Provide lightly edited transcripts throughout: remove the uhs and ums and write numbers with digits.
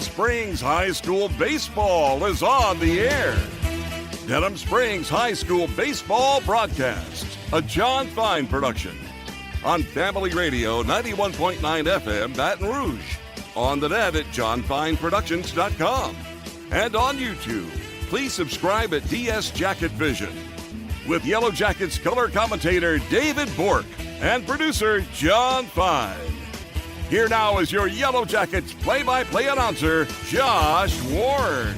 Springs High School Baseball is on the air. Denham Springs High School Baseball broadcast, a John Fine production. On Family Radio 91.9 FM Baton Rouge. On the net at johnfineproductions.com. And on YouTube. Please subscribe at DS Jacket Vision. With Yellow Jackets color commentator David Bourke and producer John Fine. Here now is your Yellow Jackets play-by-play announcer, Josh Ward.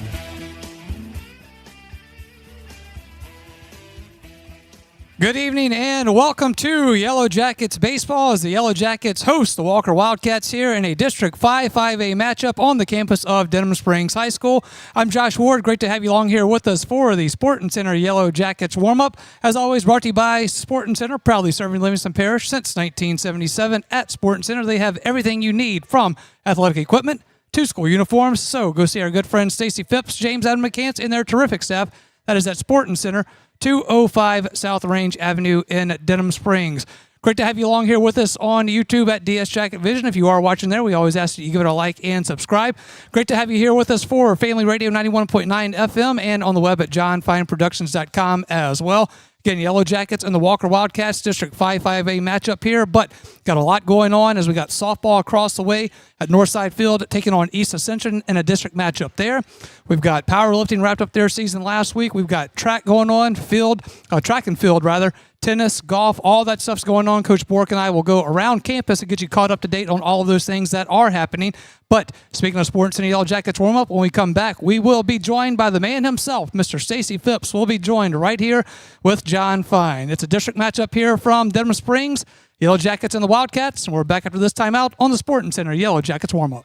Good evening and welcome to Yellow Jackets Baseball as the Yellow Jackets host the Walker Wildcats here in a District 5-5A matchup on the campus of Denham Springs High School. I'm Josh Ward. Great to have you along here with us for the Sporting Center Yellow Jackets warm-up. As always, brought to you by Sporting Center, proudly serving Livingston Parish since 1977. At Sporting Center, they have everything you need from athletic equipment to school uniforms. So go see our good friends Stacy Phipps, James Adam McCants, and their terrific staff. That is at Sporting Center, 205 South Range Avenue in Denham Springs. Great to have you along here with us on YouTube at DS Jacket Vision. If you are watching there, we always ask that you give it a like and subscribe. Great to have you here with us for Family Radio 91.9 FM and on the web at johnfineproductions.com as well. Again, Yellow Jackets and the Walker Wildcats District 5-5A matchup here, but got a lot going on as we got softball across the way at Northside Field taking on East Ascension in a district matchup there. We've got powerlifting wrapped up their season last week. We've got track going on, track and field rather, tennis, golf, all that stuff's going on. Coach Bourke and I will go around campus and get you caught up to date on all of those things that are happening. But speaking of Sports and Yellow Jackets warm-up, when we come back, we will be joined by the man himself, Mr. Stacy Phipps. We'll be joined right here with John Fine. It's a district matchup here from Denham Springs, Yellow Jackets and the Wildcats, and we're back after this timeout on the Sporting Center Yellow Jackets warm-up.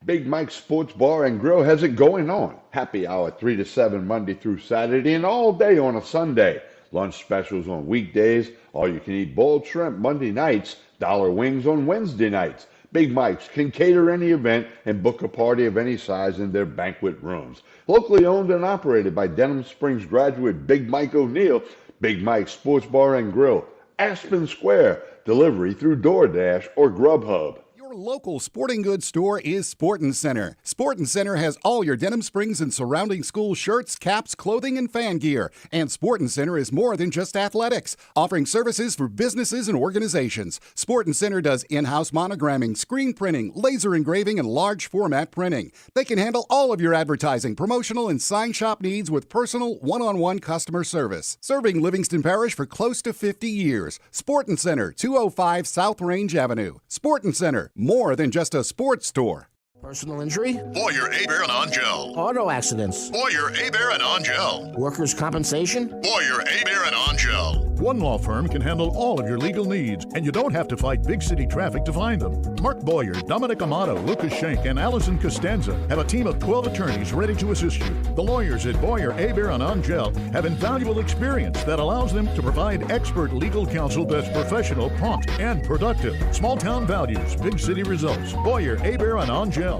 Big Mike's Sports Bar and Grill has it going on. Happy hour 3 to 7 Monday through Saturday and all day on a Sunday. Lunch specials on weekdays, all-you-can-eat boiled shrimp Monday nights, dollar wings on Wednesday nights. Big Mike's can cater any event and book a party of any size in their banquet rooms. Locally owned and operated by Denham Springs graduate Big Mike O'Neill, Big Mike's Sports Bar and Grill, Aspen Square, delivery through DoorDash or Grubhub. Your local sporting goods store is Sporting Center. Sporting Center has all your Denham Springs and surrounding school shirts, caps, clothing, and fan gear. And Sporting Center is more than just athletics, offering services for businesses and organizations. Sporting Center does in-house monogramming, screen printing, laser engraving, and large format printing. They can handle all of your advertising, promotional, and sign shop needs with personal, one-on-one customer service. Serving Livingston Parish for close to 50 years. Sporting Center, 205 South Range Avenue. Sporting Center, more than just a sports store. Personal injury? Boyer, Hebert and Angel. Auto accidents? Boyer, Hebert and Angel. Workers' compensation? Boyer, Hebert and Angel. One law firm can handle all of your legal needs, and you don't have to fight big city traffic to find them. Mark Boyer, Dominic Amato, Lucas Schenk, and Allison Costanza have a team of 12 attorneys ready to assist you. The lawyers at Boyer, Hebert and Angel have invaluable experience that allows them to provide expert legal counsel that's professional, prompt, and productive. Small town values, big city results. Boyer, Hebert and Angel.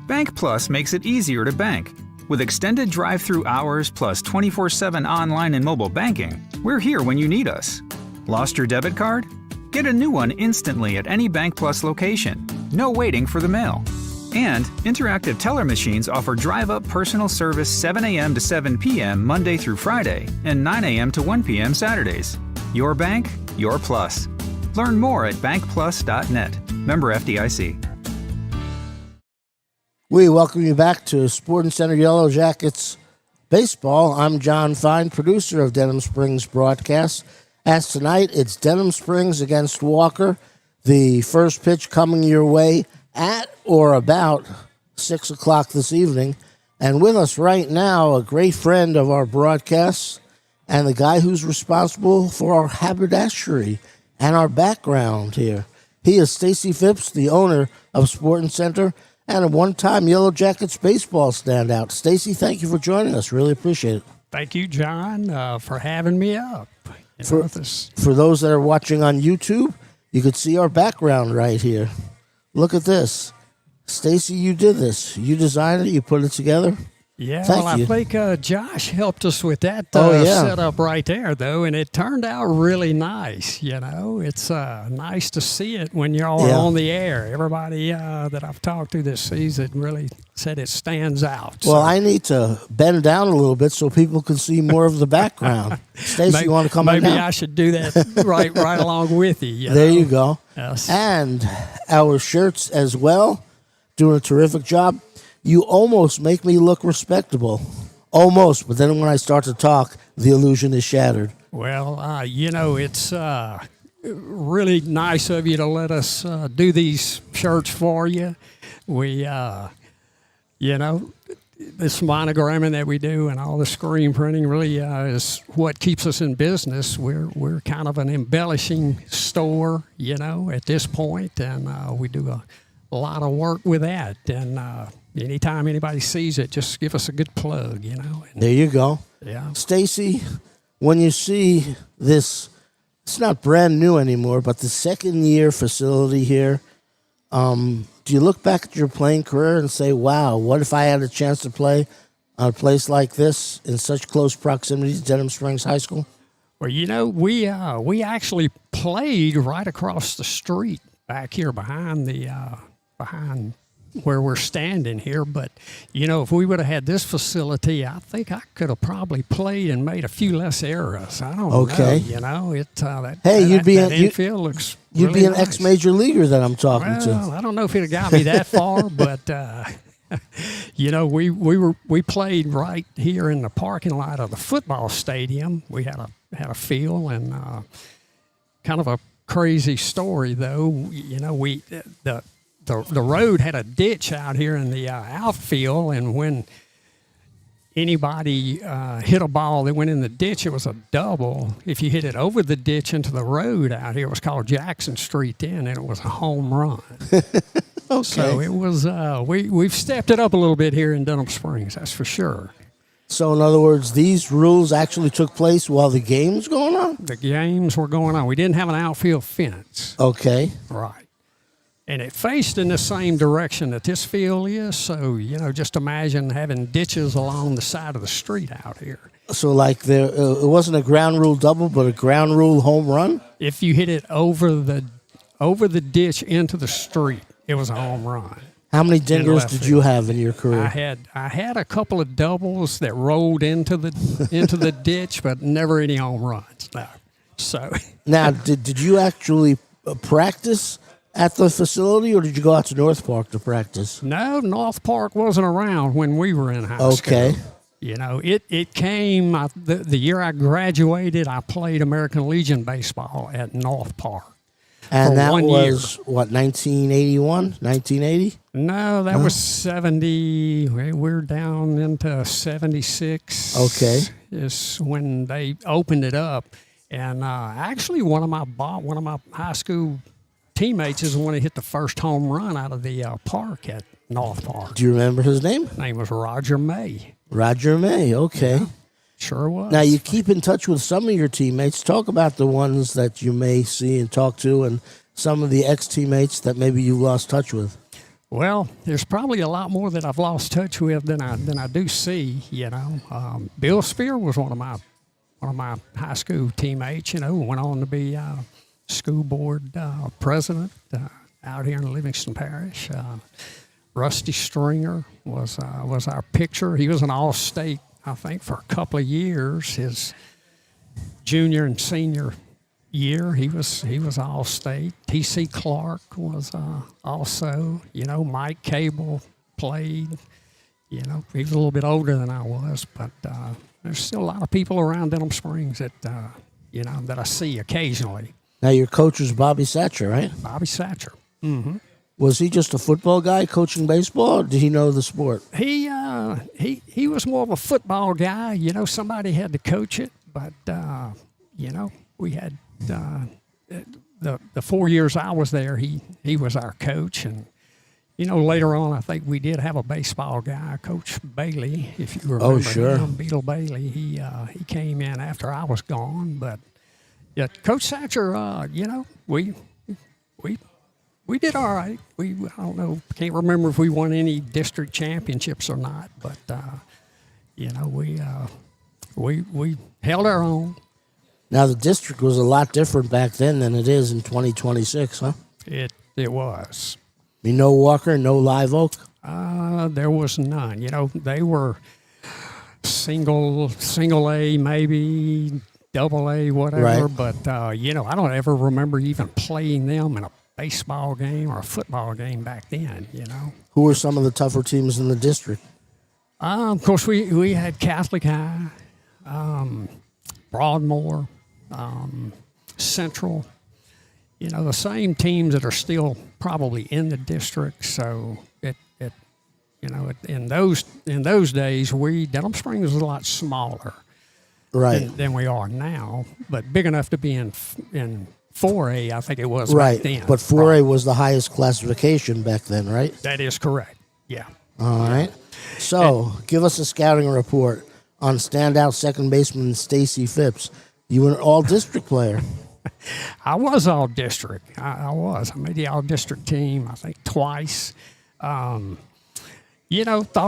Bank Plus makes it easier to bank. With extended drive-through hours plus 24/7 online and mobile banking, we're here when you need us. Lost your debit card? Get a new one instantly at any Bank Plus location. No waiting for the mail. And interactive teller machines offer drive-up personal service 7 a.m. to 7 p.m. Monday through Friday and 9 a.m. to 1 p.m. Saturdays. Your bank, your plus. Learn more at bankplus.net. Member FDIC. We welcome you back to Sporting Center Yellow Jackets Baseball. I'm John Fine, producer of Denham Springs broadcast. As tonight, it's Denham Springs against Walker. The first pitch coming your way at or about 6 o'clock this evening. And with us right now, a great friend of our broadcasts and the guy who's responsible for our haberdashery and our background here. He is Stacy Phipps, the owner of Sporting Center and a one-time Yellow Jackets baseball standout. Stacy, thank you for joining us. Really appreciate it. Thank you, John, for having me up. For those that are watching on YouTube, you could see our background right here. Look at this. Stacy, you did this. You designed it. You put it together. Yeah, Thank well, you. I think Josh helped us with that Oh, yeah. setup right there, though, and it turned out really nice. It's nice to see it when you're all Yeah. on the air. Everybody that I've talked to this season really said it stands out. Well, I need to bend down a little bit so people can see more of the background. Stacy, you want to come on Maybe down? I should do that right along with you. There you go. Yes. And our shirts as well, doing a terrific job. You almost make me look respectable. Almost. But then when I start to talk, the illusion is shattered. Well, it's really nice of you to let us do these shirts for you. We, this monogramming that we do and all the screen printing really is what keeps us in business. We're kind of an embellishing store, at this point, and we do a lot of work with that. And anytime anybody sees it, just give us a good plug, And, There you go. yeah. Stacy, when you see this, it's not brand new anymore, but the second-year facility here, do you look back at your playing career and say, wow, what if I had a chance to play on a place like this in such close proximity to Denham Springs High School? Well, we actually played right across the street back here behind where we're standing here. But, if we would have had this facility, I think I could have probably played and made a few less errors. I don't Okay. know. You'd be that an- infield looks You'd really be an nice. ex-major leaguer that I'm talking Well, to. I don't know if it got me that far, but we played right here in the parking lot of the football stadium. We had a field, and kind of a crazy story though. The road had a ditch out here in the outfield, and when anybody hit a ball that went in the ditch, it was a double. If you hit it over the ditch into the road out here, it was called Jackson Street then, and it was a home run. Okay. So it was. We've stepped it up a little bit here in Denham Springs, that's for sure. So, in other words, these rules actually took place while the game's going on? The games were going on. We didn't have an outfield fence. Okay. Right. And it faced in the same direction that this field is. So, just imagine having ditches along the side of the street out here. So, like, it wasn't a ground rule double, but a ground rule home run? If you hit it over the ditch into the street, it was a home run. How many In dingers left did field. you have in your career? I had a couple of doubles that rolled into the ditch, but never any home runs. No. So Now, did you actually practice at the facility, or did you go out to North Park to practice? no, North Park wasn't around when we were in high Okay. school. It came the year I graduated. I played American Legion baseball at North Park. And for that 1 was, what, 1981, 1980? No, that was 70. We're down into 76. Okay. Is when they opened it up. And actually, one of my high school teammates is the one who hit the first home run out of the park at North Park. Do you remember his name? His name was Roger May. Roger May, okay. Yeah, sure was. Now, you keep in touch with some of your teammates. Talk about the ones that you may see and talk to, and some of the ex-teammates that maybe you lost touch with. Well, there's probably a lot more that I've lost touch with than I do see. Bill Spear was one of my high school teammates. Went on to be school board president out here in Livingston Parish. Rusty Stringer was our pitcher. He was an all-state, I think, for a couple of years. His junior and senior year, he was all-state. T.C. Clark was also. Mike Cable played. He was a little bit older than I was, but there's still a lot of people around Denham Springs that that I see occasionally. Now, your coach was Bobby Satcher, right? Bobby Satcher. Mm-hmm. Was he just a football guy coaching baseball, or did he know the sport? He was more of a football guy. Somebody had to coach it, but we had the 4 years I was there. He was our coach, and later on I think we did have a baseball guy, Coach Bailey, if you remember. Oh, sure. him, Beetle Bailey. He came in after I was gone, but yeah, Coach Satcher. We did all right. I don't know, can't remember if we won any district championships or not, but we held our own. Now, the district was a lot different back then than it is in 2026, huh? It was. No Walker, no Live Oak? There was none. They were single A, maybe double A, whatever. Right. But, I don't ever remember even playing them in a baseball game or a football game back then, Who were some of the tougher teams in the district? Of course, we had Catholic High, Broadmoor, Central, the same teams that are still probably in the district. So in those days, Denham Springs was a lot smaller, right, than we are now, but big enough to be in 4A. I think it was right. back then. But 4A was the highest classification back then, right? That is correct. Yeah. All right. So, give us a scouting report on standout second baseman Stacy Phipps. You were an all-district player. I was all-district. I was. I made the all-district team, I think, twice. Thought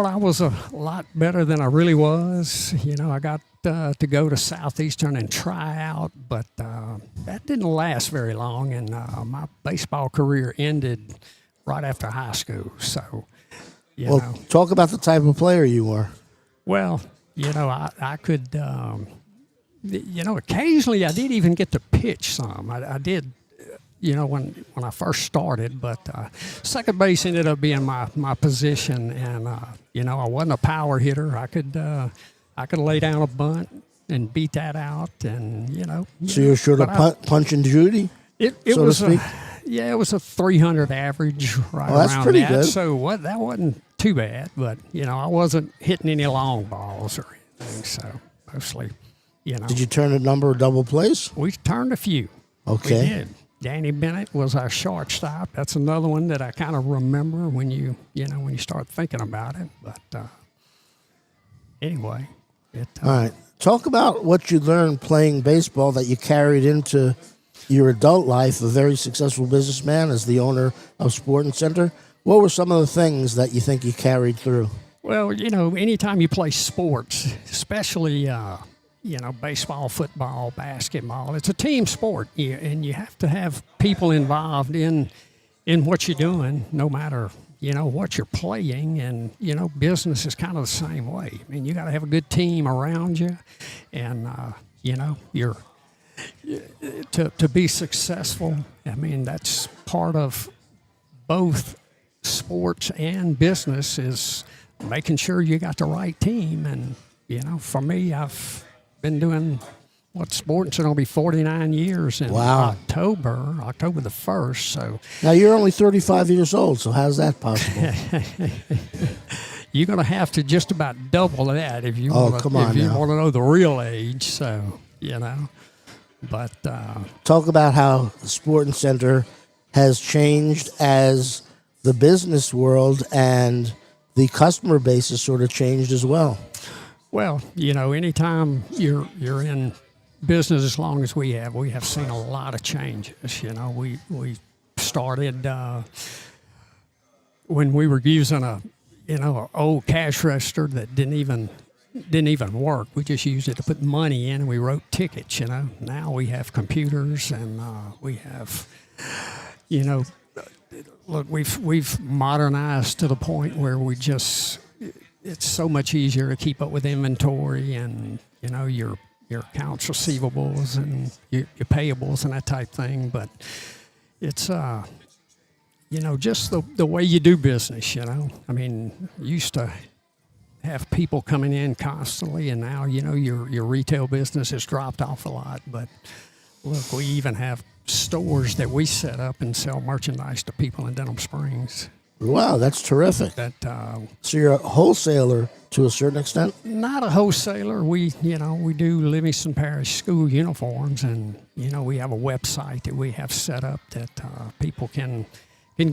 I was a lot better than I really was. I got to go to Southeastern and try out, but that didn't last very long, and my baseball career ended right after high school. So, talk about the type of player you were. Well, I could, occasionally I did even get to pitch some. I did, when I first started, but second base ended up being my position, and I wasn't a power hitter. I could lay down a bunt and beat that out, and So you're sort of punch and Judy. It so was to speak? It was a 300 average right that's around pretty that. good. So that wasn't too bad, but I wasn't hitting any long balls or anything. So mostly, Did you turn a number of double plays? We turned a few. Okay. We did. Danny Bennett was our shortstop. That's another one that I kind of remember when you start thinking about it. But anyway, all right. Talk about what you learned playing baseball that you carried into your adult life, a very successful businessman as the owner of Sporting Center. What were some of the things that you think you carried through? Well, anytime you play sports, especially, baseball, football, basketball, it's a team sport, and you have to have people involved in what you're doing, no matter, what you're playing. And, business is kind of the same way. I mean, you got to have a good team around you, and, you're to be successful. I mean, that's part of both sports and business, is making sure you got the right team. And, for me, I've been doing sports are going to be 49 years in October the 1st. So now you're only 35 years old, so how's that possible? You're going to have to just about double that if you want to know the real age. So, but talk about how the Sporting Center has changed as the business world and the customer base has sort of changed as well. Well, anytime you're in business as long as we have seen a lot of changes. We started when we were using an old cash register that didn't even work. We just used it to put money in, and we wrote tickets. Now we have computers, and we have, look, we've modernized to the point where it's so much easier to keep up with inventory and your accounts receivables and your payables and that type thing. But it's just the way you do business. I mean, used to have people coming in constantly, and now your retail business has dropped off a lot. But look, we even have stores that we set up and sell merchandise to people in Denham Springs. Wow, that's terrific. So you're a wholesaler to a certain extent? Not a wholesaler. We do Livingston Parish school uniforms, and we have a website that we have set up that people can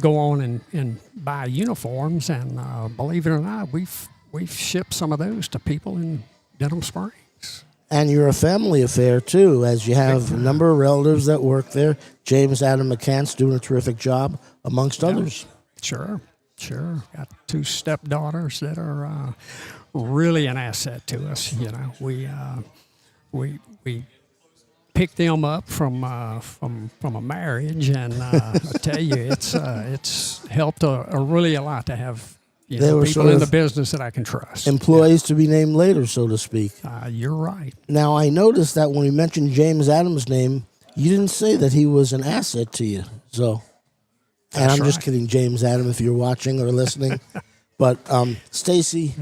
go on and buy uniforms. And believe it or not, we've shipped some of those to people in Denham Springs. And you're a family affair too, as you have a number of relatives that work there. James Adam McCants doing a terrific job, amongst others. Sure. Got 2 stepdaughters that are really an asset to us. We picked them up from a marriage, and I tell you, it's helped really a lot to have people in the business that I can trust. Employees to be named later, so to speak. You're right. Now, I noticed that when we mentioned James Adams' name, you didn't say that he was an asset to you. So, and I'm just kidding, James Adams, if you're watching or listening. But, Stacy,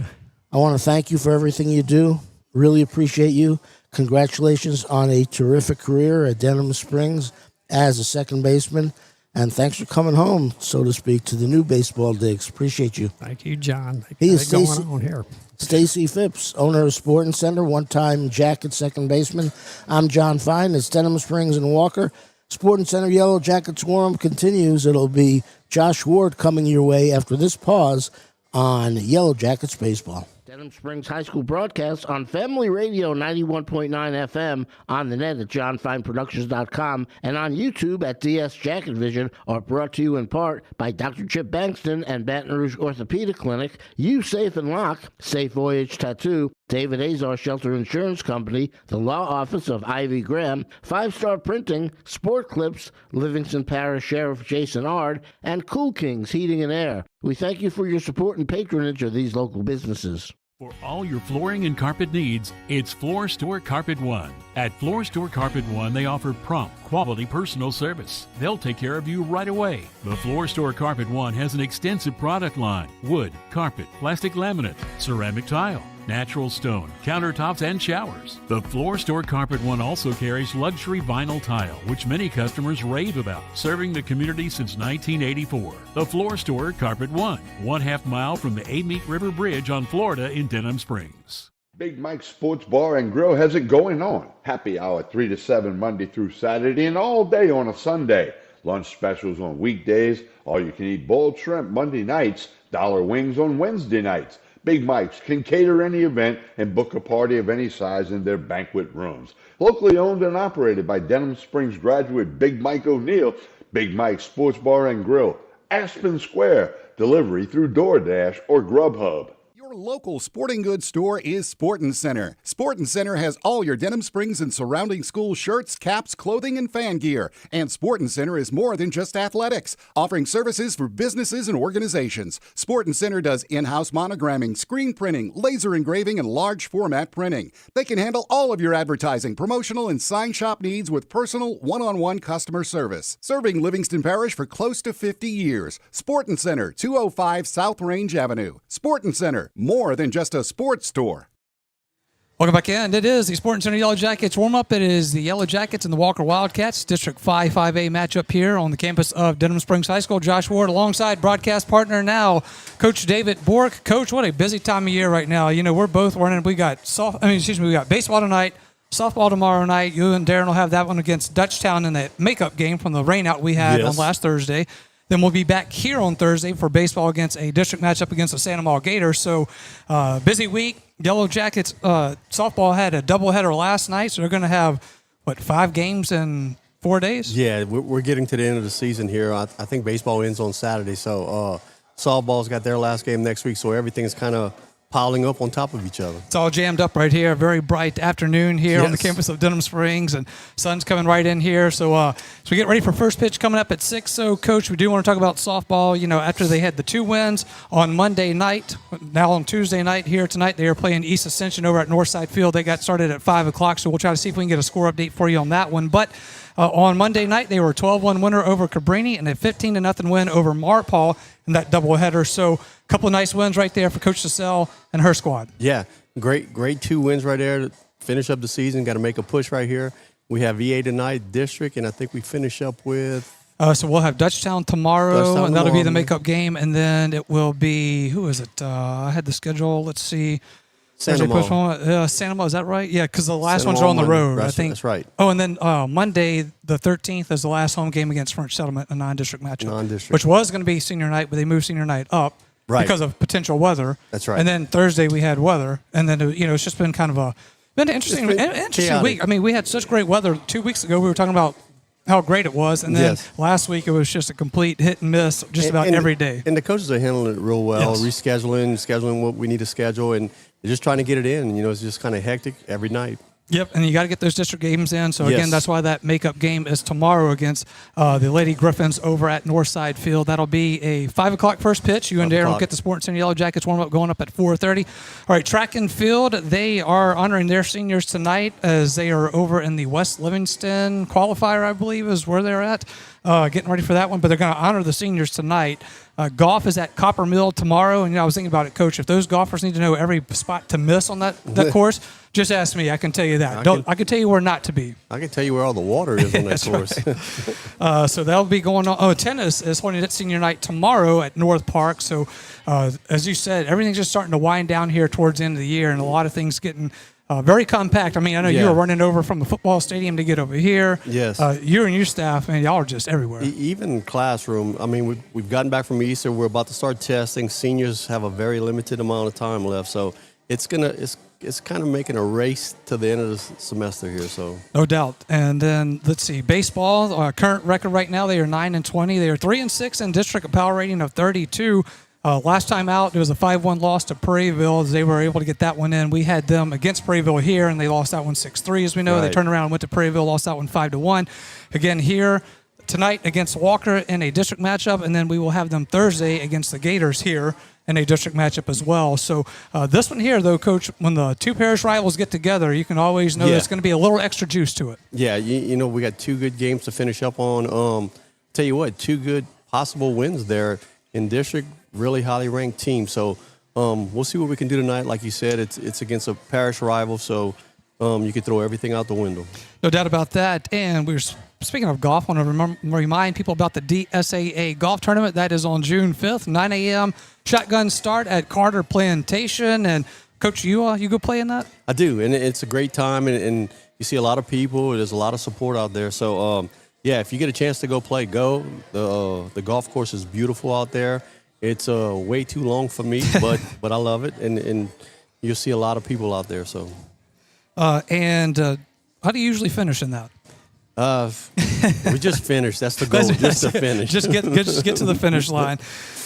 I want to thank you for everything you do. Really appreciate you. Congratulations on a terrific career at Denham Springs as a second baseman. And thanks for coming home, so to speak, to the new baseball digs. Appreciate you. Thank you, John. He is going on here. Stacy Phipps, owner of Sporting Center, one-time Jacket second baseman. I'm John Fine. It's Denham Springs and Walker. Sporting Center Yellow Jackets Warm continues. It'll be Josh Ward coming your way after this pause on Yellow Jackets Baseball. Denham Springs High School broadcast on Family Radio 91.9 FM, on the net at johnfineproductions.com, and on YouTube at DS Jacket Vision are brought to you in part by Dr. Chip Bankston and Baton Rouge Orthopedic Clinic, You Safe and Lock, Safe Voyage Tattoo, David Azar Shelter Insurance Company, the Law Office of Ivy Graham, 5-Star Printing, Sport Clips, Livingston Parish Sheriff Jason Ard, and Cool Kings Heating and Air. We thank you for your support and patronage of these local businesses. For all your flooring and carpet needs, it's Floor Store Carpet One. At Floor Store Carpet One, they offer prompt, quality personal service. They'll take care of you right away. The Floor Store Carpet One has an extensive product line: wood, carpet, plastic laminate, ceramic tile, natural stone, countertops, and showers. The Floor Store Carpet One also carries luxury vinyl tile, which many customers rave about, serving the community since 1984. The Floor Store Carpet One, 1/2 mile from the Amite River Bridge on Florida in Denham Springs. Big Mike's Sports Bar and Grill has it going on. Happy hour 3 to 7 Monday through Saturday and all day on a Sunday. Lunch specials on weekdays. All you can eat boiled shrimp Monday nights. Dollar wings on Wednesday nights. Big Mike's can cater any event and book a party of any size in their banquet rooms. Locally owned and operated by Denham Springs graduate Big Mike O'Neill, Big Mike's Sports Bar and Grill, Aspen Square, delivery through DoorDash or Grubhub. Your local sporting goods store is Sporting Center. Sporting Center has all your Denham Springs and surrounding school shirts, caps, clothing, and fan gear. And Sporting Center is more than just athletics, offering services for businesses and organizations. Sporting Center does in-house monogramming, screen printing, laser engraving, and large format printing. They can handle all of your advertising, promotional, and sign shop needs with personal, one-on-one customer service. Serving Livingston Parish for close to 50 years. Sporting Center, 205 South Range Avenue. Sporting Center, more than just a sports store. Welcome back in. It is the Sporting Center Yellow Jackets warm-up. It is the Yellow Jackets and the Walker Wildcats, District 5-5A matchup here on the campus of Denham Springs High School. Josh Ward alongside broadcast partner now, Coach David Bourke. Coach, what a busy time of year right now. You know, we're both running. We got we got baseball tonight, softball tomorrow night. You and Darren will have that one against Dutchtown in the makeup game from the rainout we had on last Thursday. Then we'll be back here on Thursday for baseball against a district matchup against the Santa Maria Gators. So busy week. Yellow Jackets softball had a doubleheader last night, so they're going to have, 5 games in 4 days? Yeah, we're getting to the end of the season here. I think baseball ends on Saturday, so softball's got their last game next week, so everything's kind of piling up on top of each other. It's all jammed up right here. Very bright afternoon here on the campus of Denham Springs, and sun's coming right in here. So we get ready for first pitch coming up at 6. So, Coach, we do want to talk about softball. You know, after they had the 2 wins on Monday night, now on Tuesday night here tonight, they are playing East Ascension over at Northside Field. They got started at 5 o'clock, so we'll try to see if we can get a score update for you on that one. But on Monday night, they were a 12-1 winner over Cabrini and a 15-0 win over Marpaw in that doubleheader. So a couple of nice wins right there for Coach Cassell and her squad. Yeah, great 2 wins right there to finish up the season. Got to make a push right here. We have VA tonight, district, and I think we finish up with... so we'll have Dutchtown tomorrow, and that'll be the makeup game. And then it will be, who is it? I had the schedule. Let's see. Santa Maria. Santa Maria, is that right? Yeah, because the last ones are on the road, I think. That's right. Oh, and then Monday, the 13th, is the last home game against French Settlement, a non-district matchup. Which was going to be senior night, but they moved senior night up because of potential weather. That's right. And then Thursday we had weather, and then it's just been kind of an interesting week. I mean, we had such great weather 2 weeks ago. We were talking about how great it was, and then last week it was just a complete hit and miss about every day. And the coaches are handling it real well, scheduling what we need to schedule, and they're just trying to get it in. It's just kind of hectic every night. Yep, and you got to get those district games in. So, again, that's why that makeup game is tomorrow against the Lady Griffins over at Northside Field. That'll be a 5 o'clock first pitch. You and Darren will get the Sports Center Yellow Jackets warm-up going up at 4:30. All right, track and field, they are honoring their seniors tonight as they are over in the West Livingston qualifier, I believe, is where they're at, getting ready for that one. But they're going to honor the seniors tonight. Golf is at Copper Mill tomorrow, and I was thinking about it, Coach. If those golfers need to know every spot to miss on that course, just ask me. I can tell you that. I can tell you where not to be. I can tell you where all the water is on that course. Right. So that'll be going on. Tennis is holding its senior night tomorrow at North Park. So, as you said, everything's just starting to wind down here towards the end of the year, and a lot of things getting very compact. I mean, I know you were running over from the football stadium to get over here. Yes. You and your staff, man, y'all are just everywhere. Even classroom. I mean, we've gotten back from Easter. We're about to start testing. Seniors have a very limited amount of time left, so it's kind of making a race to the end of the semester here. So no doubt. And then let's see, baseball. Current record right now, they are 9-20. They are 3-6 in district, a power rating of 32. Last time out, there was a 5-1 loss to Prairieville. They were able to get that one in. We had them against Prairieville here, and they lost that one 6-3, as we know. Right. They turned around and went to Prairieville, lost that one 5-1. Again, here tonight against Walker in a district matchup, and then we will have them Thursday against the Gators here in a district matchup as well. So this one here, though, Coach, when the two parish rivals get together, you can always know there's going to be a little extra juice to it. Yeah, we got 2 good games to finish up on. Tell you what, 2 good possible wins there in district. Really highly ranked team. So we'll see what we can do tonight. Like you said, it's against a parish rival, so you can throw everything out the window. No doubt about that. And we're speaking of golf, I want to remind people about the DSAA golf tournament. That is on June 5th, 9 a.m. Shotgun start at Carter Plantation. And Coach, you go play in that? I do, and it's a great time, and you see a lot of people. There's a lot of support out there. So yeah, if you get a chance to go play, go. The golf course is beautiful out there. It's way too long for me, but I love it, and you'll see a lot of people out there. So, and how do you usually finish in that? We just finished. That's the goal, just to finish. just get to the finish line.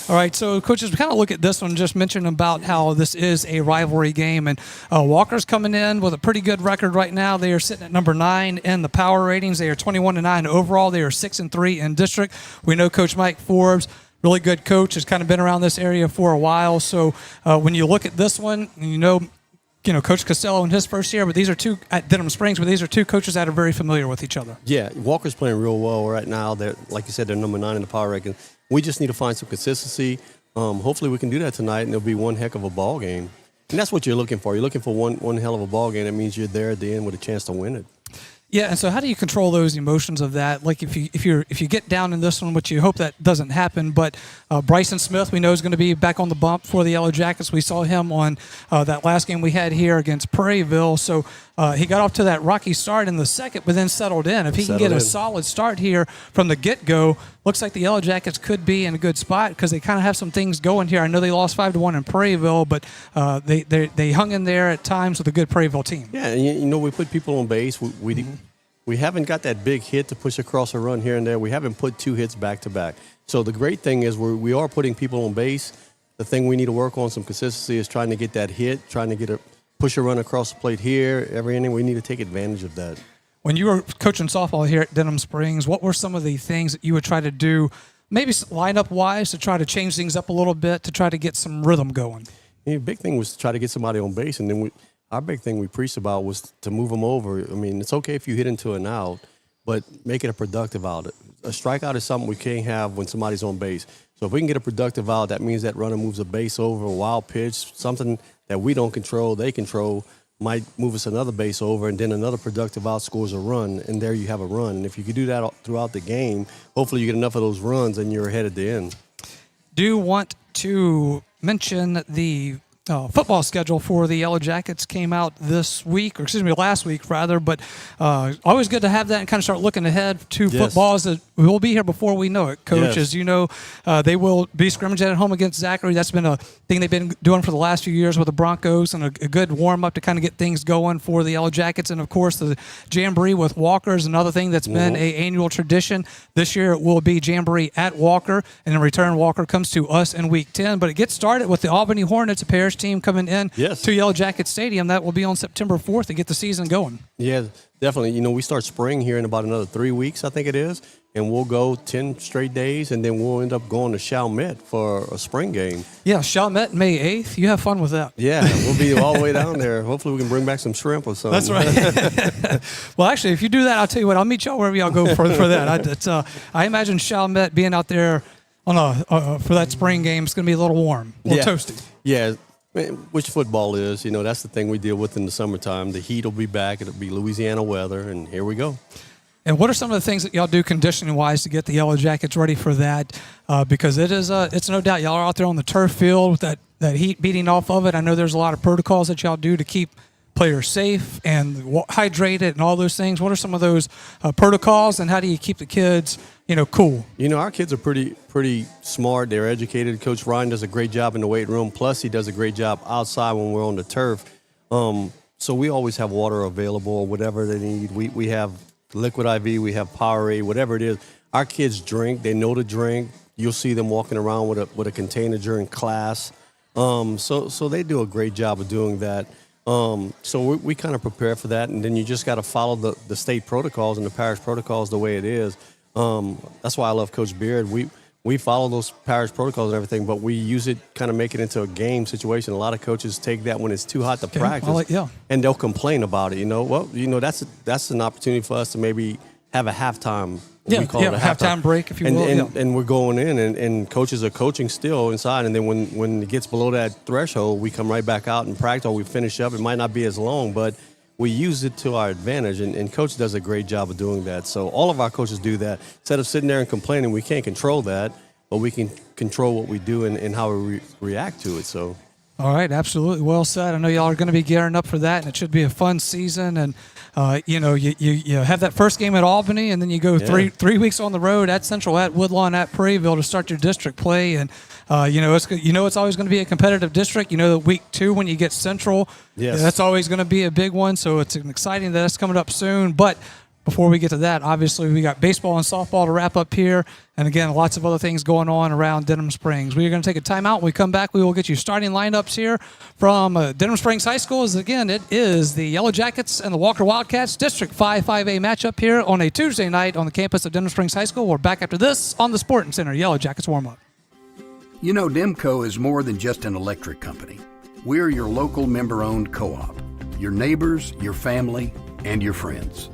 All right, so coaches, we kind of look at this one, just mention about how this is a rivalry game, and Walker's coming in with a pretty good record right now. They are sitting at number 9 in the power ratings. They are 21-9 overall. They are 6-3 in district. We know Coach Mike Forbes, really good coach, has kind of been around this area for a while. So when you look at this one, you know Coach Costello in his first year, but these are 2 at Denham Springs, but these are 2 coaches that are very familiar with each other. Yeah, Walker's playing real well right now. They're, like you said, they're number 9 in the power ranking. We just need to find some consistency. Hopefully we can do that tonight, and it'll be one heck of a ball game. And that's what you're looking for. You're looking for one hell of a ball game. That means you're there at the end with a chance to win it. Yeah, and so how do you control those emotions of that? Like if you get down in this one, which you hope that doesn't happen, but Bryson Smith, we know, is going to be back on the bump for the Yellow Jackets. We saw him on that last game we had here against Prairieville. So he got off to that rocky start in the second, but then settled in. If he can get a solid start here from the get-go, looks like the Yellow Jackets could be in a good spot because they kind of have some things going here. I know they lost 5-1 in Prairieville, but they hung in there at times with a good Prairieville team. Yeah, and we put people on base. We haven't got that big hit to push across a run here and there. We haven't put 2 hits back-to-back. So the great thing is we are putting people on base. The thing we need to work on some consistency is trying to get that hit, trying to push a run across the plate here. Every inning, we need to take advantage of that. When you were coaching softball here at Denham Springs, what were some of the things that you would try to do, maybe lineup-wise, to try to change things up a little bit, to try to get some rhythm going? The big thing was to try to get somebody on base, and then our big thing we preached about was to move them over. I mean, it's okay if you hit into an out, but make it a productive out. A strikeout is something we can't have when somebody's on base. So if we can get a productive out, that means that runner moves a base over, a wild pitch, something that we don't control, they control, might move us another base over, and then another productive out scores a run, and there you have a run. And if you could do that throughout the game, hopefully you get enough of those runs and you're ahead at the end. Do want to mention the football schedule for the Yellow Jackets came out last week, rather. But always good to have that and kind of start looking ahead to footballs that will be here before we know it. Coach, as you know, they will be scrimmaging at home against Zachary. That's been a thing they've been doing for the last few years with the Broncos, and a good warm-up to kind of get things going for the Yellow Jackets. And, of course, the Jamboree with Walker is another thing that's been an annual tradition. This year it will be Jamboree at Walker, and in return Walker comes to us in Week 10. But it gets started with the Albany Hornets, a parish team coming in to Yellow Jacket Stadium. That will be on September 4th to get the season going. Yeah, definitely. You know, we start spring here in about another 3 weeks, I think it is, and we'll go 10 straight days, and then we'll end up going to Chalmette for a spring game. Yeah, Chalmette May 8th. You have fun with that. Yeah, we'll be all the way down there. Hopefully we can bring back some shrimp or something. That's right. Well, actually, if you do that, I'll tell you what, I'll meet y'all wherever y'all go for that. I imagine Chalmette being out there on for that spring game is going to be a little warm, a little toasty. Yeah, which football is, you know, that's the thing we deal with in the summertime. The heat will be back. It'll be Louisiana weather, and here we go. And what are some of the things that y'all do conditioning-wise to get the Yellow Jackets ready for that? Because it's no doubt y'all are out there on the turf field with that heat beating off of it. I know there's a lot of protocols that y'all do to keep players safe and hydrated and all those things. What are some of those protocols, and how do you keep the kids, cool? You know, our kids are pretty smart. They're educated. Coach Ryan does a great job in the weight room. Plus, he does a great job outside when we're on the turf. So we always have water available or whatever they need. We have liquid IV, we have Powerade, whatever it is. Our kids drink. They know to drink. You'll see them walking around with a container during class. So they do a great job of doing that. So we kind of prepare for that, and then you just got to follow the state protocols and the parish protocols the way it is. That's why I love Coach Beard. We follow those parish protocols and everything, but we use it, kind of make it into a game situation. A lot of coaches take that when it's too hot to practice, and they'll complain about it. That's an opportunity for us to maybe have a halftime. We call it a halftime break, if you will. And we're going in, and coaches are coaching still inside. And then when it gets below that threshold, we come right back out and practice, or we finish up. It might not be as long, but we use it to our advantage, and Coach does a great job of doing that. So all of our coaches do that. Instead of sitting there and complaining, we can't control that, but we can control what we do and how we react to it. So. All right, absolutely. Well said. I know y'all are going to be gearing up for that, and it should be a fun season. And, you have that first game at Albany, and then you go three weeks on the road at Central, at Woodlawn, at Prairieville to start your district play. And, it's always going to be a competitive district. Week 2 when you get Central, that's always going to be a big one. So it's exciting that that's coming up soon. But before we get to that, obviously we got baseball and softball to wrap up here. And again, lots of other things going on around Denham Springs. We are going to take a timeout. When we come back, we will get you starting lineups here from Denham Springs High School. Again, it is the Yellow Jackets and the Walker Wildcats District 5-5A matchup here on a Tuesday night on the campus of Denham Springs High School. We're back after this on the Sporting Center Yellow Jackets warm-up. Demco is more than just an electric company. We're your local member-owned co-op, your neighbors, your family, and your friends.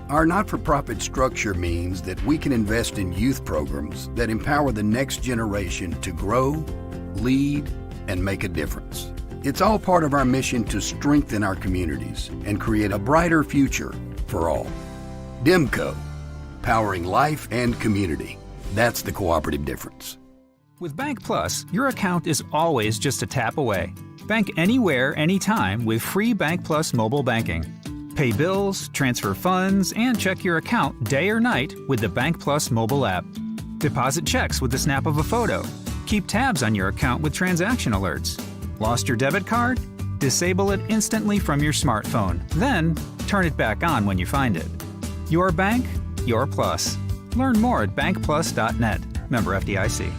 Our not-for-profit structure means that we can invest in youth programs that empower the next generation to grow, lead, and make a difference. It's all part of our mission to strengthen our communities and create a brighter future for all. Demco, powering life and community. That's the cooperative difference. With Bank Plus, your account is always just a tap away. Bank anywhere, anytime with free Bank Plus mobile banking. Pay bills, transfer funds, and check your account day or night with the Bank Plus mobile app. Deposit checks with the snap of a photo. Keep tabs on your account with transaction alerts. Lost your debit card? Disable it instantly from your smartphone. Then, turn it back on when you find it. Your bank, your plus. Learn more at bankplus.net. Member FDIC.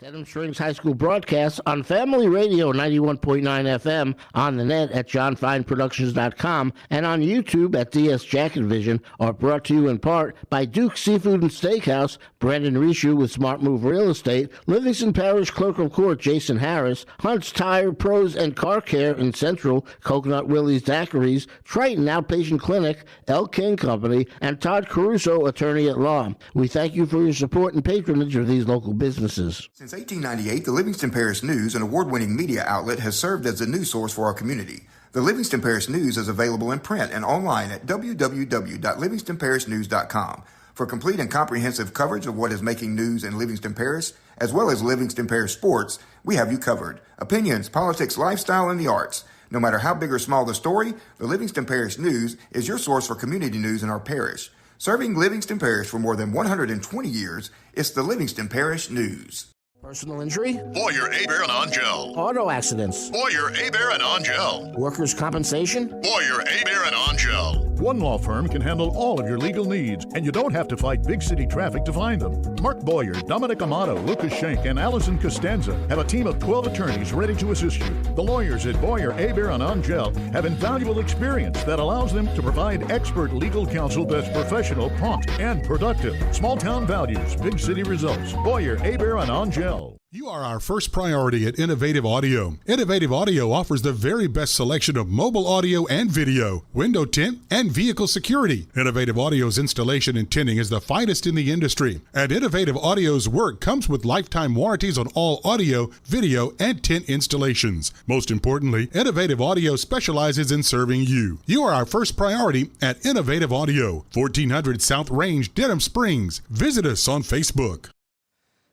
Denham Springs High School broadcasts on Family Radio 91.9 FM, on the net at johnfineproductions.com, and on YouTube at DS Jacket Vision are brought to you in part by Duke Seafood and Steakhouse, Brandon Rishu with Smart Move Real Estate, Livingston Parish Clerk of Court Jason Harris, Hunt's Tire Pros and Car Care in Central, Coconut Willie's Daiquiris, Triton Outpatient Clinic, El King Company, and Todd Caruso, Attorney at Law. We thank you for your support and patronage of these local businesses. Since 1898, the Livingston Parish News, an award-winning media outlet, has served as a news source for our community. The Livingston Parish News is available in print and online at www.livingstonparishnews.com. For complete and comprehensive coverage of what is making news in Livingston Parish, as well as Livingston Parish sports, we have you covered. Opinions, politics, lifestyle, and the arts. No matter how big or small the story, the Livingston Parish News is your source for community news in our parish. Serving Livingston Parish for more than 120 years, it's the Livingston Parish News. Personal injury? Boyer, Abair, and Angel. Auto accidents? Boyer, Abair, and Angel. Workers' compensation? Boyer, Abair, and Angel. Angel. One law firm can handle all of your legal needs, and you don't have to fight big city traffic to find them. Mark Boyer, Dominic Amato, Lucas Schenk, and Allison Costanza have a team of 12 attorneys ready to assist you. The lawyers at Boyer, Aber, and Angel have invaluable experience that allows them to provide expert legal counsel that's professional, prompt, and productive. Small town values, big city results. Boyer, Aber, and Angel. You are our first priority at Innovative Audio. Innovative Audio offers the very best selection of mobile audio and video, window tint, and vehicle security. Innovative Audio's installation and tinting is the finest in the industry. And Innovative Audio's work comes with lifetime warranties on all audio, video, and tint installations. Most importantly, Innovative Audio specializes in serving you. You are our first priority at Innovative Audio, 1400 South Range, Denham Springs. Visit us on Facebook.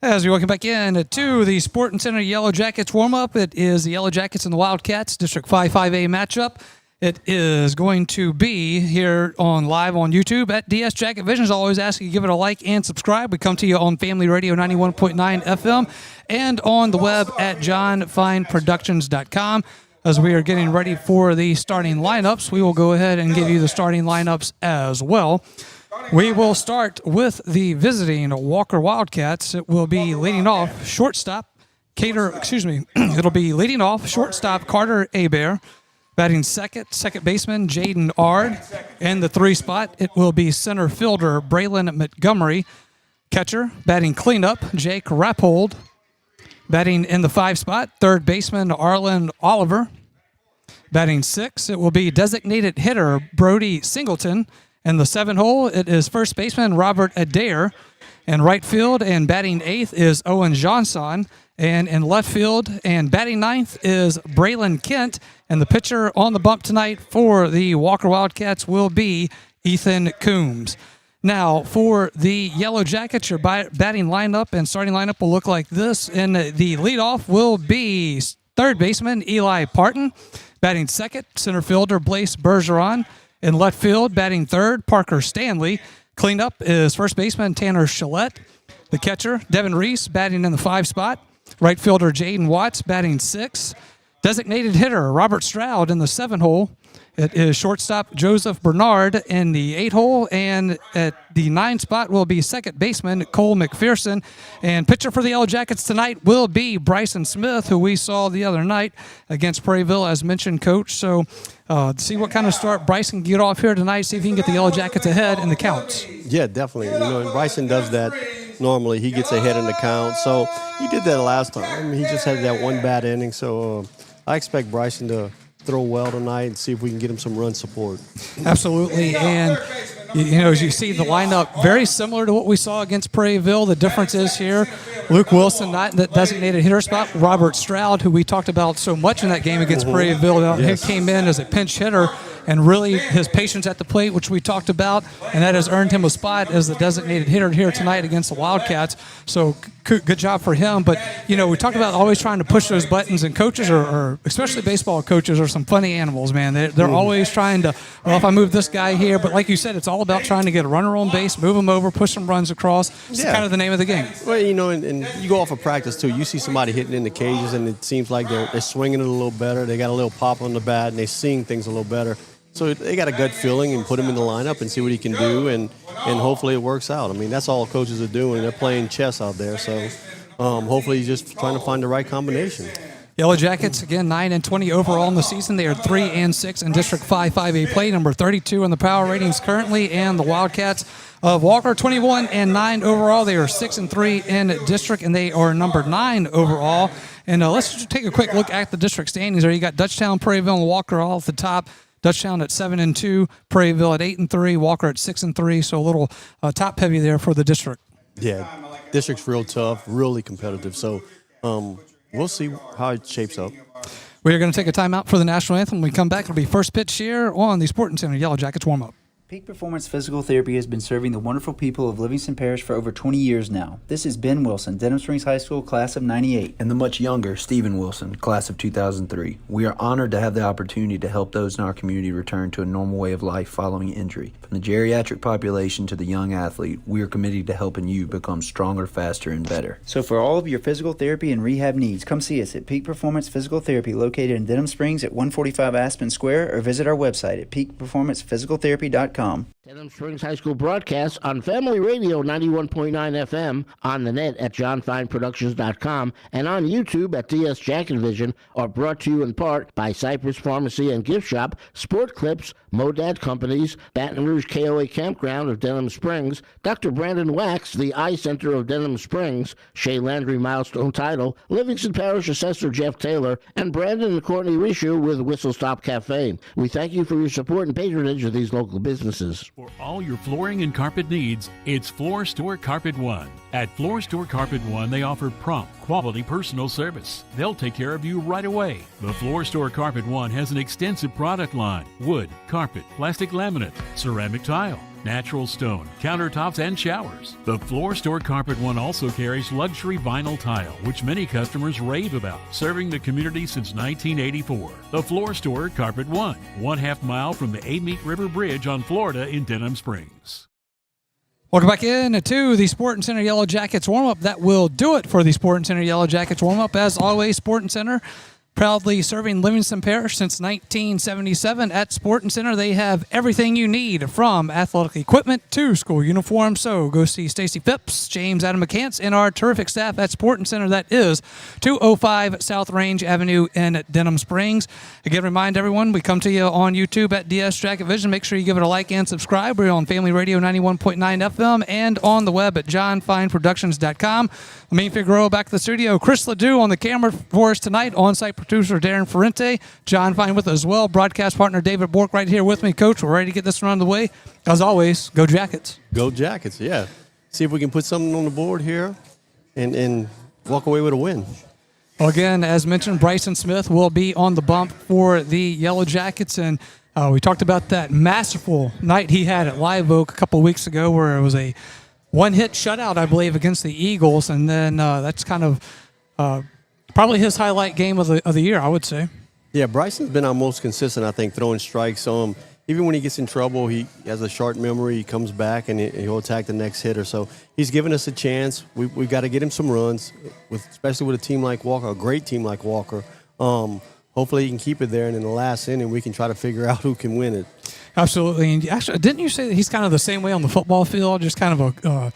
As we welcome back in to the Sporting Center Yellow Jackets warm-up, it is the Yellow Jackets and the Wildcats, District 5-5A matchup. It is going to be here live on YouTube at DS Jacket Vision. As always, ask you to give it a like and subscribe. We come to you on Family Radio 91.9 FM and on the web at johnfineproductions.com. As we are getting ready for the starting lineups, we will go ahead and give you the starting lineups as well. We will start with the visiting Walker Wildcats. It will be leading off shortstop It'll be leading off shortstop Carter Aber. Batting second baseman Jaden Ard. In the 3 spot, it will be center fielder Braylon Montgomery. Catcher, batting cleanup Jake Rappold. Batting in the 5 spot, third baseman Arlen Oliver. Batting 6, it will be designated hitter Brody Singleton. In the 7 hole, it is first baseman Robert Adair. In right field and batting 8th is Owen Johnson. And in left field and batting 9th is Braylon Kent. And the pitcher on the bump tonight for the Walker Wildcats will be Ethan Coombs. Now, for the Yellow Jackets, your batting lineup and starting lineup will look like this. And the leadoff will be third baseman Eli Parton. Batting second, center fielder Blaise Bergeron. In left field, batting third, Parker Stanley. Cleanup is first baseman Tanner Shillette. The catcher, Devin Reese, batting in the 5 spot. Right fielder Jaden Watts, batting 6. Designated hitter Robert Stroud in the 7 hole. It is shortstop Joseph Bernard in the 8 hole, and at the 9 spot will be second baseman Cole McPherson. And pitcher for the Yellow Jackets tonight will be Bryson Smith, who we saw the other night against Prairieville, as mentioned, Coach. So see what kind of start Bryson can get off here tonight, see if he can get the Yellow Jackets ahead in the counts. Yeah, definitely. You know, Bryson does that normally. He gets ahead in the count. So he did that last time. He just had that one bad inning. So I expect Bryson to throw well tonight and see if we can get him some run support. Absolutely. And, you know, as you see the lineup, very similar to what we saw against Prairieville. The difference is here, Luke Wilson not in the designated hitter spot. Robert Stroud, who we talked about so much in that game against Prairieville, he came in as a pinch hitter. And really, his patience at the plate, which we talked about, and that has earned him a spot as the designated hitter here tonight against the Wildcats. So good job for him. But, you know, we talked about always trying to push those buttons, and coaches, or especially baseball coaches, are some funny animals, man. They're always trying to, well, if I move this guy here. But like you said, it's all about trying to get a runner on base, move him over, push some runs across. It's kind of the name of the game. Well, you know, and you go off of practice, too. You see somebody hitting in the cages, and it seems like they're swinging it a little better. They got a little pop on the bat, and they're seeing things a little better. So they got a gut feeling and put him in the lineup and see what he can do, and hopefully it works out. I mean, that's all coaches are doing. They're playing chess out there, so hopefully he's just trying to find the right combination. Yellow Jackets, again, 9-20 overall in the season. They are 3-6 in District 5-5A play, number 32 in the power ratings currently, and the Wildcats of Walker, 21-9 overall. They are 6-3 in district, and they are number 9 overall. And let's just take a quick look at the district standings there. You got Dutchtown, Prairieville, and Walker all at the top. Dutchtown at 7-2, Prairieville at 8-3, Walker at 6-3. So a little top heavy there for the district. Yeah, district's real tough, really competitive. So we'll see how it shapes up. We are going to take a timeout for the national anthem. When we come back, it'll be first pitch here on the Sporting Center Yellow Jackets warm-up. Peak Performance Physical Therapy has been serving the wonderful people of Livingston Parish for over 20 years now. This is Ben Wilson, Denham Springs High School, class of 98. And the much younger Stephen Wilson, class of 2003. We are honored to have the opportunity to help those in our community return to a normal way of life following injury. From the geriatric population to the young athlete, we are committed to helping you become stronger, faster, and better. So for all of your physical therapy and rehab needs, come see us at Peak Performance Physical Therapy located in Denham Springs at 145 Aspen Square, or visit our website at peakperformancephysicaltherapy.com. Denham Springs High School broadcasts on Family Radio 91.9 FM, on the net at johnfineproductions.com, and on YouTube at DS Jack and Vision are brought to you in part by Cypress Pharmacy and Gift Shop, Sport Clips, Modad Companies, Baton Rouge KOA Campground of Denham Springs, Dr. Brandon Wax, the Eye Center of Denham Springs, Shea Landry Milestone Title, Livingston Parish Assessor Jeff Taylor, and Brandon and Courtney Rishu with Whistle Stop Cafe. We thank you for your support and patronage of these local businesses. For all your flooring and carpet needs, it's Floor Store Carpet One. At Floor Store Carpet One, they offer prompt, quality personal service. They'll take care of you right away. The Floor Store Carpet One has an extensive product line: wood, carpet, plastic laminate, ceramic tile, natural stone, countertops, and showers. The Floor Store Carpet One also carries luxury vinyl tile, which many customers rave about, serving the community since 1984. The Floor Store Carpet One, 1/2 mile from the Amite River Bridge on Florida in Denham Springs. Welcome back in to the Sporting Center Yellow Jackets warm-up. That will do it for the Sporting Center Yellow Jackets warm-up. As always, Sporting Center proudly serving Livingston Parish since 1977. At Sporting Center, they have everything you need, from athletic equipment to school uniforms. So go see Stacy Phipps, James Adam McCants, and our terrific staff at Sporting Center. That is 205 South Range Avenue in Denham Springs. Again, remind everyone, we come to you on YouTube at DS Jacket Vision. Make sure you give it a like and subscribe. We're on Family Radio 91.9 FM and on the web at johnfineproductions.com. Lamine Figueroa back to the studio. Chris Ledoux on the camera for us tonight. On-site producer Darren Ferrente. John Fine with us as well. Broadcast partner David Bourke right here with me. Coach, we're ready to get this one on the way. As always, go Jackets. Go Jackets, yeah. See if we can put something on the board here and walk away with a win. Well, again, as mentioned, Bryson Smith will be on the bump for the Yellow Jackets. And we talked about that masterful night he had at Live Oak a couple of weeks ago, where it was a one-hit shutout, I believe, against the Eagles. And then that's kind of probably his highlight game of the year, I would say. Yeah, Bryson's been our most consistent, I think, throwing strikes. Even when he gets in trouble, he has a short memory. He comes back and he'll attack the next hitter. So he's given us a chance. We've got to get him some runs, especially with a team like Walker, a great team like Walker. Hopefully he can keep it there, and in the last inning we can try to figure out who can win it. Absolutely. And actually, didn't you say that he's kind of the same way on the football field, just kind of a,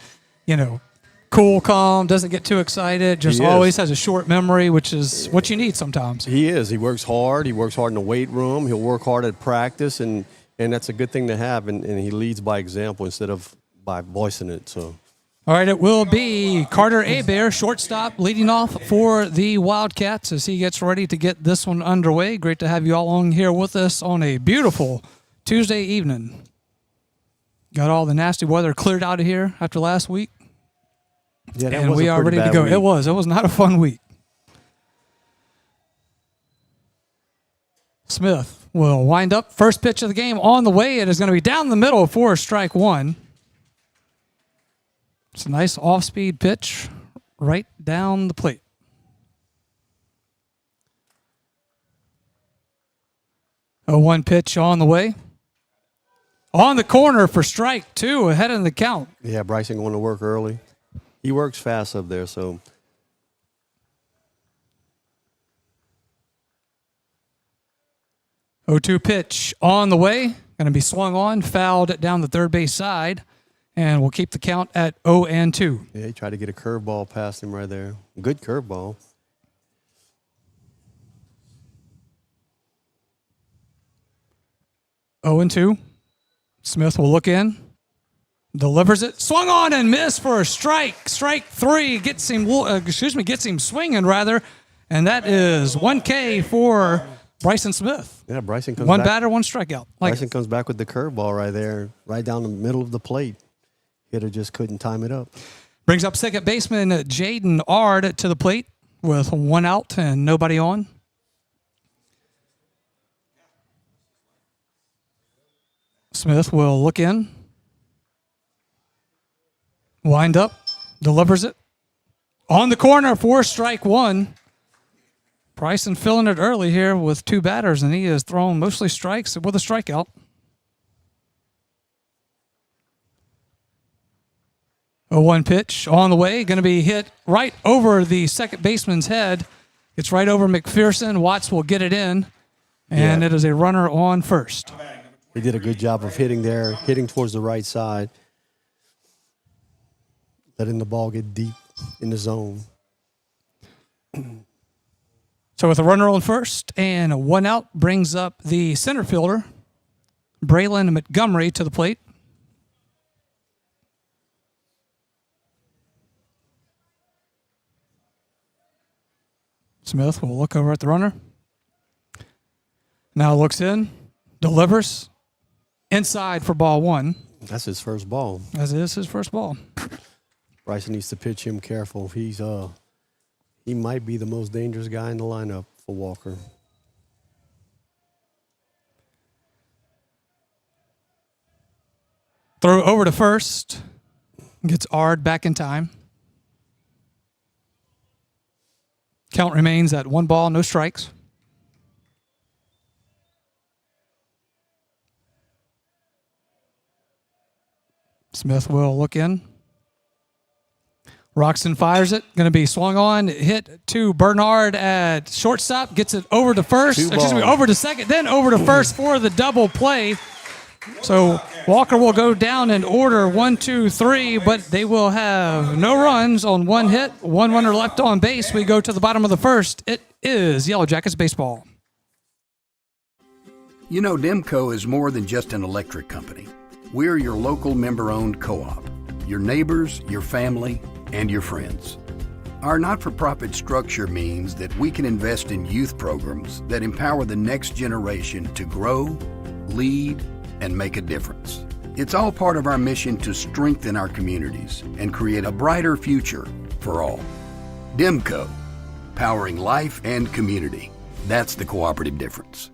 cool, calm, doesn't get too excited, just always has a short memory, which is what you need sometimes. He is. He works hard. He works hard in the weight room. He'll work hard at practice, and that's a good thing to have. And he leads by example instead of by voicing it. So. All right, it will be Carter Hebert, shortstop, leading off for the Wildcats as he gets ready to get this one underway. Great to have you all on here with us on a beautiful Tuesday evening. Got all the nasty weather cleared out of here after last week. Yeah, and we are ready to go. Week. It was not a fun week. Smith will wind up. First pitch of the game on the way. It is going to be down the middle for strike one. It's a nice off-speed pitch right down the plate. A 1 pitch on the way. On the corner for strike two, ahead in the count. Yeah, Bryson going to work early. He works fast up there, so. 0-2 pitch on the way. Going to be swung on, fouled down the third base side, and we'll keep the count at 0-2. Yeah, he tried to get a curveball past him right there. Good curveball. Oh and 2. Smith will look in. Delivers it. Swung on and missed for a strike. Strike three. Gets him swinging, rather. And that is 1K for Bryson Smith. Yeah, Bryson comes one back. batter, one strikeout. Bryson comes back with the curveball right there, right down the middle of the plate. Hitter just couldn't time it up. Brings up second baseman Jaden Ard to the plate with 1 out and nobody on. Smith will look in. Wind up. Delivers it. On the corner for strike one. Bryson filling it early here with two batters, and he has thrown mostly strikes with a strikeout. 0-1 pitch on the way. Going to be hit right over the second baseman's head. It's right over McPherson. Watts will get it in, and it is a runner on first. He did a good job of hitting there, hitting towards the right side, letting the ball get deep in the zone. So with a runner on first and one out, brings up the center fielder, Braylon Montgomery, to the plate. Smith will look over at the runner. Now looks in, delivers, inside for ball one. That's his first ball. As is his first ball. Bryson needs to pitch him careful. He might be the most dangerous guy in the lineup for Walker. Throw over to first. Gets Ard back in time. Count remains at 1 ball, no strikes. Smith will look in. Roxon fires it. Going to be swung on. Hit to Bernard at shortstop. Gets it over to first. Over to second. Then over to first for the double play. So Walker will go down in order 1, 2, 3, but they will have no runs on one hit. One runner left on base. We go to the bottom of the first. It is Yellow Jackets baseball. You know, Demco is more than just an electric company. We're your local member-owned co-op, your neighbors, your family, and your friends. Our not-for-profit structure means that we can invest in youth programs that empower the next generation to grow, lead, and make a difference. It's all part of our mission to strengthen our communities and create a brighter future for all. Demco, powering life and community. That's the cooperative difference.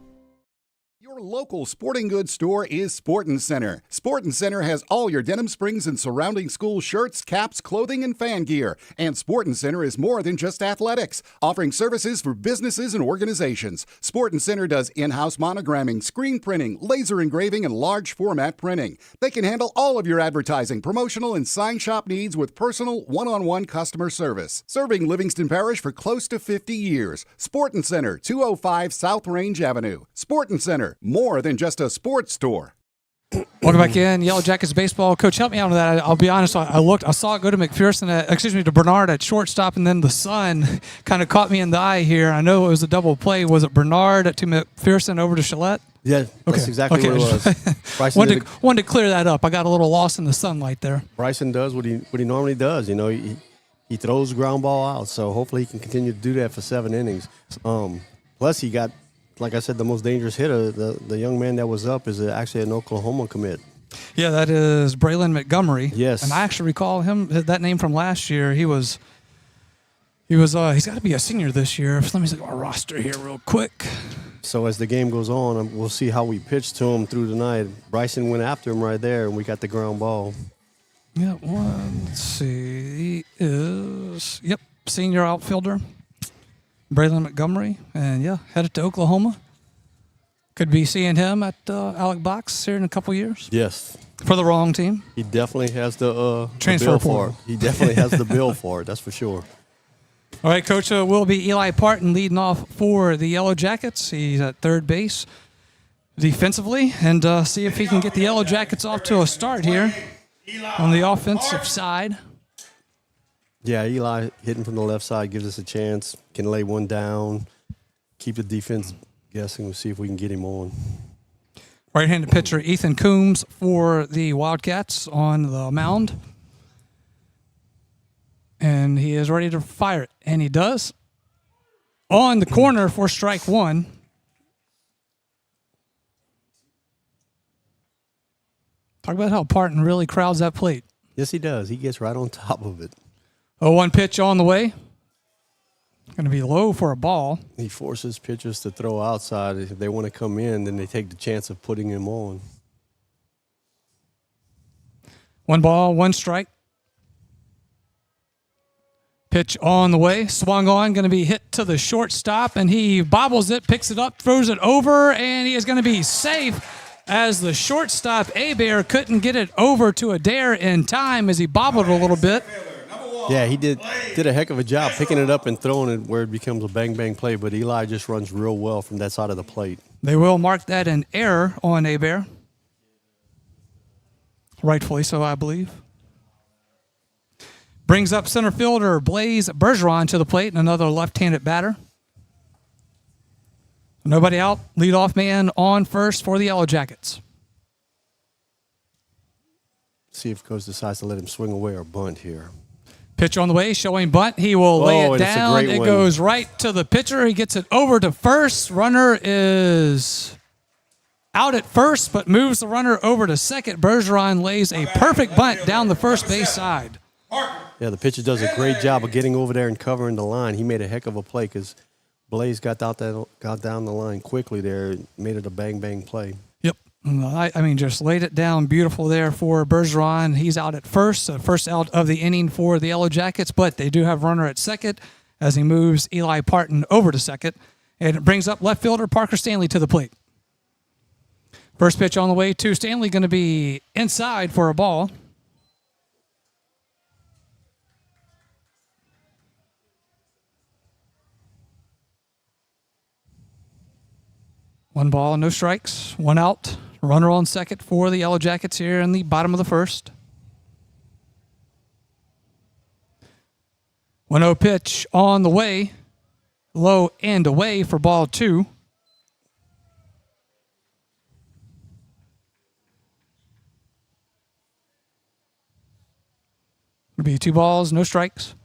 Your local sporting goods store is Sportin' Center. Sportin' Center has all your Denham Springs and surrounding school shirts, caps, clothing, and fan gear. And Sportin' Center is more than just athletics, offering services for businesses and organizations. Sportin' Center does in-house monogramming, screen printing, laser engraving, and large format printing. They can handle all of your advertising, promotional, and sign shop needs with personal, one-on-one customer service. Serving Livingston Parish for close to 50 years. Sportin' Center, 205 South Range Avenue. Sportin' Center, more than just a sports store. Welcome back in. Yellow Jackets baseball. Coach, help me out with that. I'll be honest. I saw it go to McPherson, to Bernard at shortstop, and then the sun kind of caught me in the eye here. I know it was a double play. Was it Bernard to McPherson over to Shillette? Yeah, that's exactly what it was. wanted to clear that up. I got a little lost in the sunlight there. Bryson does what he normally does. You know, he throws ground ball out, so hopefully he can continue to do that for 7 innings. Plus, he got, like I said, the most dangerous hitter. The young man that was up is actually an Oklahoma commit. Yeah, that is Braylon Montgomery. Yes. And I actually recall that name from last year. He's got to be a senior this year. Let me see our roster here real quick. So as the game goes on, we'll see how we pitch to him through the night. Bryson went after him right there, and we got the ground ball. Yeah, let's see. He is, senior outfielder. Braylon Montgomery, and headed to Oklahoma. Could be seeing him at Alec Box here in a couple years. Yes. For the wrong team. He definitely has the transfer bill portal. for it. He definitely has the bill for it, that's for sure. All right, Coach, will be Eli Parton leading off for the Yellow Jackets. He's at third base defensively, and see if he can get the Yellow Jackets off to a start here on the offensive side. Yeah, Eli hitting from the left side gives us a chance. Can lay one down, keep the defense guessing. We'll see if we can get him on. Right-handed pitcher Ethan Coombs for the Wildcats on the mound. And he is ready to fire it. And he does. On the corner for strike one. Talk about how Parton really crowds that plate. Yes, he does. He gets right on top of it. 0-1 pitch on the way. Going to be low for a ball. He forces pitchers to throw outside. If they want to come in, then they take the chance of putting him on. 1 ball, 1 strike. Pitch on the way, swung on, going to be hit to the shortstop, and he bobbles it, picks it up, throws it over, and he is going to be safe as the shortstop, Bear, couldn't get it over to Adair in time as he bobbled a little bit. Yeah, he did a heck of a job picking it up and throwing it where it becomes a bang-bang play, but Eli just runs real well from that side of the plate. They will mark that an error on Bear. Rightfully so, I believe. Brings up center fielder Blaze Bergeron to the plate, and another left-handed batter. Nobody out. Leadoff man on first for the Yellow Jackets. See if Coach decides to let him swing away or bunt here. Pitch on the way, showing bunt. He will lay it down. It goes right to the pitcher. He gets it over to first. Runner is out at first, but moves the runner over to second. Bergeron lays a perfect bunt down the first base side. Yeah, the pitcher does a great job of getting over there and covering the line. He made a heck of a play because Blaze got down the line quickly there, made it a bang-bang play. Yep. I mean, just laid it down beautiful there for Bergeron. He's out at first, first out of the inning for the Yellow Jackets, but they do have runner at second as he moves Eli Parton over to second. And it brings up left fielder Parker Stanley to the plate. First pitch on the way to Stanley, going to be inside for a ball. One ball, no strikes, 1 out. Runner on second for the Yellow Jackets here in the bottom of the first. 1-0 pitch on the way. Low and away for ball 2. It'll be 2 balls, no strikes.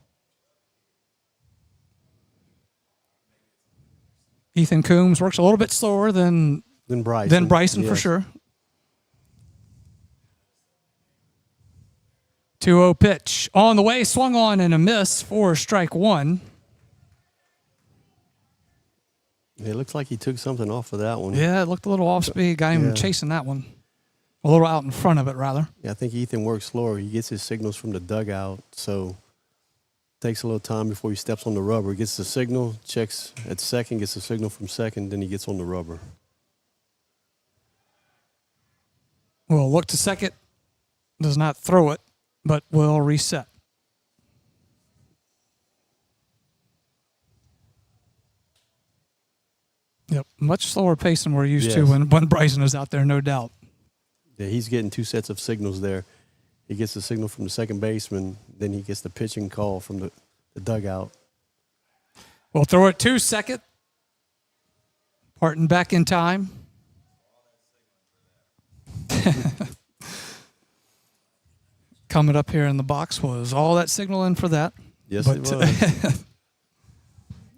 Ethan Coombs works a little bit slower than Bryson yes. for sure. 2-0 pitch on the way, swung on and a miss for strike 1. It looks like he took something off of that one. Yeah, it looked a little off speed. Got him chasing that one. A little out in front of it, rather. Yeah, I think Ethan works slower. He gets his signals from the dugout, so takes a little time before he steps on the rubber. He gets the signal, checks at second, gets the signal from second, then he gets on the rubber. Will look to second, does not throw it, but will reset. Yep, much slower pace than we're used to when Bryson is out there, no doubt. Yeah, he's getting 2 sets of signals there. He gets the signal from the second baseman, then he gets the pitching call from the dugout. We'll throw it to second. Parton back in time. Coming up here in the box was all that signaling for that. Yes, it was.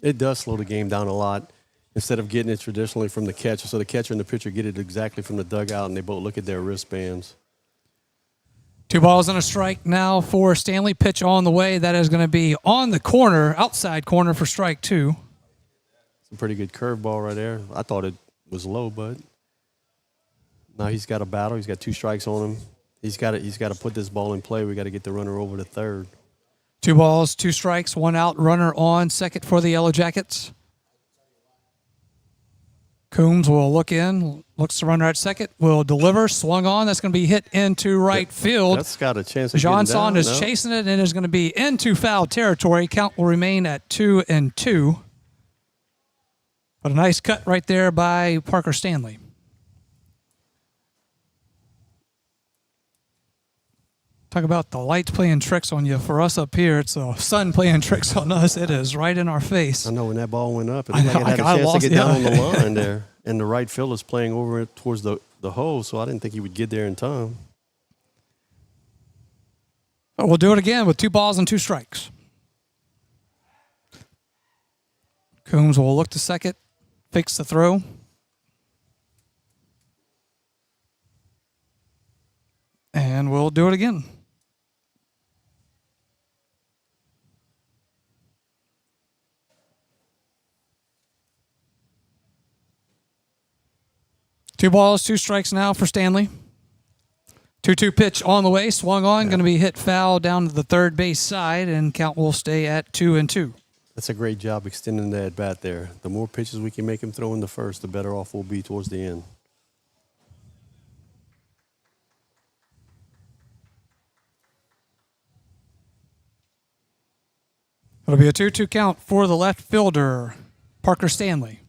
It does slow the game down a lot. Instead of getting it traditionally from the catcher, so the catcher and the pitcher get it exactly from the dugout, and they both look at their wristbands. 2 balls and a strike now for Stanley. Pitch on the way. That is going to be on the corner, outside corner for strike 2. It's a pretty good curveball right there. I thought it was low, but now he's got a battle. He's got 2 strikes on him. He's got to put this ball in play. We got to get the runner over to third. 2 balls, 2 strikes, 1 out. Runner on second for the Yellow Jackets. Coombs will look in, looks to runner at second, will deliver, swung on. That's going to be hit into right field. That's got a chance of Johnson is chasing it and is going to be into foul territory. Count will remain at 2-2. But a nice cut right there by Parker Stanley. Talk about the lights playing tricks on you. For us up here, it's the sun playing tricks on us. It is right in our face. I know when that ball went up, it looked like it had a chance to get down on the line there. And the right fielder's playing over it towards the hole, so I didn't think he would get there in time. But we'll do it again with 2 balls and 2 strikes. Coombs will look to second, fix the throw. And we'll do it again. Two balls, 2 strikes now for Stanley. 2-2 pitch on the way, swung on, going to be hit foul down to the third base side, and count will stay at 2-2. That's a great job extending that bat there. The more pitches we can make him throw in the first, the better off we'll be towards the end. It'll be a 2-2 count for the left fielder, Parker Stanley.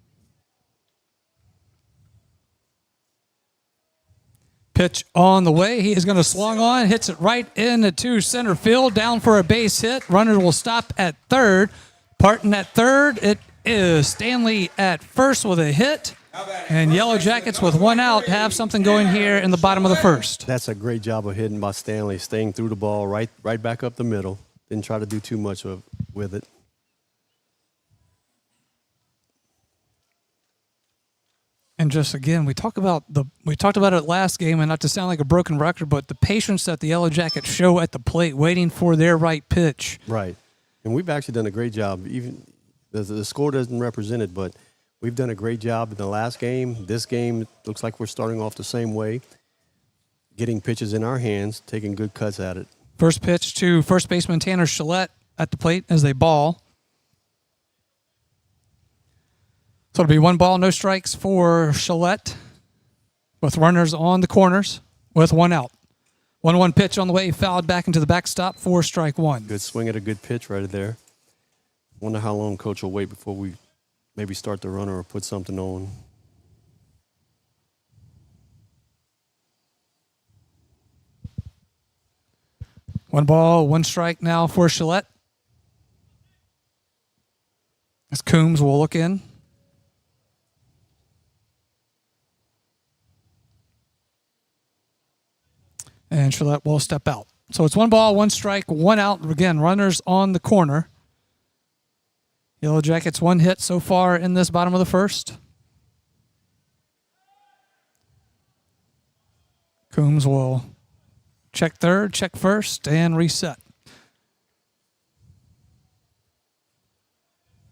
Pitch on the way. He is going to swung on, hits it right into center field, down for a base hit. Runner will stop at third. Parton at third. It is Stanley at first with a hit. And Yellow Jackets with one out have something going here in the bottom of the first. That's a great job of hitting by Stanley, staying through the ball right back up the middle. Didn't try to do too much with it. And just again, we talked about it last game, and not to sound like a broken record, but the patience that the Yellow Jackets show at the plate, waiting for their right pitch. Right, and we've actually done a great job. Even the score doesn't represent it, but we've done a great job in the last game. This game looks like we're starting off the same way, getting pitches in our hands, taking good cuts at it. First pitch to first baseman Tanner Gillette at the plate as they ball. So it'll be 1 ball, no strikes for Gillette, with runners on the corners with 1 out. 1-1 pitch on the way, fouled back into the backstop for strike 1. Good swing at a good pitch right there. Wonder how long Coach will wait before we maybe start the runner or put something on. One ball, 1 strike now for Gillette. As Coombs will look in. And Gillette will step out. So it's 1 ball, 1 strike, 1 out. Again, runners on the corner. Yellow Jackets 1 hit so far in this bottom of the first. Coombs will check third, check first, and reset.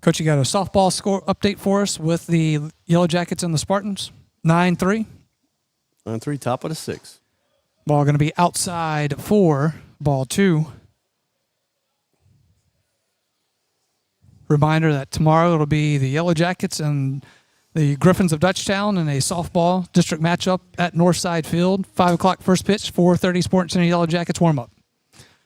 Coach, you got a softball score update for us with the Yellow Jackets and the Spartans? 9-3. 9-3, top of the 6th. Ball going to be outside for ball 2. Reminder that tomorrow it'll be the Yellow Jackets and the Griffins of Dutchtown in a softball district matchup at Northside Field. 5 o'clock first pitch, 4:30 Sports Center Yellow Jackets warm-up.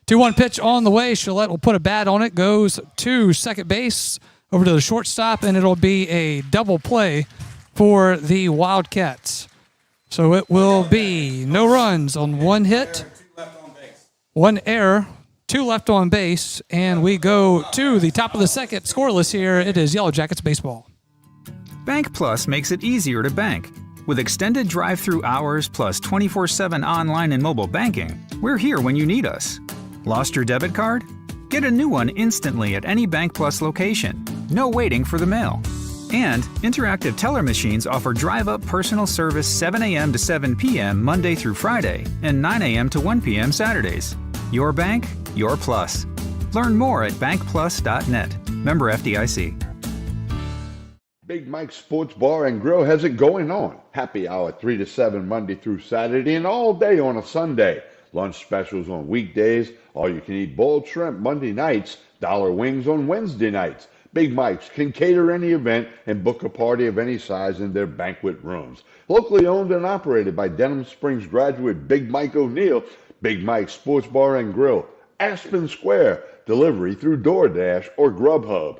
2-1 pitch on the way. Gillette will put a bat on it, goes to second base, over to the shortstop, and it'll be a double play for the Wildcats. So it will be no runs on 1 hit, 1 error, 2 left on base, and we go to the top of the second. Scoreless here. It is Yellow Jackets baseball. Bank Plus makes it easier to bank. With extended drive-through hours plus 24/7 online and mobile banking, we're here when you need us. Lost your debit card? Get a new one instantly at any Bank Plus location. No waiting for the mail. And interactive teller machines offer drive-up personal service 7 a.m. to 7 p.m. Monday through Friday and 9 a.m. to 1 p.m. Saturdays. Your bank, your plus. Learn more at bankplus.net. Member FDIC. Big Mike's Sports Bar and Grill has it going on. Happy hour 3 to 7 Monday through Saturday and all day on a Sunday. Lunch specials on weekdays. All you can eat boiled shrimp Monday nights. Dollar wings on Wednesday nights. Big Mike's can cater any event and book a party of any size in their banquet rooms. Locally owned and operated by Denham Springs graduate Big Mike O'Neill, Big Mike's Sports Bar and Grill, Aspen Square, delivery through DoorDash or Grubhub.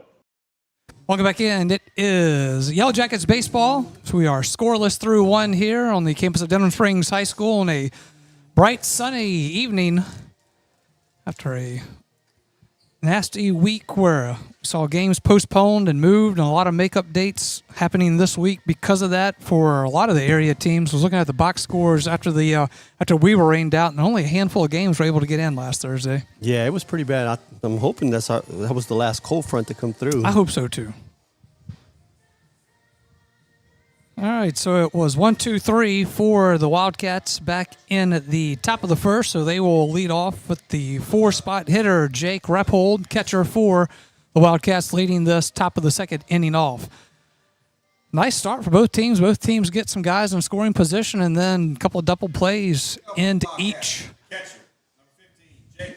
Welcome back in. It is Yellow Jackets baseball. So we are scoreless through 1 here on the campus of Denham Springs High School on a bright, sunny evening after a nasty week where we saw games postponed and moved and a lot of makeup dates happening this week because of that for a lot of the area teams. I was looking at the box scores after we were rained out, and only a handful of games were able to get in last Thursday. Yeah, it was pretty bad. I'm hoping that was the last cold front to come through. I hope so too. All right, so it was 1-2-3 for the Wildcats back in the top of the first, so they will lead off with the 4-spot hitter, Jake Rephold, catcher for the Wildcats, leading this top of the second inning off. Nice start for both teams. Both teams get some guys in scoring position, and then a couple of double plays into each.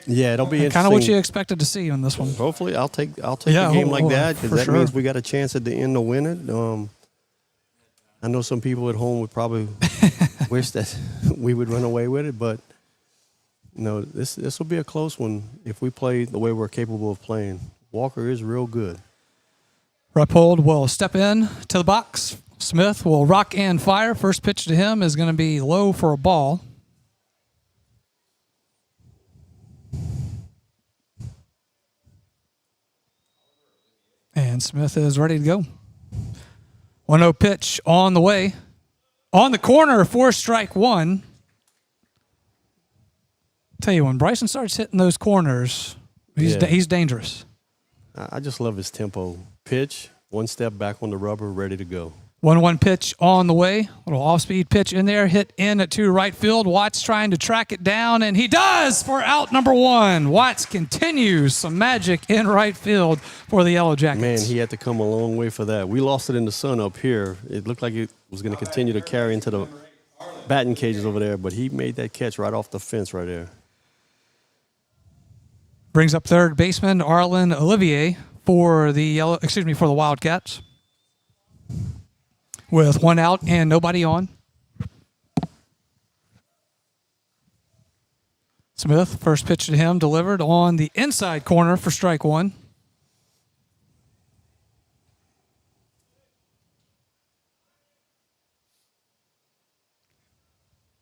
Yeah, it'll be interesting. Kind of what you expected to see in this one. Hopefully, I'll take a game like that, because that means we got a chance at the end to win it. I know some people at home would probably wish that we would run away with it, but this will be a close one if we play the way we're capable of playing. Walker is real good. Rappold will step in to the box. Smith will rock and fire. First pitch to him is going to be low for a ball. And Smith is ready to go. 1-0 pitch on the way. On the corner for strike one. Tell you, when Bryson starts hitting those corners, he's dangerous. I just love his tempo. Pitch, one step back on the rubber, ready to go. 1-1 pitch on the way. Little off-speed pitch in there, hit in to right field. Watts trying to track it down, and he does for out number one. Watts continues some magic in right field for the Yellow Jackets. Man, he had to come a long way for that. We lost it in the sun up here. It looked like it was going to continue to carry into the batting cages over there, but he made that catch right off the fence right there. Brings up third baseman Arlen Olivier for the Wildcats. With one out and nobody on. Smith, first pitch to him, delivered on the inside corner for strike one.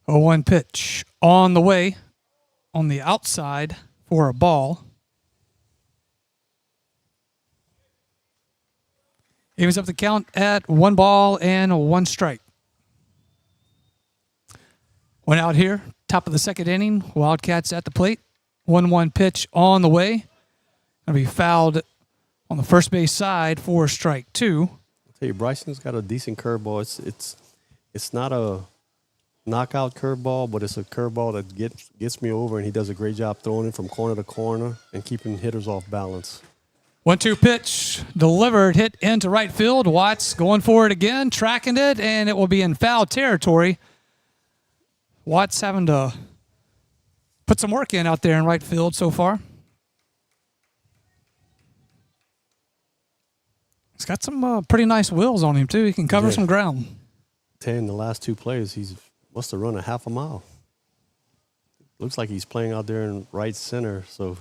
A 1 pitch on the way, on the outside for a ball. Evens up the count at 1 ball and 1 strike. One out here, top of the second inning. Wildcats at the plate. 1-1 pitch on the way. Going to be fouled on the first base side for strike two. I'll tell you, Bryson's got a decent curveball. It's not a knockout curveball, but it's a curveball that gets me over, and he does a great job throwing it from corner to corner and keeping hitters off balance. 1-2 pitch delivered, hit into right field. Watts going for it again, tracking it, and it will be in foul territory. Watts having to put some work in out there in right field so far. He's got some pretty nice wheels on him, too. He can cover some ground. The last 2 plays, he must have run a half a mile. Looks like he's playing out there in right center, so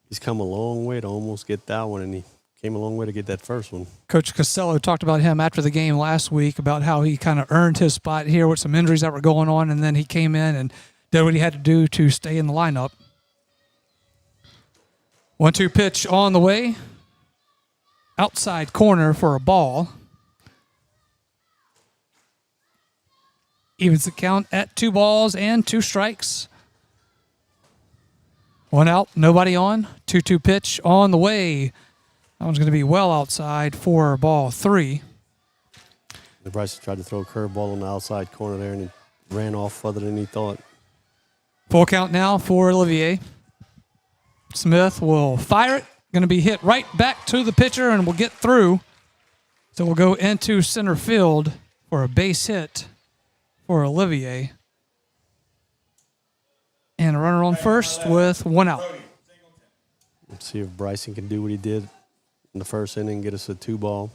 he's come a long way to almost get that one, and he came a long way to get that first one. Coach Costello talked about him after the game last week, about how he kind of earned his spot here with some injuries that were going on, and then he came in and did what he had to do to stay in the lineup. 1-2 pitch on the way. Outside corner for a ball. Evens the count at 2 balls and 2 strikes. 1 out, nobody on. 2-2 pitch on the way. That one's going to be well outside for ball 3. Bryson tried to throw a curveball on the outside corner there, and it ran off further than he thought. Full count now for Olivier. Smith will fire it. Going to be hit right back to the pitcher, and will get through. So we'll go into center field for a base hit for Olivier. And a runner on first with 1 out. Let's see if Bryson can do what he did in the first inning, get us a 2-ball.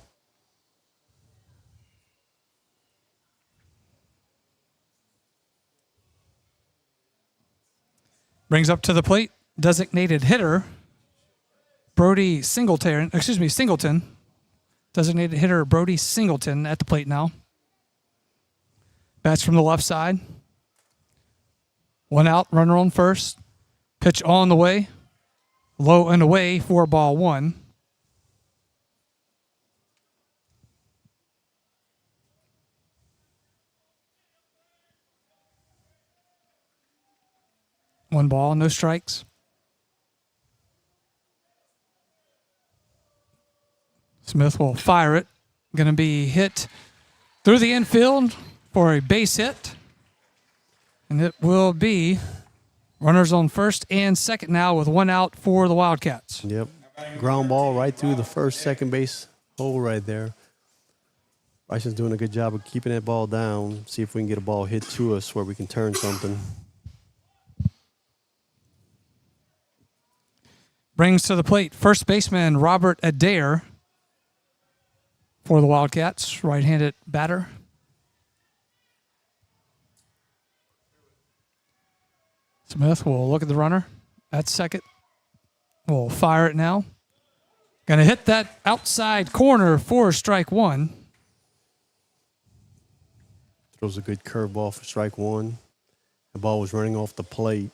Brings up to the plate, designated hitter, Brody Singleton. Designated hitter Brody Singleton at the plate now. Bats from the left side. 1 out, runner on first. Pitch on the way. Low and away for ball 1. One ball, no strikes. Smith will fire it. Going to be hit through the infield for a base hit. And it will be runners on first and second now with 1 out for the Wildcats. Yep. Ground ball right through the first, second base hole right there. Bryson's doing a good job of keeping that ball down. See if we can get a ball hit to us where we can turn something. Brings to the plate first baseman Robert Adair for the Wildcats, right-handed batter. Smith will look at the runner at second. We'll fire it now. Going to hit that outside corner for strike one. Throws a good curveball for strike one. The ball was running off the plate.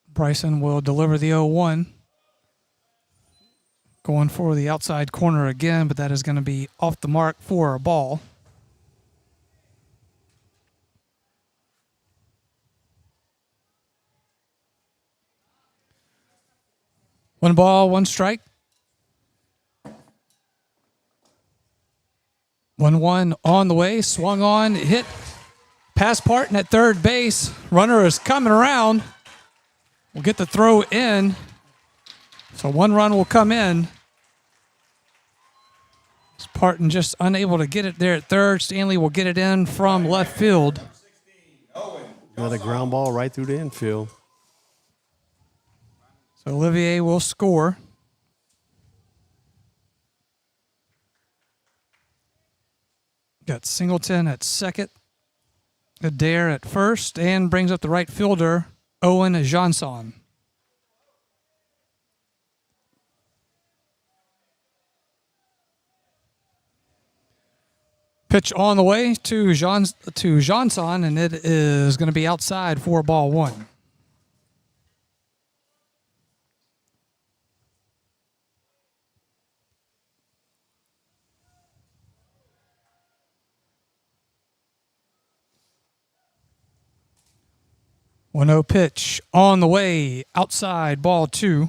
Bryson will deliver the 0-1. Going for the outside corner again, but that is going to be off the mark for a ball. One ball, one strike. 1-1 on the way, swung on, hit past Parton at third base. Runner is coming around. We'll get the throw in. So one run will come in. Parton just unable to get it there at third. Stanley will get it in from left field. Another ground ball right through the infield. So Olivier will score. Got Singleton at second. Adair at first, and brings up the right fielder, Owen Johnson. Pitch on the way to Johnson, and it is going to be outside for ball one. One 0 pitch on the way, outside ball two.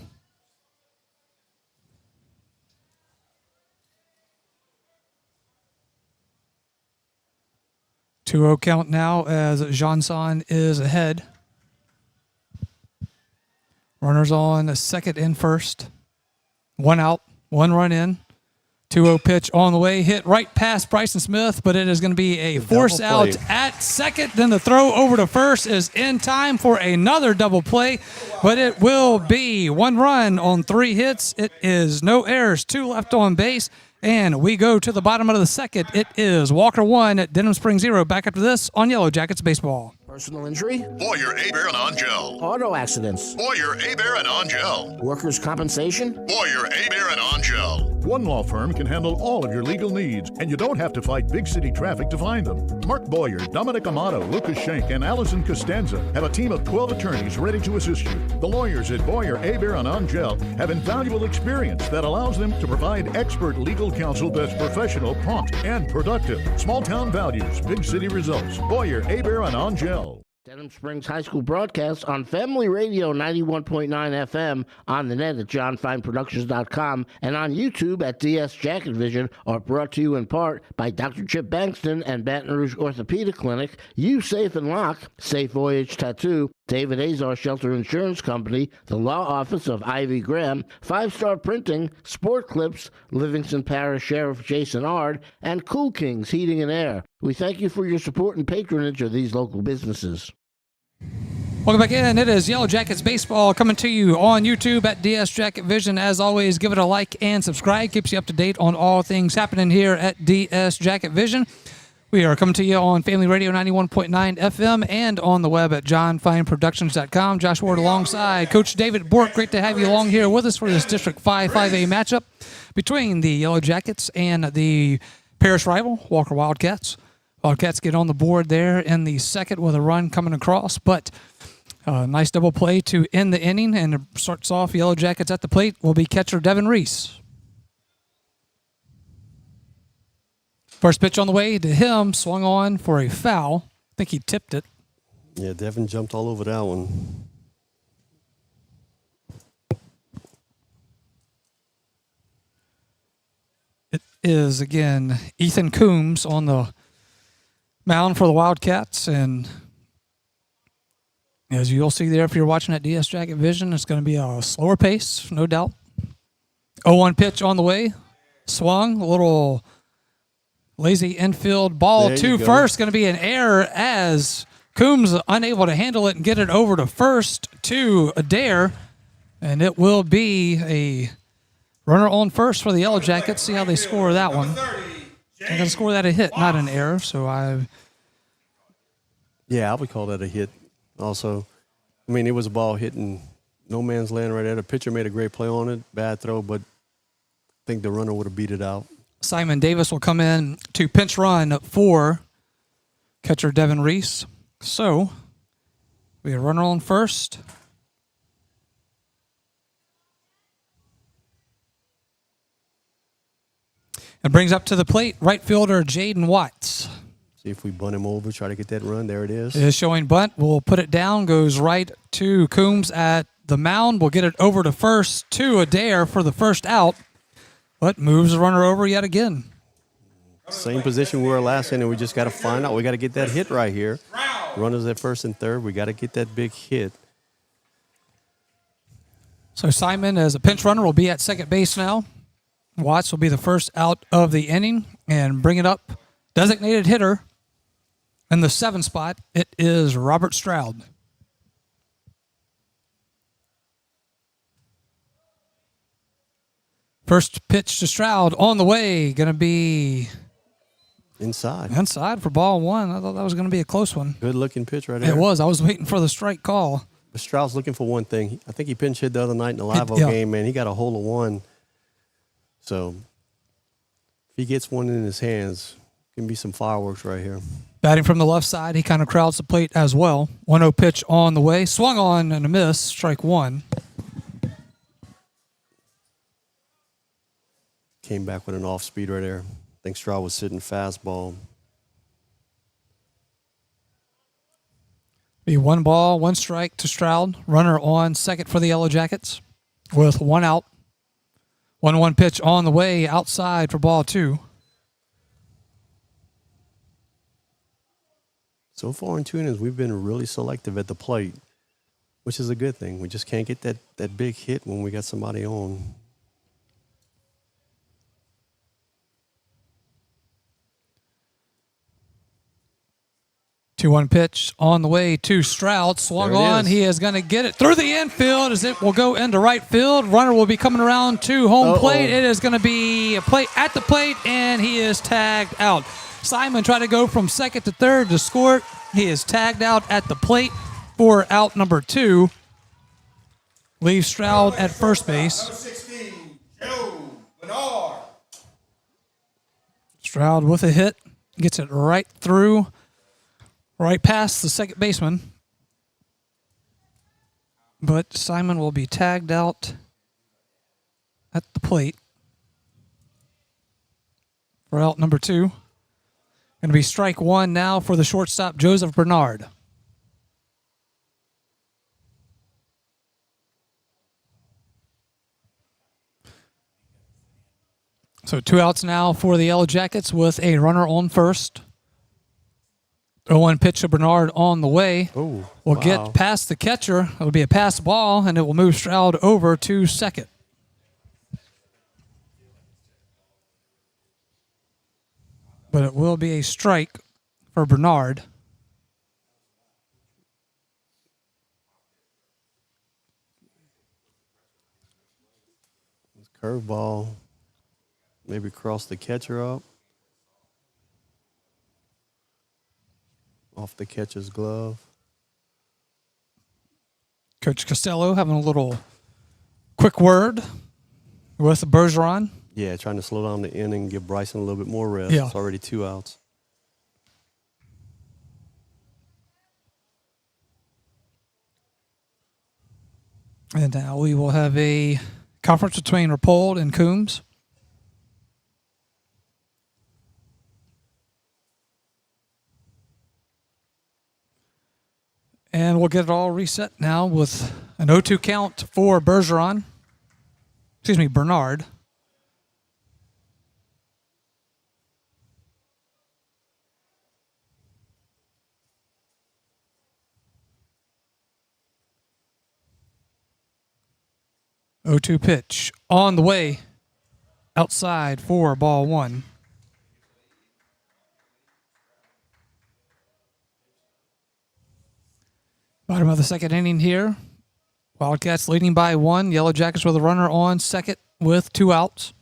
2-0 count now as Johnson is ahead. Runners on second and first. One out, one run in. 2-0 pitch on the way, hit right past Bryson Smith, but it is going to be a force out at second. Then the throw over to first is in time for another double play, but it will be one run on 3 hits. It is no errors, 2 left on base. And we go to the bottom of the second. It is Walker 1 at Denham Springs 0. Back after this on Yellow Jackets Baseball. Personal injury? Boyer, Aber, and Angel. Auto accidents? Boyer, Aber, and Angel. Workers' compensation? Boyer, Aber, and Angel. One law firm can handle all of your legal needs, and you don't have to fight big city traffic to find them. Mark Boyer, Dominic Amato, Lucas Schenk, and Allison Costanza have a team of 12 attorneys ready to assist you. The lawyers at Boyer, Aber, and Angel have invaluable experience that allows them to provide expert legal counsel that's professional, prompt, and productive. Small town values, big city results. Boyer, Aber, and Angel. Denham Springs High School broadcast on Family Radio 91.9 FM, on the net at johnfineproductions.com, and on YouTube at DS Jacket Vision are brought to you in part by Dr. Chip Bankston and Baton Rouge Orthopedic Clinic, You Safe and Lock, Safe Voyage Tattoo, David Azar Shelter Insurance Company, the Law Office of Ivy Graham, 5-Star Printing, Sport Clips, Livingston Parish Sheriff Jason Ard, and Cool Kings Heating and Air. We thank you for your support and patronage of these local businesses. Welcome back in. It is Yellow Jackets Baseball coming to you on YouTube at DS Jacket Vision. As always, give it a like and subscribe. Keeps you up to date on all things happening here at DS Jacket Vision. We are coming to you on Family Radio 91.9 FM and on the web at johnfineproductions.com. Josh Ward alongside Coach David Bourke. Great to have you along here with us for this District 5-5A matchup between the Yellow Jackets and the parish rival, Walker Wildcats. Wildcats get on the board there in the second with a run coming across, but nice double play to end the inning, and it starts off Yellow Jackets at the plate will be catcher Devin Reese. First pitch on the way to him, swung on for a foul. I think he tipped it. Yeah, Devin jumped all over that one. It is, again, Ethan Coombs on the mound for the Wildcats, and As you'll see there, if you're watching at DS Jacket Vision, it's going to be a slower pace, no doubt. 0-1 pitch on the way. Swung, a little lazy infield ball to first. Going to be an error as Coombs unable to handle it and get it over to first to Adair. And it will be a runner on first for the Yellow Jackets. See how they score that one. They're going to score that a hit, not an error. Yeah, I would call that a hit also. I mean, it was a ball hitting no man's land right there. The pitcher made a great play on it. Bad throw, but I think the runner would have beat it out. Simon Davis will come in to pinch run for catcher Devin Reese. So we have a runner on first. It brings up to the plate right fielder Jaden Watts. See if we bunt him over, try to get that run. There it is. It is showing bunt. We'll put it down, goes right to Coombs at the mound. We'll get it over to first to Adair for the first out, but moves the runner over yet again. Same position we were last inning. We just got to find out. We got to get that hit right here. Runners at first and third. We got to get that big hit. So Simon, as a pinch runner, will be at second base now. Watts will be the first out of the inning and bring it up. Designated hitter in the 7 spot, it is Robert Stroud. First pitch to Stroud on the way, going to be inside for ball one. I thought that was going to be a close one. Good looking pitch right there. It was. I was waiting for the strike call. But Stroud's looking for one thing. I think he pinch hit the other night in the live game, man. He got a hole of one. So if he gets one in his hands, can be some fireworks right here. Batting from the left side, he kind of crowds the plate as well. 1-0 pitch on the way. Swung on and a miss. Strike one. Came back with an off speed right there. I think Stroud was sitting fastball. Be 1 ball, 1 strike to Stroud. Runner on second for the Yellow Jackets with 1 out. 1-1 pitch on the way outside for ball 2. So far in 2 innings, we've been really selective at the plate, which is a good thing. We just can't get that big hit when we got somebody on. Two-one pitch on the way to Stroud. Swung on. He is going to get it through the infield as it will go into right field. Runner will be coming around to home plate. It is going to be a play at the plate, and he is tagged out. Simon tried to go from second to third to score. He is tagged out at the plate for out number 2. Leaves Stroud at first base. Number 16, Joe Bernard. Stroud with a hit. Gets it right through. Right past the second baseman. But Simon will be tagged out at the plate for out number 2. Going to be strike 1 now for the shortstop, Joseph Bernard. So 2 outs now for the Yellow Jackets with a runner on first. 0-1 pitch to Bernard on the way. Will get past the catcher. It'll be a pass ball, and it will move Stroud over to second. But it will be a strike for Bernard. Curveball. Maybe cross the catcher up. Off the catcher's glove. Coach Costello having a little quick word with Bergeron. Yeah, trying to slow down the inning, give Bryson a little bit more rest. Yeah. It's already 2 outs. And now we will have a conference between Rappold and Coombs. And we'll get it all reset now with an 0-2 count for Bernard. 0-2 pitch on the way outside for ball one. Bottom of the second inning here. Wildcats leading by 1. Yellow Jackets with a runner on second with 2 outs.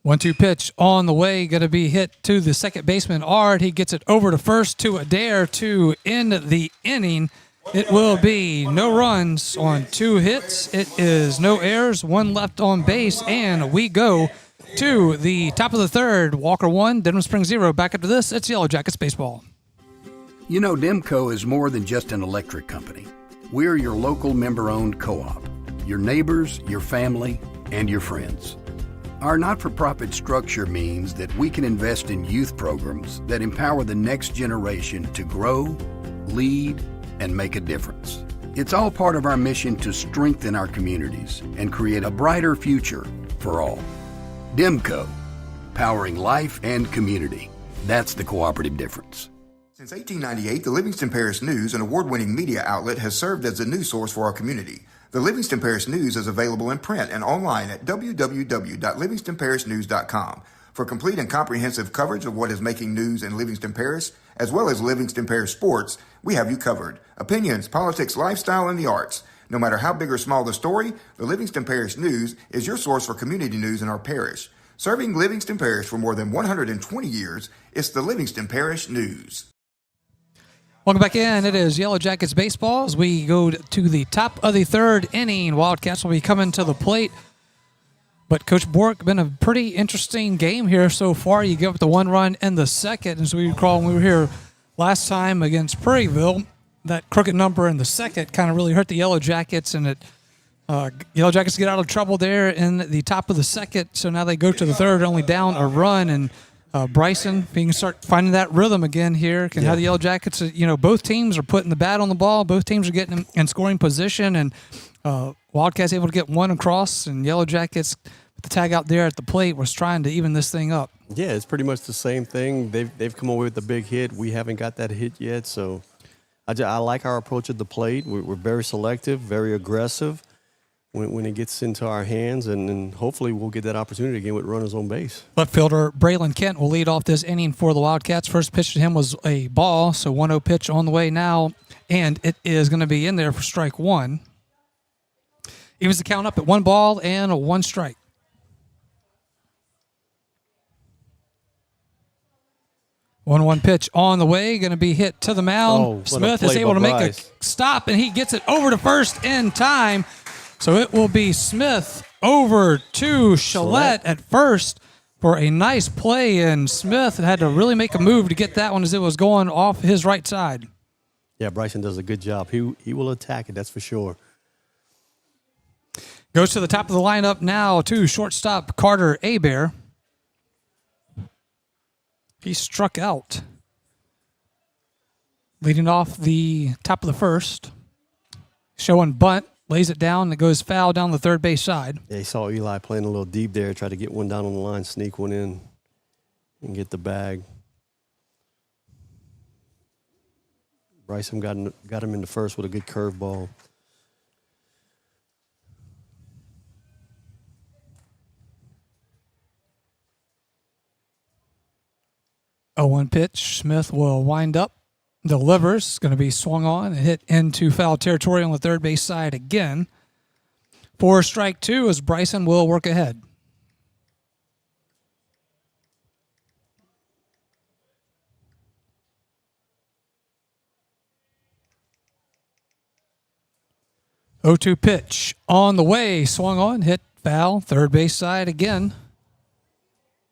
One-two pitch on the way, going to be hit to the second baseman, Ard. He gets it over to first to Adair to end the inning. It will be no runs on 2 hits. It is no errors, 1 left on base, and we go to the top of the third. Walker 1, Denham Springs 0. Back after this, it's Yellow Jackets baseball. You know, Demco is more than just an electric company. We're your local member-owned co-op, your neighbors, your family, and your friends. Our not-for-profit structure means that we can invest in youth programs that empower the next generation to grow, lead, and make a difference. It's all part of our mission to strengthen our communities and create a brighter future for all. Demco, powering life and community. That's the cooperative difference. Since 1898, the Livingston Parish News, an award-winning media outlet, has served as a news source for our community. The Livingston Parish News is available in print and online at www.livingstonparishnews.com. For complete and comprehensive coverage of what is making news in Livingston Parish, as well as Livingston Parish sports, we have you covered. Opinions, politics, lifestyle, and the arts. No matter how big or small the story, the Livingston Parish News is your source for community news in our parish. Serving Livingston Parish for more than 120 years, it's the Livingston Parish News. Welcome back in. It is Yellow Jackets baseball as we go to the top of the third inning. Wildcats will be coming to the plate. But Coach Bourke, been a pretty interesting game here so far. You give up the 1 run in the second. As we recall, when we were here last time against Prairieville, that crooked number in the second kind of really hurt the Yellow Jackets, and Yellow Jackets get out of trouble there in the top of the second. So now they go to the third, only down a run, and Bryson, if he can start finding that rhythm again here, can have the Yellow Jackets, both teams are putting the bat on the ball. Both teams are getting in scoring position, and Wildcats able to get 1 across, and Yellow Jackets, with the tag out there at the plate, was trying to even this thing up. Yeah, it's pretty much the same thing. They've come away with the big hit. We haven't got that hit yet, so I like our approach at the plate. We're very selective, very aggressive when it gets into our hands, and hopefully we'll get that opportunity again with runners on base. Left fielder Braylon Kent will lead off this inning for the Wildcats. First pitch to him was a ball, so 1-0 pitch on the way now, and it is going to be in there for strike 1. Evens the count up at 1 ball and 1 strike. One pitch on the way, going to be hit to the mound. Smith is able to make a stop, and he gets it over to first in time. So it will be Smith over to Shalette at first for a nice play, and Smith had to really make a move to get that one as it was going off his right side. Yeah, Bryson does a good job. He will attack it, that's for sure. Goes to the top of the lineup now to shortstop Carter Abear. He struck out. Leading off the top of the first. Showing bunt. Lays it down, and it goes foul down the third base side. Yeah, he saw Eli playing a little deep there, tried to get one down on the line, sneak one in, and get the bag. Bryson got him in the first with a good curveball. Oh, 1 pitch. Smith will wind up. Delivers, going to be swung on and hit into foul territory on the third base side again. For strike 2 as Bryson will work ahead. Oh, 2 pitch on the way, swung on, hit foul, third base side again.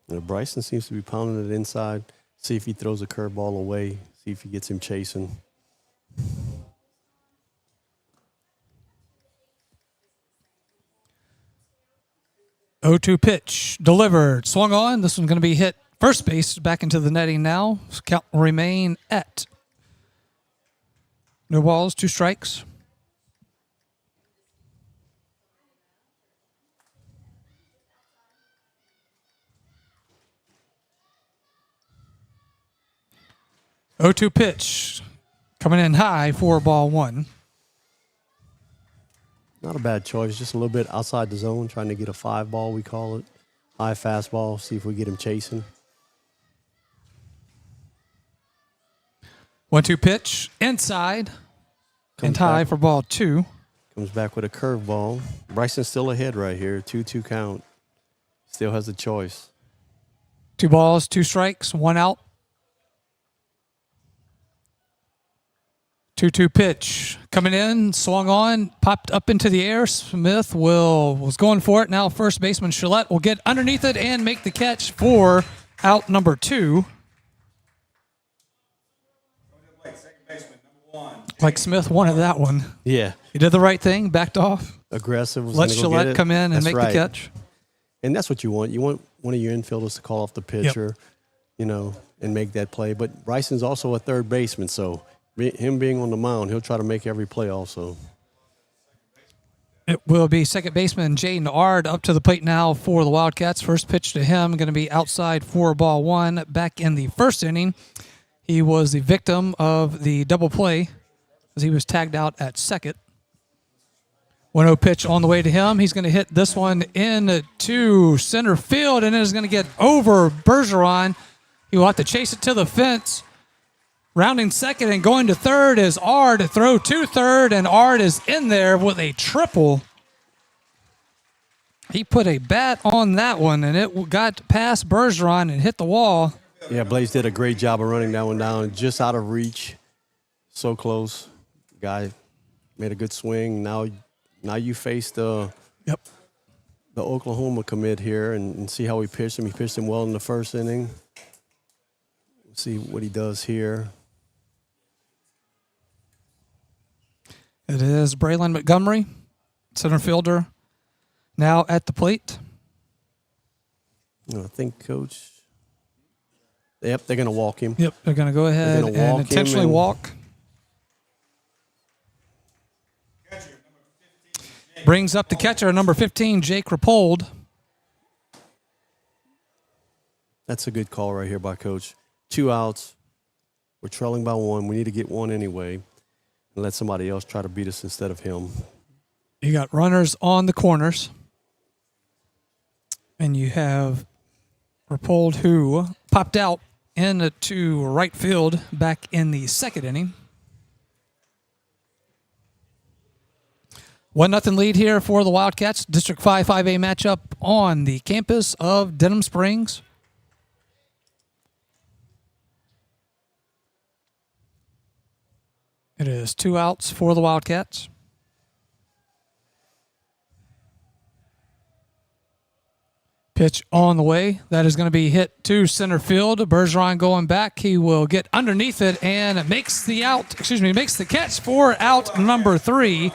Bryson seems to be pounding it inside. See if he throws a curveball away. See if he gets him chasing. Oh, 2 pitch delivered, swung on. This one's going to be hit first base, back into the netting now. Count will remain at no balls, 2 strikes. 0-2 pitch coming in high for ball one. Not a bad choice, just a little bit outside the zone, trying to get a 5-ball, we call it. High fastball, see if we get him chasing. 1-2 pitch inside and high for ball two. Comes back with a curveball. Bryson's still ahead right here, 2-2 count. Still has a choice. 2 balls, 2 strikes, 1 out. 2-2 pitch coming in, swung on, popped up into the air. Smith was going for it. Now first baseman Gillette will get underneath it and make the catch for out number 2. Like Smith wanted that one. Yeah. He did the right thing, backed off. Aggressive. Let Gillette come in and make the catch. And that's what you want. You want one of your infielders to call off the pitcher, and make that play. But Bryson's also a third baseman, so him being on the mound, he'll try to make every play also. It will be second baseman Jaden Ard up to the plate now for the Wildcats. First pitch to him going to be outside for ball one. Back in the first inning, he was the victim of the double play as he was tagged out at second. 1-0 pitch on the way to him. He's going to hit this one into center field, and it is going to get over Bergeron. He will have to chase it to the fence. Rounding second and going to third is Ard. Throw to third, and Ard is in there with a triple. He put a bat on that one, and it got past Bergeron and hit the wall. Yeah, Blaze did a great job of running that one down, just out of reach. So close. Guy made a good swing. Now you face the Oklahoma commit here and see how he pitched him. He pitched him well in the first inning. See what he does here. It is Braylon Montgomery, center fielder, now at the plate. I think, Coach. Yep, they're going to walk him. Yep, they're going to go ahead and intentionally walk. Brings up the catcher, number 15, Jake Rapold. That's a good call right here by Coach. 2 outs. We're trailing by 1. We need to get 1 anyway and let somebody else try to beat us instead of him. You got runners on the corners. And you have Rapold, who popped out into right field back in the second inning. 1-0 lead here for the Wildcats. District 5 5A matchup on the campus of Denham Springs. It is 2 outs for the Wildcats. Pitch on the way. That is going to be hit to center field. Bergeron going back. He will get underneath it and makes the catch for out number 3.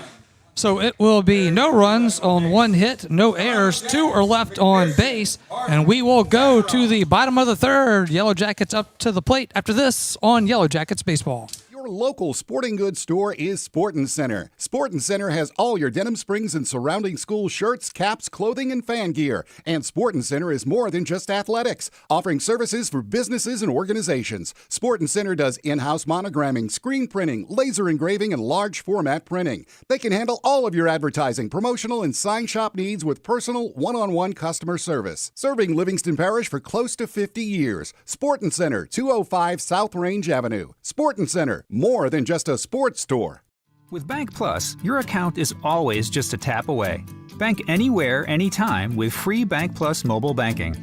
So it will be no runs on 1 hit, no errors, 2 are left on base, and we will go to the bottom of the third. Yellow Jackets up to the plate after this on Yellow Jackets Baseball. Your local sporting goods store is Sportin' Center. Sportin' Center has all your Denham Springs and surrounding school shirts, caps, clothing, and fan gear. And Sportin' Center is more than just athletics, offering services for businesses and organizations. Sportin' Center does in-house monogramming, screen printing, laser engraving, and large format printing. They can handle all of your advertising, promotional, and sign shop needs with personal, one-on-one customer service. Serving Livingston Parish for close to 50 years. Sportin' Center, 205 South Range Avenue. Sportin' Center, more than just a sports store. With Bank Plus, your account is always just a tap away. Bank anywhere, anytime with free Bank Plus mobile banking.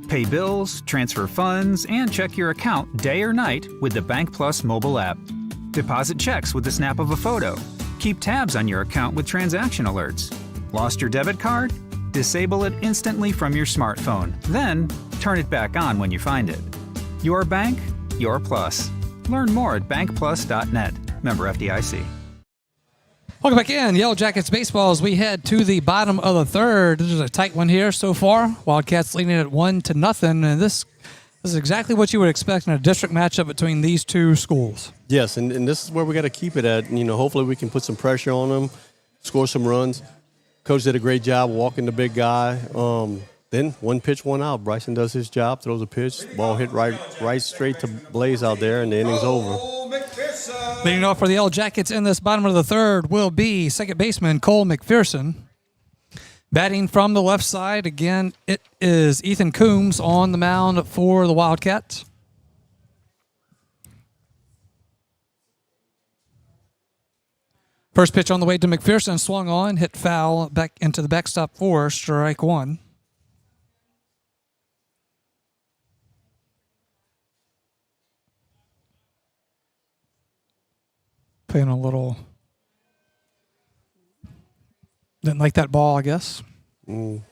Pay bills, transfer funds, and check your account day or night with the Bank Plus mobile app. Deposit checks with the snap of a photo. Keep tabs on your account with transaction alerts. Lost your debit card? Disable it instantly from your smartphone. Then, turn it back on when you find it. Your bank, your plus. Learn more at bankplus.net. Member FDIC. Welcome back in. Yellow Jackets baseball as we head to the bottom of the third. This is a tight one here so far. Wildcats leading at 1-0, and this is exactly what you would expect in a district matchup between these two schools. Yes, and this is where we got to keep it at. Hopefully we can put some pressure on them, score some runs. Coach did a great job walking the big guy. Then 1 pitch, 1 out. Bryson does his job, throws a pitch, ball hit right straight to Blaze out there, and the inning's over. Leading off for the Yellow Jackets in this bottom of the third will be second baseman Cole McPherson. Batting from the left side, again, it is Ethan Coombs on the mound for the Wildcats. First pitch on the way to McPherson, swung on, hit foul, back into the backstop for strike one. Playing a little... Didn't like that ball, I guess. Mm.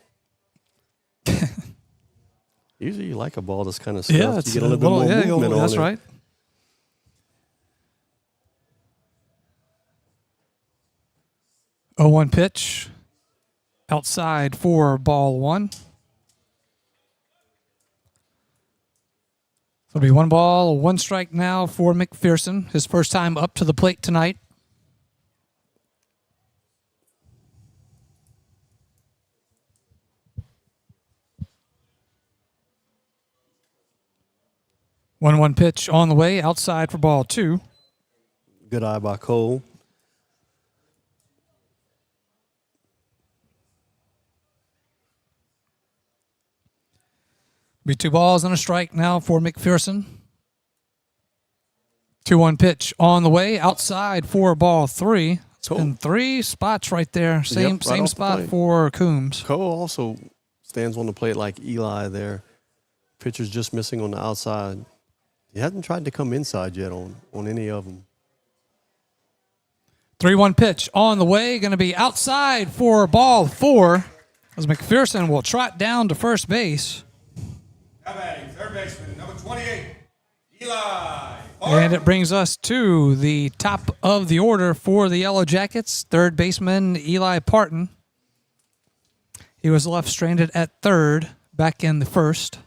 Usually you like a ball that's kind of yeah, stuffed. it's You get a little bit more movement on it. That's right. Oh, 1 pitch outside for ball one. It'll be 1 ball, 1 strike now for McPherson. His first time up to the plate tonight. One pitch on the way, outside for ball 2. Good eye by Cole. Be 2 balls and a strike now for McPherson. 2-1 pitch on the way, outside for ball 3. It's been 3 spots right there. Same spot for Coombs. Cole also stands on the plate like Eli there. Pitcher's just missing on the outside. He hasn't tried to come inside yet on any of them. 3-1 pitch on the way, going to be outside for ball 4 as McPherson will trot down to first base. Now batting, third baseman, number 28, Eli. And it brings us to the top of the order for the Yellow Jackets. Third baseman Eli Parton. He was left stranded at third back in the first.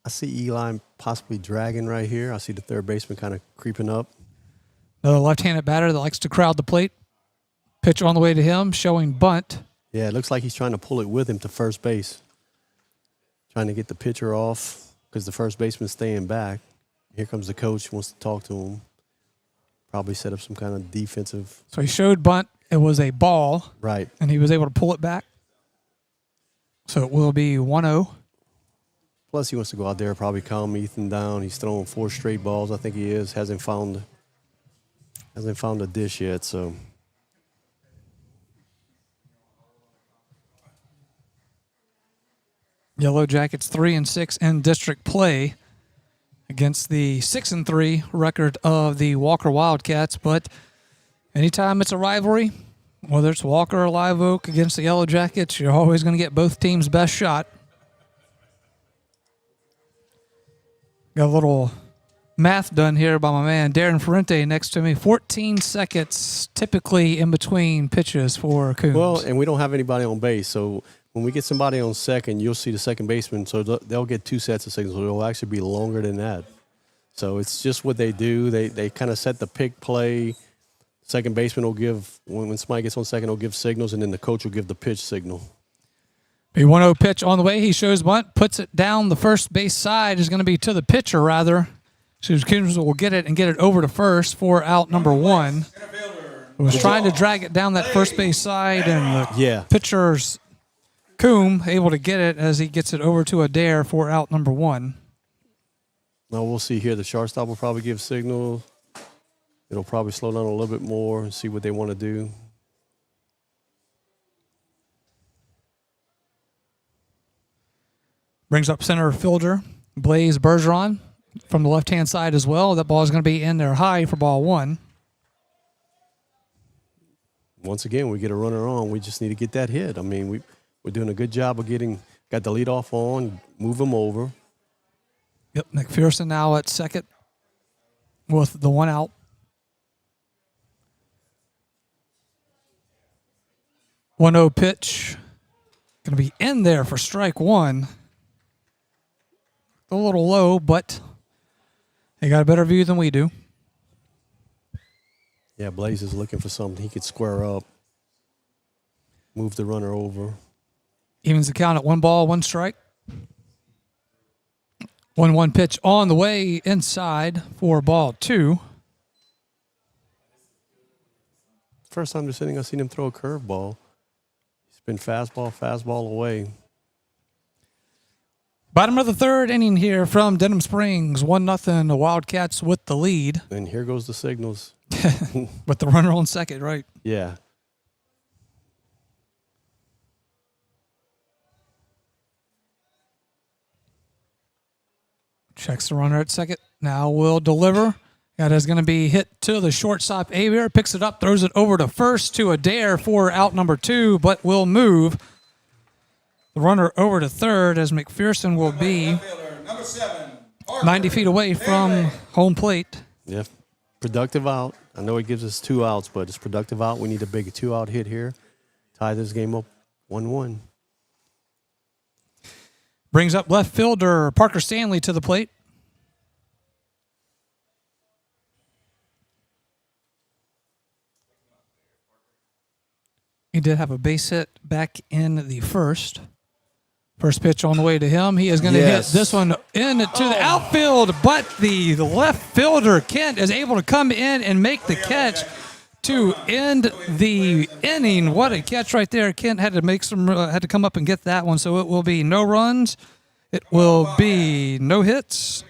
I see Eli possibly dragging right here. I see the third baseman kind of creeping up. Another left-handed batter that likes to crowd the plate. Pitch on the way to him, showing bunt. Yeah, it looks like he's trying to pull it with him to first base. Trying to get the pitcher off because the first baseman's staying back. Here comes the coach, wants to talk to him. Probably set up some kind of defensive. So he showed bunt. It was a ball. Right. And he was able to pull it back. So it will be 1-0. Plus, he wants to go out there, probably calm Ethan down. He's thrown 4 straight balls. I think he is. Hasn't found a dish yet. So Yellow Jackets 3-6 in district play against the 6-3 record of the Walker Wildcats. But anytime it's a rivalry, whether it's Walker or Live Oak against the Yellow Jackets, you're always going to get both teams' best shot. Got a little math done here by my man Darren Ferrente next to me. 14 seconds typically in between pitches for Coombs. well, and we don't have anybody on base, so when we get somebody on second, you'll see the second baseman. So they'll get 2 sets of signals. It'll actually be longer than that. So it's just what they do. They kind of set the pick play. Second baseman will give when somebody gets on second, he'll give signals, and then the coach will give the pitch signal. A 1-0 pitch on the way. He shows bunt, puts it down the first base side. Is going to be to the pitcher, rather. So Coombs will get it and get it over to first for out number 1. He was trying to drag it down that first base side, and the pitcher's Coombs able to get it as he gets it over to Adair for out number 1. Now we'll see here. The shortstop will probably give signal. It'll probably slow down a little bit more and see what they want to do. Brings up center fielder Blaze Bergeron from the left-hand side as well. That ball is going to be in there high for ball 1. Once again, we get a runner on. We just need to get that hit. I mean, we're doing a good job of got the leadoff on, move him over. Yep, McPherson now at second with the 1 out. 1-0 pitch. Going to be in there for strike 1. A little low, but they got a better view than we do. Yeah, Blaze is looking for something he could square up, move the runner over. Evens the count at 1 ball, 1 strike. 1-1 pitch on the way inside for ball 2. First time this inning I've seen him throw a curveball. He's been fastball away. Bottom of the 3rd inning here from Denham Springs. 1-0, the Wildcats with the lead. And here goes the signals. With the runner on second, right? Yeah. Checks the runner at second. Now will deliver. That is going to be hit to the shortstop. Abear picks it up, throws it over to first to Adair for out number 2, but will move the runner over to third as McPherson will be 90 feet away from home plate. Yeah, productive out. I know it gives us 2 outs, but it's productive out. We need a big 2-out hit here. Tie this game up 1-1. Brings up left fielder Parker Stanley to the plate. He did have a base hit back in the first. First pitch on the way to him. He is going to hit this one into the outfield, but the left fielder, Kent, is able to come in and make the catch to end the inning. What a catch right there. Kent had to come up and get that one, so it will be no runs. It will be no hits,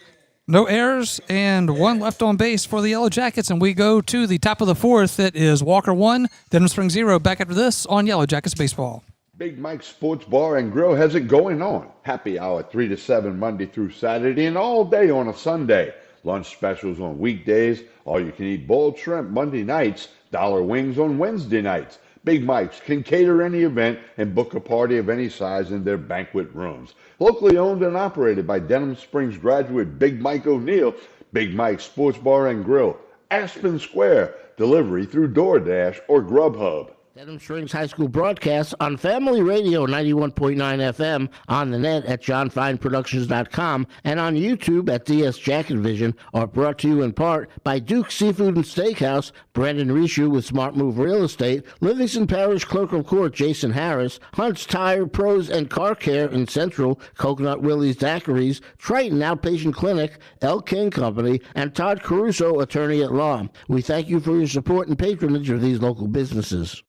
no errors, and 1 left on base for the Yellow Jackets, and we go to the top of the 4th. It is Walker 1, Denham Springs 0. Back after this on Yellow Jackets Baseball. Big Mike's Sports Bar and Grill has it going on. Happy hour 3 to 7 Monday through Saturday and all day on a Sunday. Lunch specials on weekdays. All you can eat boiled shrimp Monday nights. Dollar wings on Wednesday nights. Big Mike's can cater any event and book a party of any size in their banquet rooms. Locally owned and operated by Denham Springs graduate Big Mike O'Neill, Big Mike's Sports Bar and Grill, Aspen Square, delivery through DoorDash or Grubhub. Denham Springs High School broadcasts on Family Radio 91.9 FM, on the net at johnfineproductions.com, and on YouTube at DS Jacket Vision are brought to you in part by Duke Seafood and Steakhouse, Brandon Rishu with Smart Move Real Estate, Livingston Parish Clerk of Court Jason Harris, Hunt's Tire Pros and Car Care in Central, Coconut Willie's Daiquiris, Triton Outpatient Clinic, El King Company, and Todd Caruso, Attorney at Law. We thank you for your support and patronage of these local businesses.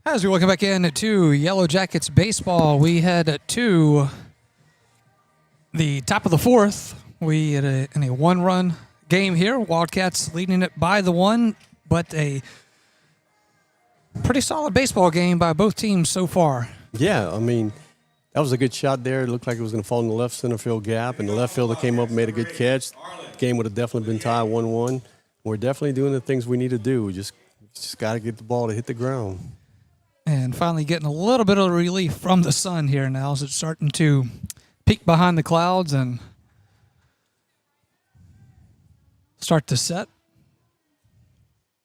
As we welcome back in to Yellow Jackets Baseball, we head to the top of the 4th. We had in a 1-run game here. Wildcats leading it by the 1, but a pretty solid baseball game by both teams so far. Yeah, I mean, that was a good shot there. It looked like it was going to fall in the left center field gap, and the left fielder came up and made a good catch. The game would have definitely been tied 1-1. We're definitely doing the things we need to do. We just got to get the ball to hit the ground. And finally getting a little bit of relief from the sun here now as it's starting to peek behind the clouds and start to set.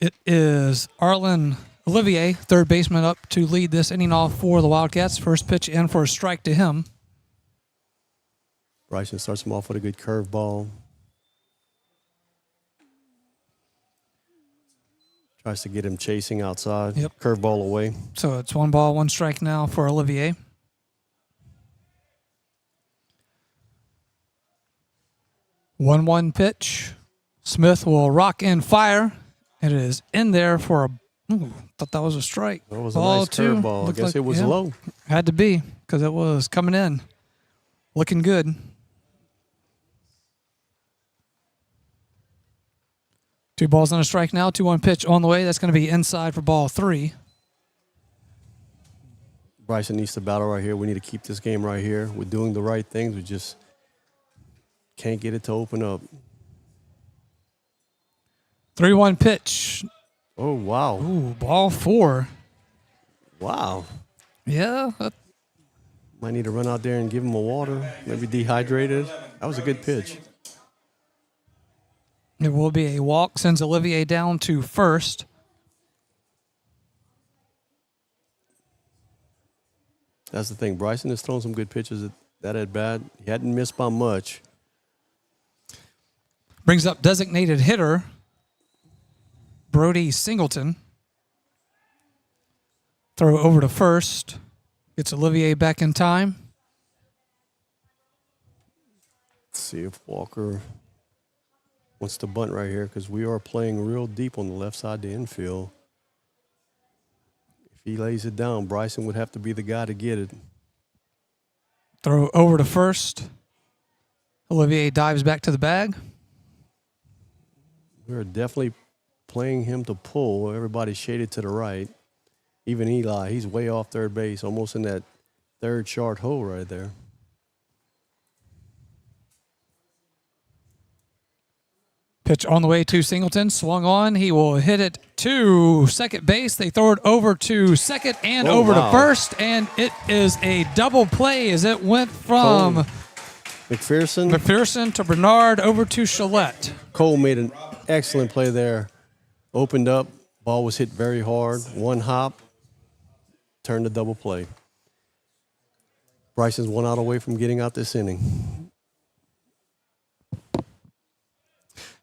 It is Arlen Olivier, third baseman, up to lead this inning off for the Wildcats. First pitch in for a strike to him. Bryson starts him off with a good curveball. Tries to get him chasing outside. Yep. Curveball away. So it's 1 ball, 1 strike now for Olivier. One pitch. Smith will rock and fire. It is in there for a. Thought that was a strike. That was a nice curveball. I guess it was low. Had to be because it was coming in, looking good. 2 balls and a strike now. 2-1 pitch on the way. That's going to be inside for ball 3. Bryson needs to battle right here. We need to keep this game right here. We're doing the right things. We just can't get it to open up. 3-1 pitch. Oh, wow. Ooh, ball 4. Wow. Yeah. Might need to run out there and give him a water. Maybe dehydrated. That was a good pitch. It will be a walk. Sends Olivier down to first. That's the thing. Bryson has thrown some good pitches that at bat. He hadn't missed by much. Brings up designated hitter Brody Singleton. Throw over to first. Gets Olivier back in time. Let's see if Walker wants to bunt right here because we are playing real deep on the left side of the infield. If he lays it down, Bryson would have to be the guy to get it. Throw over to first. Olivier dives back to the bag. We're definitely playing him to pull. Everybody's shaded to the right. Even Eli, he's way off third base, almost in that third short hole right there. Pitch on the way to Singleton. Swung on. He will hit it to second base. They throw it over to second and over to first. And it is a double play as it went from McPherson to Bernard over to Chalette. Cole made an excellent play there. Opened up. Ball was hit very hard. One hop. Turned to double play. Bryson's 1 out away from getting out this inning.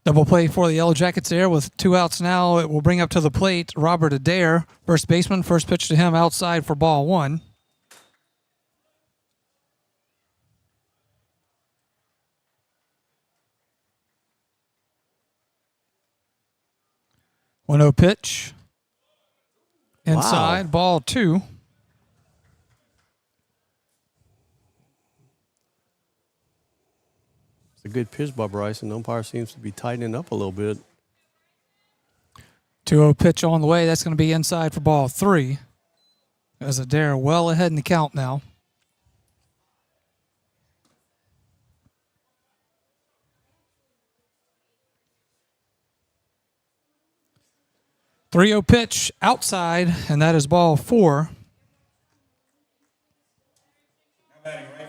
Double play for the Yellow Jackets there with 2 outs now. It will bring up to the plate Robert Adair, first baseman. First pitch to him outside for ball 1. One 0 pitch. Inside, ball 2. It's a good pitch by Bryson. The umpire seems to be tightening up a little bit. 2-0 pitch on the way. That's going to be inside for ball 3. As Adair well ahead in the count now. Three-0 pitch outside, and that is ball 4.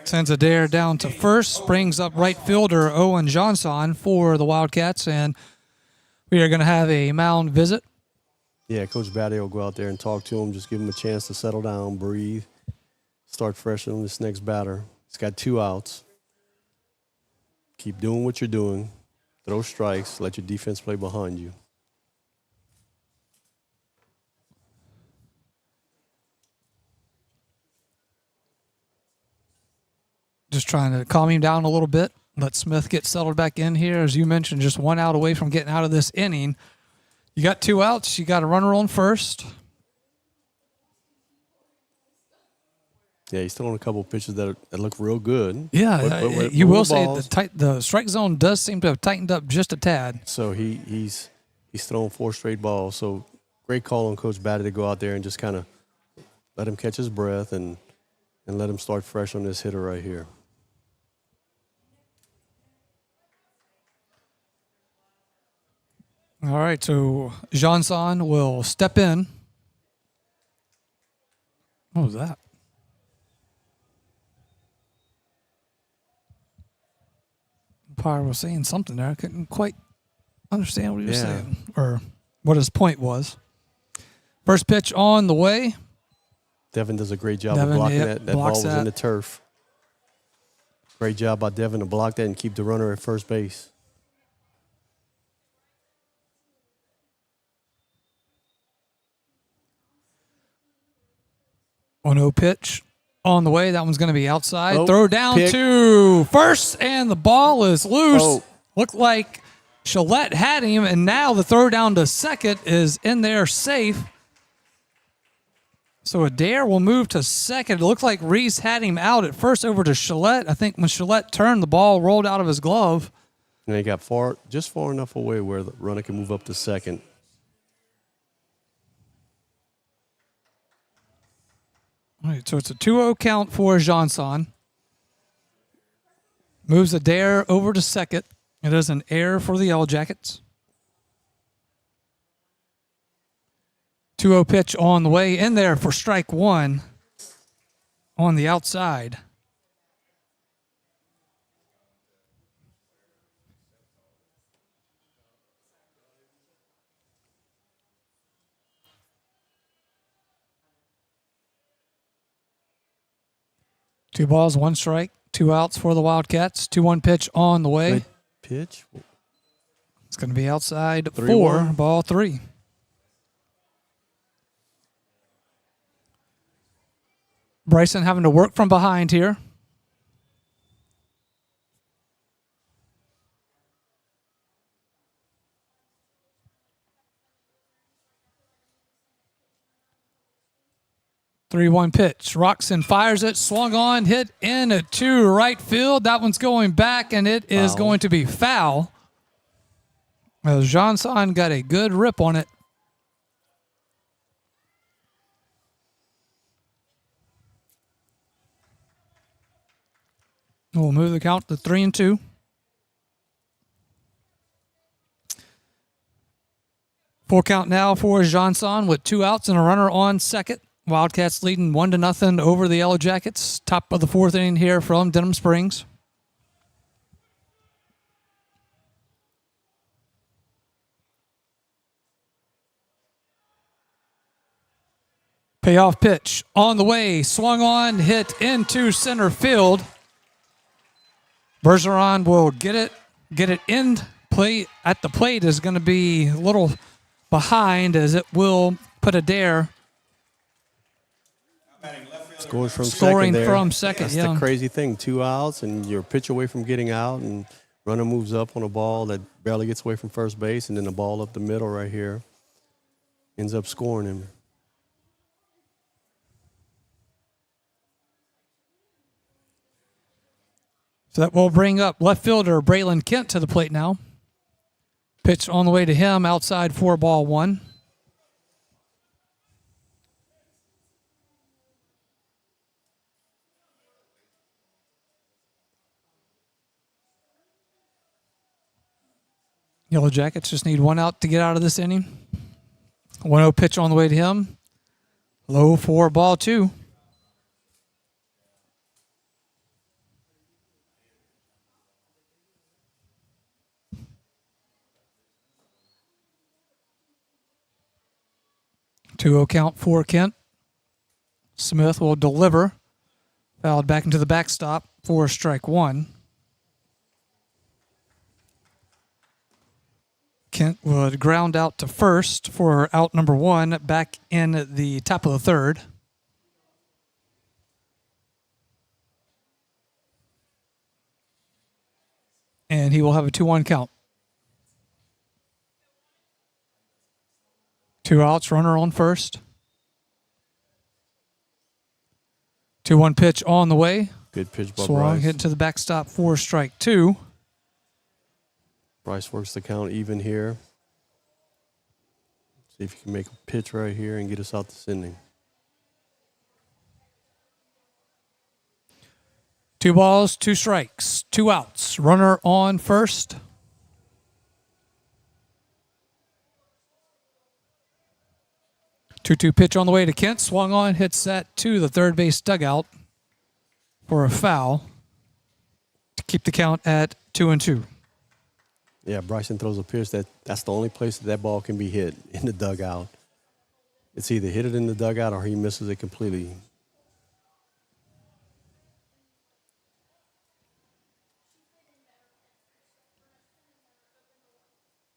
Sends Adair down to first, brings up right fielder Owen Johnson for the Wildcats, and we are going to have a mound visit. Yeah, Coach Batty will go out there and talk to him, just give him a chance to settle down, breathe, start fresh on this next batter. He's got 2 outs. Keep doing what you're doing. Throw strikes, let your defense play behind you. Just trying to calm him down a little bit. Let Smith get settled back in here. As you mentioned, just 1 out away from getting out of this inning. You got 2 outs. You got a runner on first. Yeah, he's throwing a couple pitches that look real good. Yeah, you will say the strike zone does seem to have tightened up just a tad. So he's thrown 4 straight balls. So great call on Coach Batty to go out there and just kind of let him catch his breath and let him start fresh on this hitter right here. All right, so Johnson will step in. What was that? Umpire was saying something there. I couldn't quite understand what he was saying or what his point was. First pitch on the way. Devin does a great job of blocking that. That ball was in the turf. Great job by Devin to block that and keep the runner at first base. Oh, no pitch on the way. That one's going to be outside. Oh, throw down to first, and the ball is loose. Oh. Looked like Chalette had him, and now the throw down to second is in there safe. So Adair will move to second. It looked like Reese had him out at first over to Chalette. I think when Chalette turned, the ball rolled out of his glove. And they got just far enough away where the runner can move up to second. All right, so it's a 2-0 count for Johnson. Moves Adair over to second. It is an error for the Yellow Jackets. 2-0 pitch on the way in there for strike 1 on the outside. Two balls, 1 strike, 2 outs for the Wildcats. 2-1 pitch on the way. Good pitch. It's going to be outside 3-1. 4, ball 3. Bryson having to work from behind here. Three-one pitch. Roxon fires it, swung on, hit into right field. That one's going back, and it is going to be foul. As Johnson got a good rip on it. We'll move the count to 3-2. Full count now for Johnson with 2 outs and a runner on second. Wildcats leading 1-0 over the Yellow Jackets. Top of the 4th inning here from Denham Springs. Payoff pitch on the way, swung on, hit into center field. Bergeron will get it in play at the plate. Is going to be a little behind as it will put a dare. Scoring from second. That's the crazy thing. 2 outs and you're a pitch away from getting out, and runner moves up on a ball that barely gets away from first base, and then the ball up the middle right here ends up scoring him. So that will bring up left fielder Braylon Kent to the plate now. Pitch on the way to him, outside for ball 1. Yellow Jackets just need 1 out to get out of this inning. 1-0 pitch on the way to him. Low for ball 2. Two-0 count for Kent. Smith will deliver. Fouled back into the backstop for strike 1. Kent would ground out to first for out number 1 back in the top of the 3rd. And he will have a 2-1 count. 2 outs, runner on first. 2-1 pitch on the way. Good pitch by Swung, Bryce. hit to the backstop for strike 2. Bryce works the count even here. See if you can make a pitch right here and get us out this inning. 2 balls, 2 strikes, 2 outs. Runner on first. 2-2 pitch on the way to Kent. Swung on, hits that to the third base dugout for a foul to keep the count at 2-2. Yeah, Bryson throws a pitch that's the only place that ball can be hit, in the dugout. It's either hit it in the dugout or he misses it completely.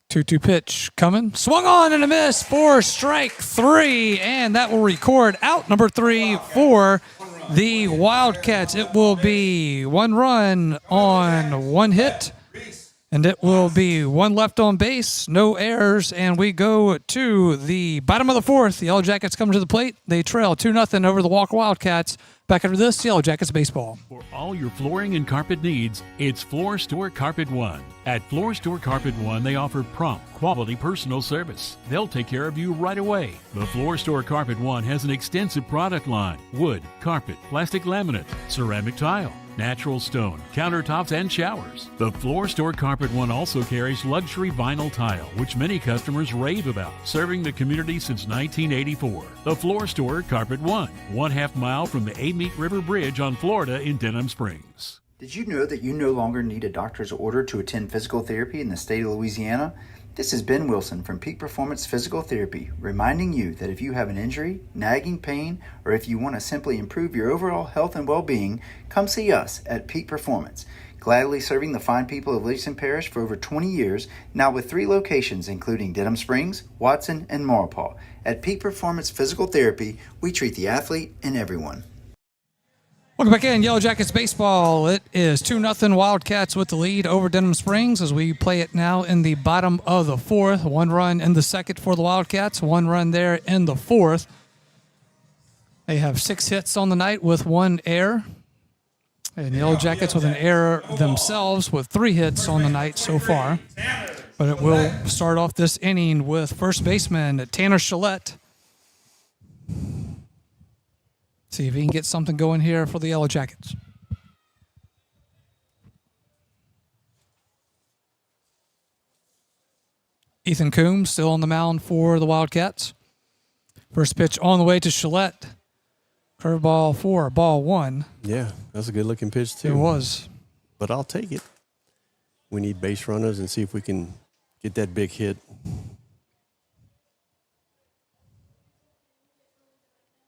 Two pitch coming. Swung on and a miss for strike 3. And that will record out number 3 for the Wildcats. It will be 1 run on 1 hit. And it will be 1 left on base, no errors, and we go to the bottom of the 4th. The Yellow Jackets come to the plate. They trail 2-0 over the Walker Wildcats. Back after this, Yellow Jackets baseball. For all your flooring and carpet needs, it's Floor Store Carpet One. At Floor Store Carpet One, they offer prompt, quality personal service. They'll take care of you right away. The Floor Store Carpet One has an extensive product line: wood, carpet, plastic laminate, ceramic tile, natural stone, countertops, and showers. The Floor Store Carpet One also carries luxury vinyl tile, which many customers rave about, serving the community since 1984. The Floor Store Carpet One, 1/2 mile from the Amite River Bridge on Florida in Denham Springs. Did you know that you no longer need a doctor's order to attend physical therapy in the state of Louisiana? This is Ben Wilson from Peak Performance Physical Therapy, reminding you that if you have an injury, nagging pain, or if you want to simply improve your overall health and well-being, come see us at Peak Performance. Gladly serving the fine people of Livingston Parish for over 20 years, now with 3 locations including Denham Springs, Watson, and Maurepas. At Peak Performance Physical Therapy, we treat the athlete and everyone. Welcome back in, Yellow Jackets baseball. It is 2-0 Wildcats with the lead over Denham Springs as we play it now in the bottom of the fourth. 1 run in the second for the Wildcats, 1 run there in the fourth. They have 6 hits on the night with 1 error. And the Yellow Jackets with an error themselves with 3 hits on the night so far. But it will start off this inning with first baseman Tanner Shillette. See if he can get something going here for the Yellow Jackets. Ethan Coombs still on the mound for the Wildcats. First pitch on the way to Shillette. Curveball 4, ball 1. Yeah, that's a good-looking pitch, too. It was. But I'll take it. We need base runners and see if we can get that big hit.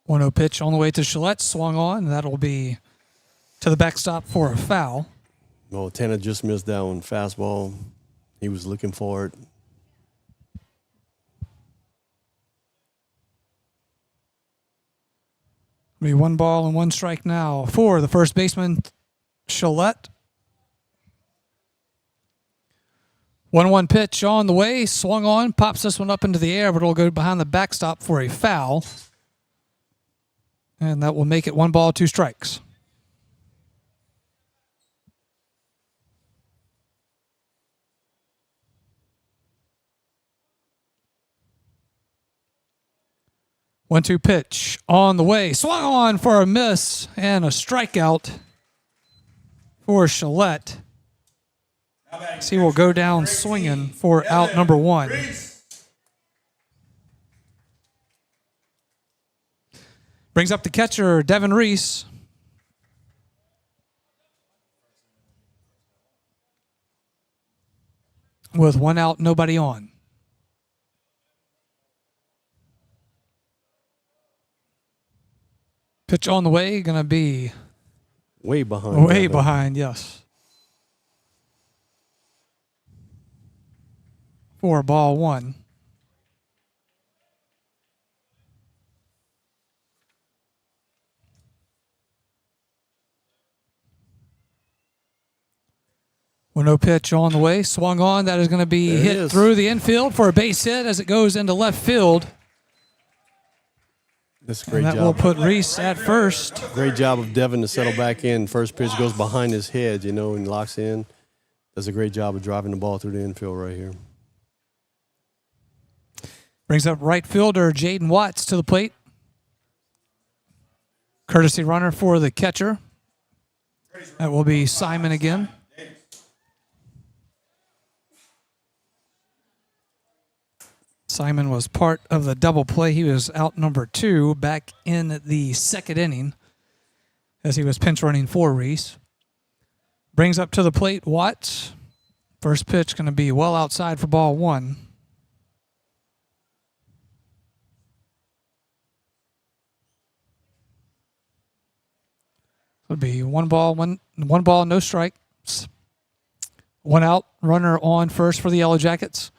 1-0 pitch on the way to Shillette. Swung on. That'll be to the backstop for a foul. Well, Tanner just missed that one. Fastball. He was looking for it. Be 1 ball and 1 strike now for the first baseman, Shillette. 1-1 pitch on the way. Swung on. Pops this one up into the air, but it'll go behind the backstop for a foul. And that will make it 1 ball, 2 strikes. One-two pitch on the way. Swung on for a miss and a strikeout for Shillette. He will go down swinging for out number 1. Brings up the catcher, Devin Reese. With 1 out, nobody on. Pitch on the way, going to be way behind. Way behind, yes. For ball 1. No pitch on the way. Swung on. That is going to be hit through the infield for a base hit as it goes into left field. That's a great job. That will put Reese at first. Great job of Devin to settle back in. First pitch goes behind his head, and locks in. Does a great job of driving the ball through the infield right here. Brings up right fielder Jaden Watts to the plate. Courtesy runner for the catcher. That will be Simon again. Simon was part of the double play. He was out number 2 back in the second inning as he was pinch running for Reese. Brings up to the plate Watts. First pitch going to be well outside for ball 1. It'll be 1 ball, no strikes. 1 out, runner on first for the Yellow Jackets.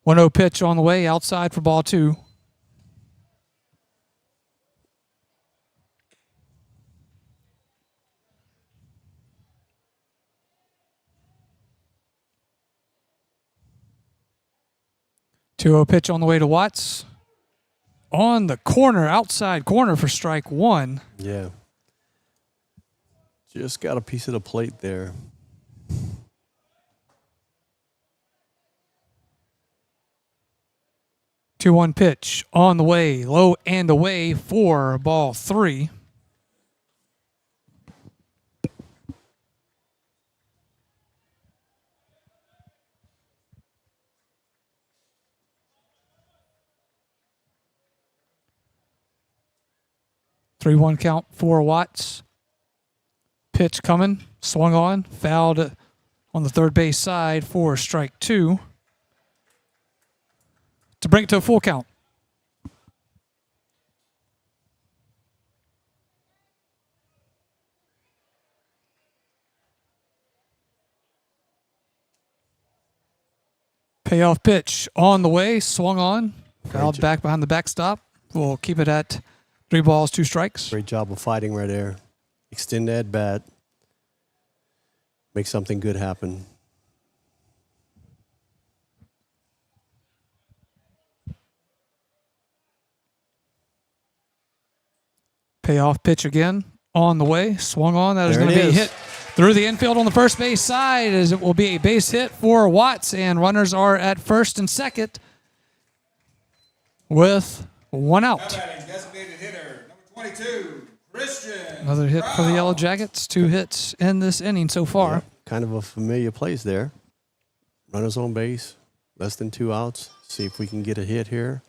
1-0 pitch on the way, outside for ball 2. Two-0 pitch on the way to Watts. On the corner, outside corner for strike 1. Yeah. Just got a piece of the plate there. 2-1 pitch on the way, low and away for ball 3. Three-one count for Watts. Pitch coming, swung on, fouled on the third base side for strike 2. To bring it to a full count. Payoff pitch on the way, swung on, fouled back behind the backstop. We'll keep it at 3 balls, 2 strikes. Great job of fighting right there. extend that bat, make something good happen. Payoff pitch again on the way. Swung on. That is There going to it be is. hit through the infield on the first base side, as it will be a base hit for Watts, and runners are at first and second with one out. Designated hitter, number 22, Christian. Another hit for the Yellow Jackets. 2 hits in this inning so far. Yeah, kind of a familiar place there. Runners on base, less than 2 outs. See if we can get a hit here.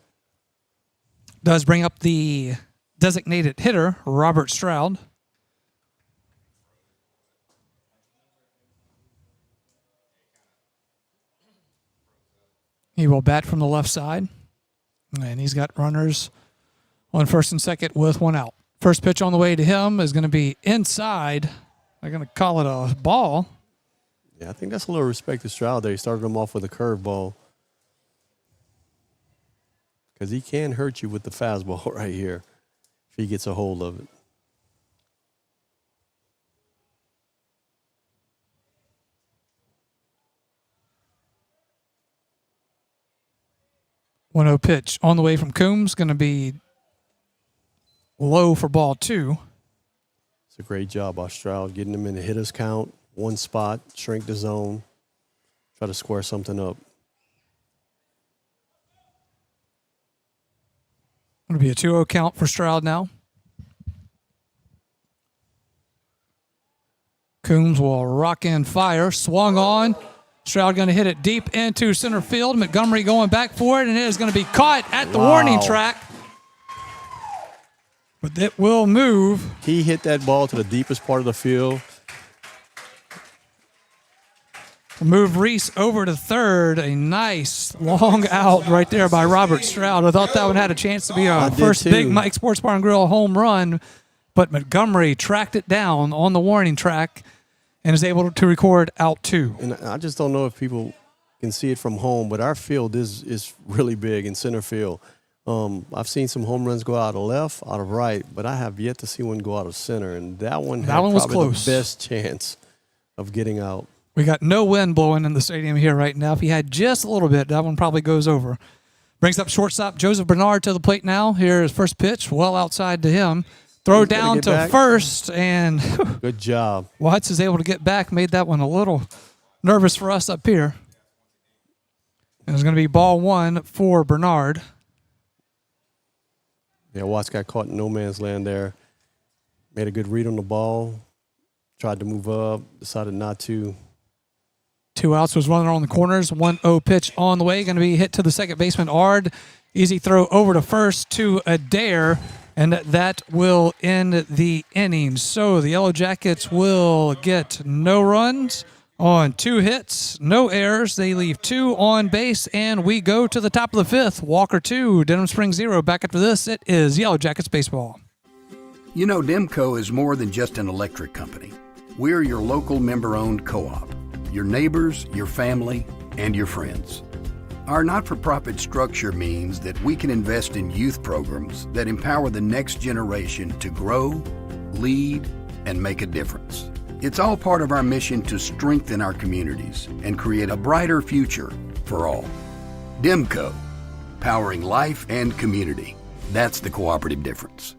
Does bring up the designated hitter, Robert Stroud. He will bat from the left side, and he's got runners on first and second with 1 out. First pitch on the way to him is going to be inside. They're going to call it a ball. Yeah, I think that's a little respect to Stroud there. He started him off with a curveball. Because he can hurt you with the fastball right here if he gets a hold of it. One 0 pitch on the way from Coombs, going to be low for ball 2. It's a great job by Stroud, getting him in the hitter's count, one spot, shrink the zone, try to square something up. Going to be a 2-0 count for Stroud now. Coombs will rock in fire. Swung on. Stroud going to hit it deep into center field. Montgomery going back for it, and it is going to be caught at the warning track. But it will move. He hit that ball to the deepest part of the field. Move Reese over to third. A nice long out right there by Robert Stroud. I thought that one had a chance to be our first big Mike Sports Bar and Grill home run, but Montgomery tracked it down on the warning track and is able to record out 2. And I just don't know if people can see it from home, but our field is really big in center field. I've seen some home runs go out of left, out of right, but I have yet to see one go out of center, and that one was probably close. The best chance of getting out. We got no wind blowing in the stadium here right now. If he had just a little bit, that one probably goes over. Brings up shortstop Joseph Bernard to the plate now. Here's first pitch, well outside to him. Throw down to first, and good job. Watts is able to get back. Made that one a little nervous for us up here. And it's going to be ball 1 for Bernard. Yeah, Watts got caught in no man's land there. Made a good read on the ball. Tried to move up, decided not to. 2 outs, was running on the corners. 1-0 pitch on the way. Going to be hit to the second baseman, Ard. Easy throw over to first to Adair, and that will end the inning. So the Yellow Jackets will get no runs on 2 hits, no errors. They leave 2 on base, and we go to the top of the 5th. Walker 2, Denham Springs 0. Back after this, it is Yellow Jackets baseball. You know, Demco is more than just an electric company. We're your local member-owned co-op, your neighbors, your family, and your friends. Our not-for-profit structure means that we can invest in youth programs that empower the next generation to grow, lead, and make a difference. It's all part of our mission to strengthen our communities and create a brighter future for all. Demco, powering life and community. That's the cooperative difference.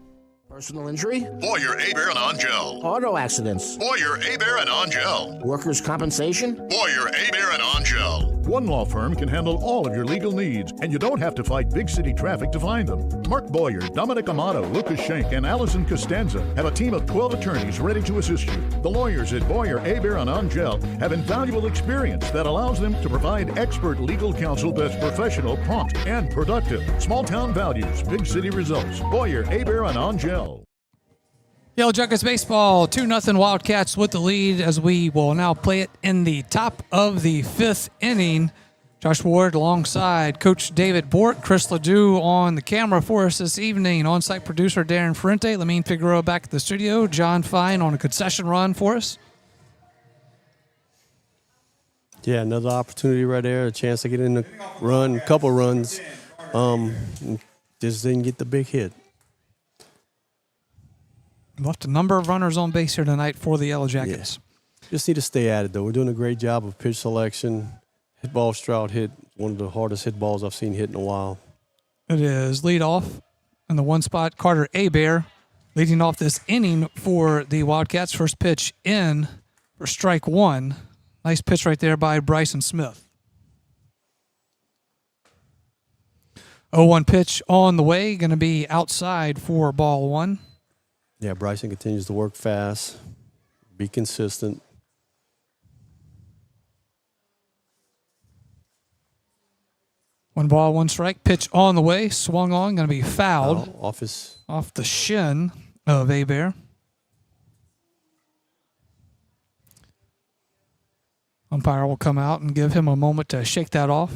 Personal injury? Boyer, Aber, and Angel. Auto accidents? Boyer, Aber, and Angel. Workers' compensation? Boyer, Aber, and Angel. One law firm can handle all of your legal needs, and you don't have to fight big city traffic to find them. Mark Boyer, Dominic Amato, Lucas Schenk, and Allison Costanza have a team of 12 attorneys ready to assist you. The lawyers at Boyer, Aber, and Angel have invaluable experience that allows them to provide expert legal counsel that's professional, prompt, and productive. Small town values, big city results. Boyer, Aber, and Angel. Yellow Jackets baseball, 2-0 Wildcats with the lead as we will now play it in the top of the 5th inning. Josh Ward alongside Coach David Bourke, Chris Ledoux on the camera for us this evening. On-site producer Darren Ferrente, Lamine Figueroa back at the studio. John Fine on a concession run for us. Yeah, another opportunity right there, a chance to get in the run, couple runs. Just didn't get the big hit. Left a number of runners on base here tonight for the Yellow Jackets. Yeah. Just need to stay at it, though. We're doing a great job of pitch selection. Hit ball Stroud hit one of the hardest hit balls I've seen hit in a while. It is lead off in the one spot. Carter Abear leading off this inning for the Wildcats. First pitch in for strike one. Nice pitch right there by Bryson Smith. 0-1 pitch on the way. Going to be outside for ball one. Yeah, Bryson continues to work fast, be consistent. One ball, one strike. Pitch on the way. Swung on. Going to be fouled. Off the shin of Abear. Umpire will come out and give him a moment to shake that off.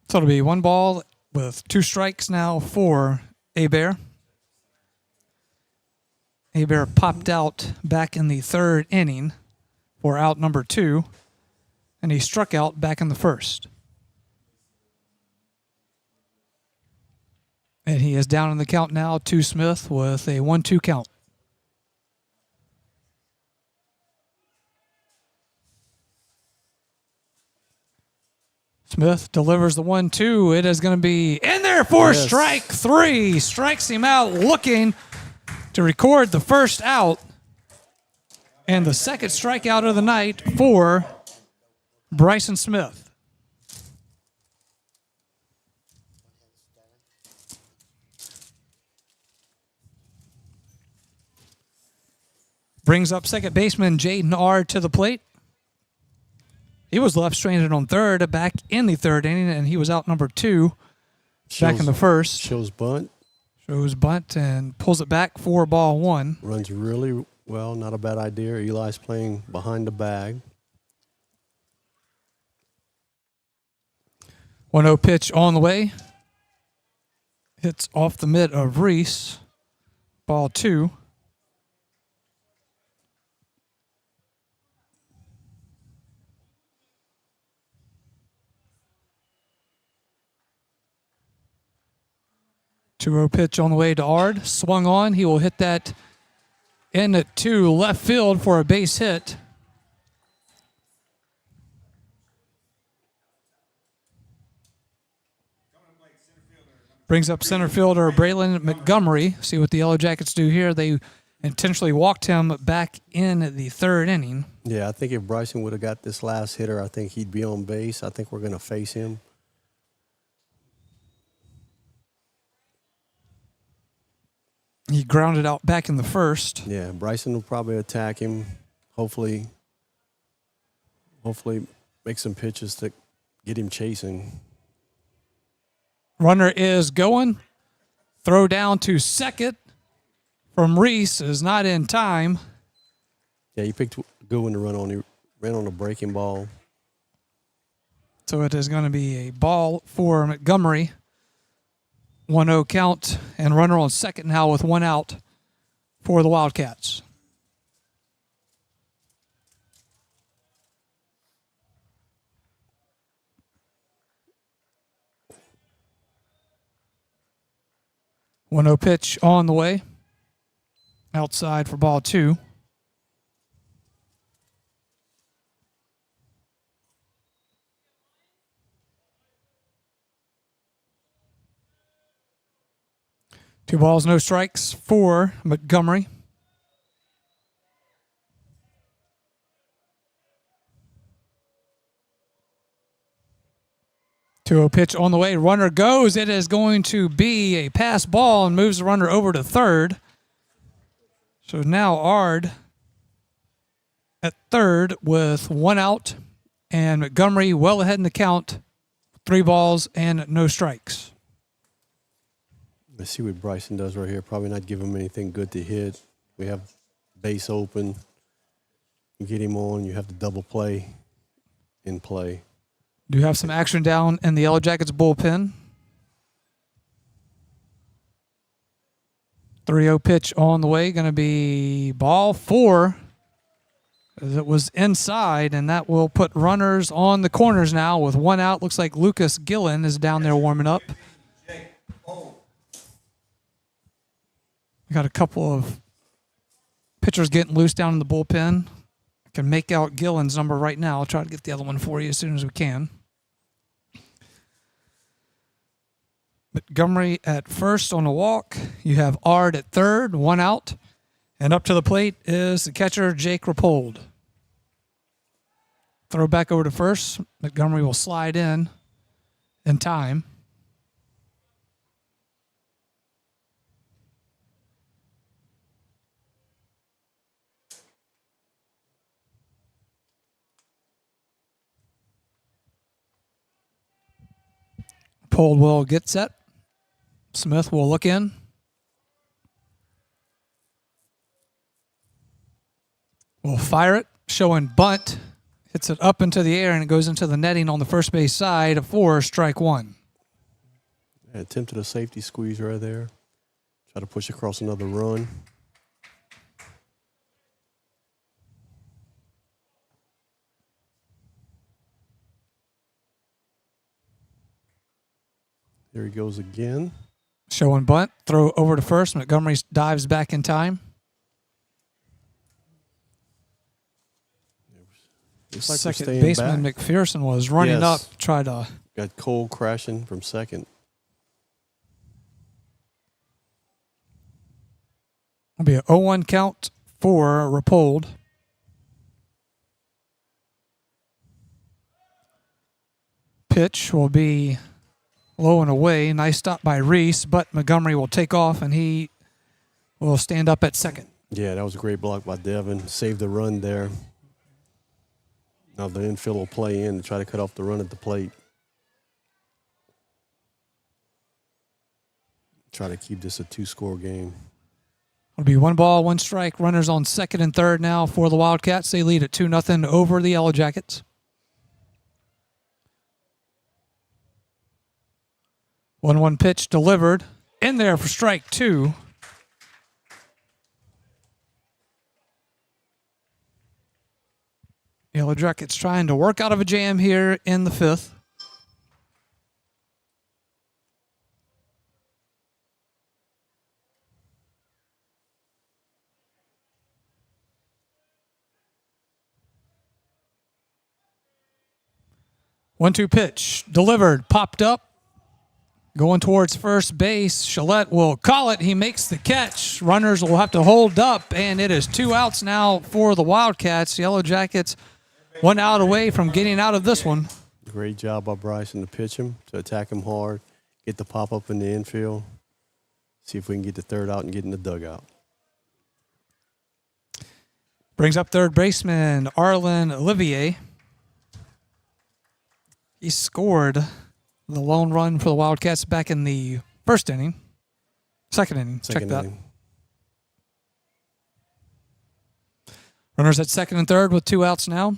So it'll be one ball with two strikes now for Abear. Abear popped out back in the third inning for out number 2, and he struck out back in the first. And he is down in the count now to Smith with a 1-2 count. Smith delivers the 1-2. It is going to be in there for strike 3. Strikes him out looking to record the first out. And the second strikeout of the night for Bryson Smith. Brings up second baseman Jaden Ard to the plate. He was left stranded on third back in the third inning, and he was out number 2 back in the first. Shows bunt. Shows bunt and pulls it back for ball 1. Runs really well, not a bad idea. Eli's playing behind the bag. 1-0 pitch on the way. Hits off the mitt of Reese. Ball 2. Two-0 pitch on the way to Ard. Swung on. He will hit that in to left field for a base hit. Brings up center fielder Braylon Montgomery. See what the Yellow Jackets do here. They intentionally walked him back in the third inning. Yeah, I think if Bryson would have got this last hitter, I think he'd be on base. I think we're going to face him. He grounded out back in the first. Yeah, Bryson will probably attack him. Hopefully make some pitches to get him chasing. Runner is going. Throw down to second from Reese is not in time. Yeah, he picked a good one to run on. He ran on a breaking ball. So it is going to be a ball for Montgomery. 1-0 count, and runner on second now with one out for the Wildcats. One 0 pitch on the way. Outside for ball 2. Two balls, no strikes for Montgomery. Two 0 pitch on the way. Runner goes. It is going to be a pass ball and moves the runner over to third. So now Ard at third with one out, and Montgomery well ahead in the count. 3 balls and no strikes. Let's see what Bryson does right here. Probably not give him anything good to hit. We have base open. You get him on. You have the double play in play. Do you have some action down in the Yellow Jackets bullpen? 3-0 pitch on the way. Going to be ball 4. as it was inside, and that will put runners on the corners now with one out. Looks like Lucas Gillen is down there warming up. We got a couple of pitchers getting loose down in the bullpen. I can make out Gillen's number right now. I'll try to get the other one for you as soon as we can. Montgomery at first on a walk. You have Ard at third, one out. And up to the plate is the catcher, Jake Rapold. Throw back over to first. Montgomery will slide in time. Rapold will get set. Smith will look in. Will fire it, showing bunt. Hits it up into the air, and it goes into the netting on the first base side for strike one. Attempted a safety squeeze right there. Try to push across another run. There he goes again. Showing bunt. Throw over to first. Montgomery dives back in time. Looks like second baseman back. McPherson was running up, tried to. Got Cole crashing from second. It'll be an 0-1 count for Rapold. Pitch will be low and away. Nice stop by Reese, but Montgomery will take off, and he will stand up at second. Yeah, that was a great block by Devin. Saved the run there. Now the infield will play in to try to cut off the run at the plate. Try to keep this a two-score game. It'll be 1 ball, 1 strike. Runners on second and third now for the Wildcats. They lead at 2-0 over the Yellow Jackets. 1-1 pitch delivered. In there for strike 2. Yellow Jackets trying to work out of a jam here in the 5th. One-two pitch delivered, popped up. Going towards first base, Shillette will call it. He makes the catch. Runners will have to hold up, and it is 2 outs now for the Wildcats. Yellow Jackets 1 out away from getting out of this one. Great job by Bryson to pitch him, to attack him hard, get the pop-up in the infield, see if we can get the third out and get in the dugout. Brings up third baseman Arlen Olivier. He scored the lone run for the Wildcats back in the second inning. Check that. Runners at second and third with 2 outs now.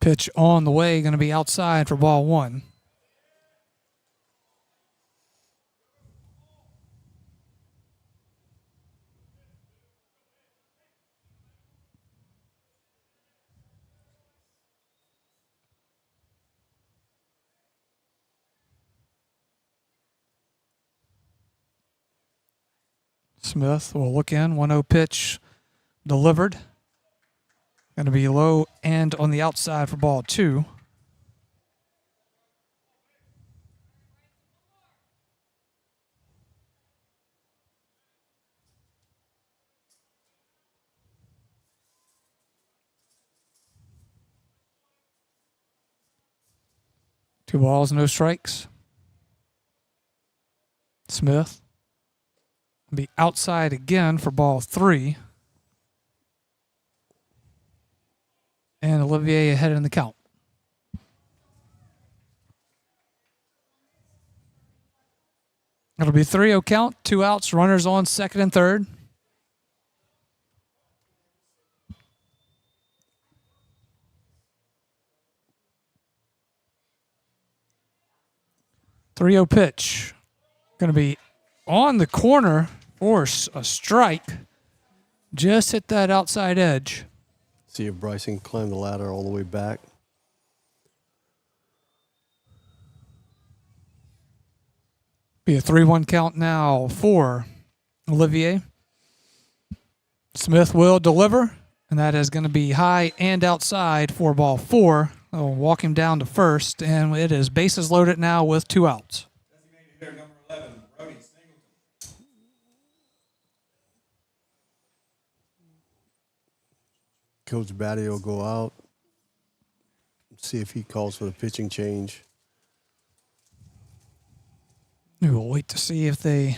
Pitch on the way, going to be outside for ball 1. Smith will look in. 1-0 pitch delivered. Going to be low and on the outside for ball 2. Two balls, no strikes. Smith will be outside again for ball 3. And Olivier ahead in the count. It'll be 3-0 count, 2 outs, runners on second and third. Three-0 pitch. Going to be on the corner force a strike. Just hit that outside edge. See if Bryson can climb the ladder all the way back. Be a 3-1 count now for Olivier. Smith will deliver, and that is going to be high and outside for ball 4. They'll walk him down to first, and it is bases loaded now with 2 outs. Coach Batty will go out, see if he calls for the pitching change. We will wait to see if they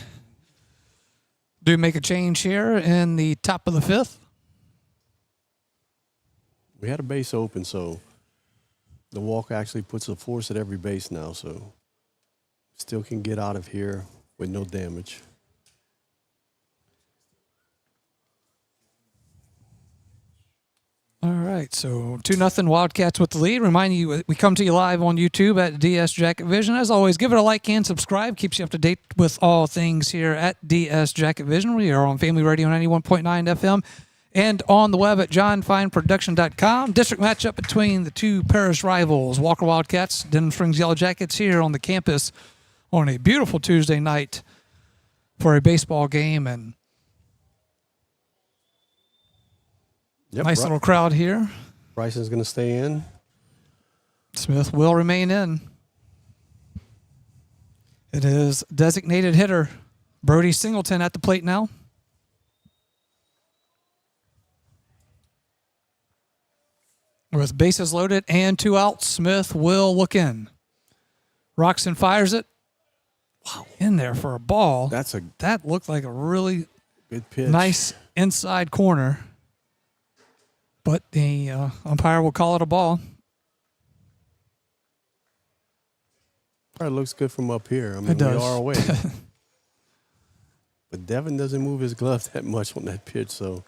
do make a change here in the top of the 5th. We had a base open, so the walk actually puts a force at every base now, so still can get out of here with no damage. All right, so 2-0 Wildcats with the lead. Reminding you, we come to you live on YouTube at DS Jacket Vision. As always, give it a like and subscribe. Keeps you up to date with all things here at DS Jacket Vision. We are on Family Radio 91.9 FM and on the web at johnfineproduction.com. District matchup between the two parish rivals, Walker Wildcats, Denham Springs Yellow Jackets, here on the campus on a beautiful Tuesday night for a baseball game. And nice little crowd here. Bryson's going to stay in. Smith will remain in. It is designated hitter Brody Singleton at the plate now. With bases loaded and 2 outs, Smith will look in. Roxon fires it. Wow, in there for a ball. That looked like a really good pitch. Nice inside corner. But the umpire will call it a ball. It looks good from up here. I mean, It does. we are away. But Devin doesn't move his glove that much on that pitch, so.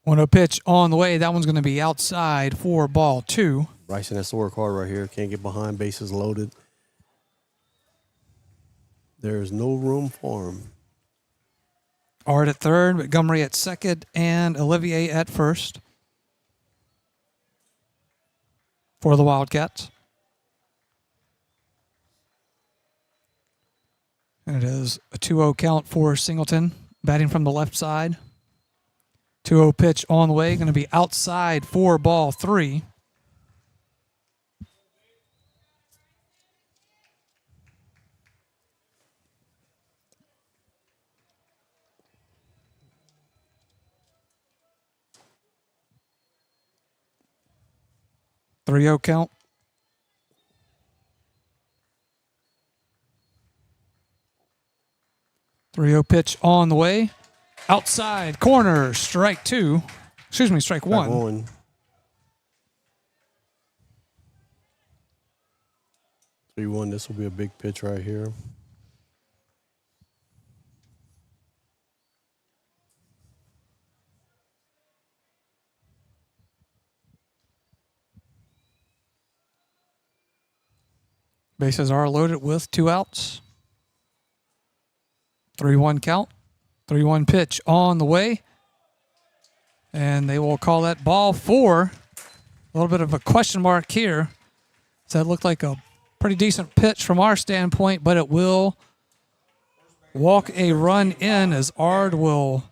1-0 pitch on the way. That one's going to be outside for ball 2. Bryson has to work hard right here. Can't get behind. Bases loaded. There's no room for him. Art at third, Montgomery at second, and Olivier at first for the Wildcats. And it is a 2-0 count for Singleton, batting from the left side. 2-0 pitch on the way, going to be outside for ball 3. Three-0 count. 3-0 pitch on the way. Outside corner, strike 2. Excuse me, strike 1. 3-1. This will be a big pitch right here. Bases are loaded with 2 outs. 3-1 count. 3-1 pitch on the way. And they will call that ball 4. A little bit of a question mark here. So that looked like a pretty decent pitch from our standpoint, but it will walk a run in as Ard will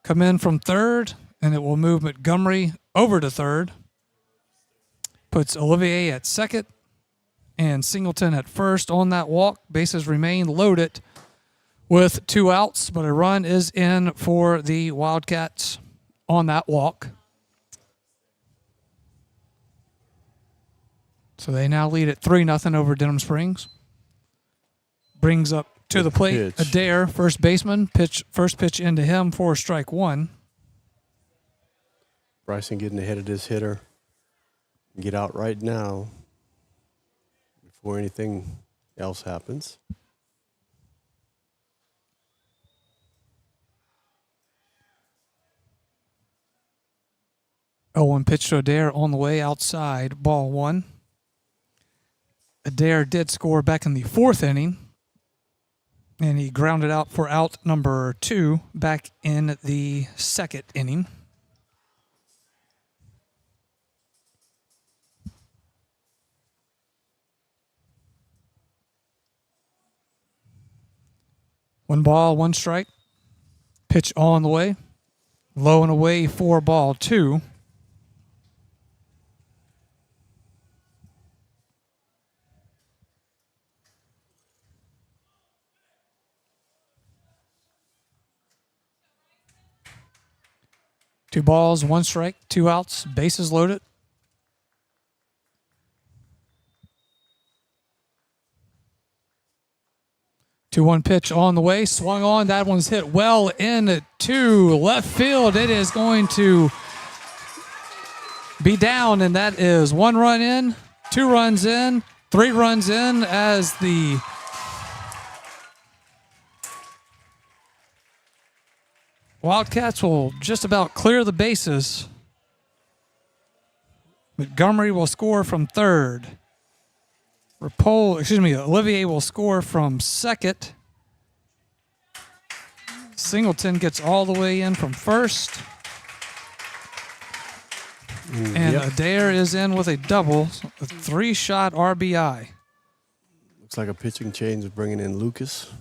come in from third, and it will move Montgomery over to third. Puts Olivier at second and Singleton at first on that walk. Bases remain loaded with 2 outs, but a run is in for the Wildcats on that walk. So they now lead at 3-0 over Denham Springs. Brings up to the plate Adair, first baseman. First pitch into him for strike 1. Bryson getting ahead of this hitter. Get out right now before anything else happens. One pitch to Adair on the way outside, ball 1. Adair did score back in the 4th inning. And he grounded out for out number 2 back in the second inning. One ball, one strike. Pitch on the way. Low and away, 4-2. Two balls, one strike, 2 outs, bases loaded. Two-one pitch on the way, swung on. That one's hit well into left field. It is going to be down, and that is 1 run in, 2 runs in, 3 runs in as the Wildcats will just about clear the bases. Montgomery will score from third. Olivier will score from second. Singleton gets all the way in from first. And Adair is in with a double, a 3-shot RBI. Looks like a pitching change is bringing in Lucas.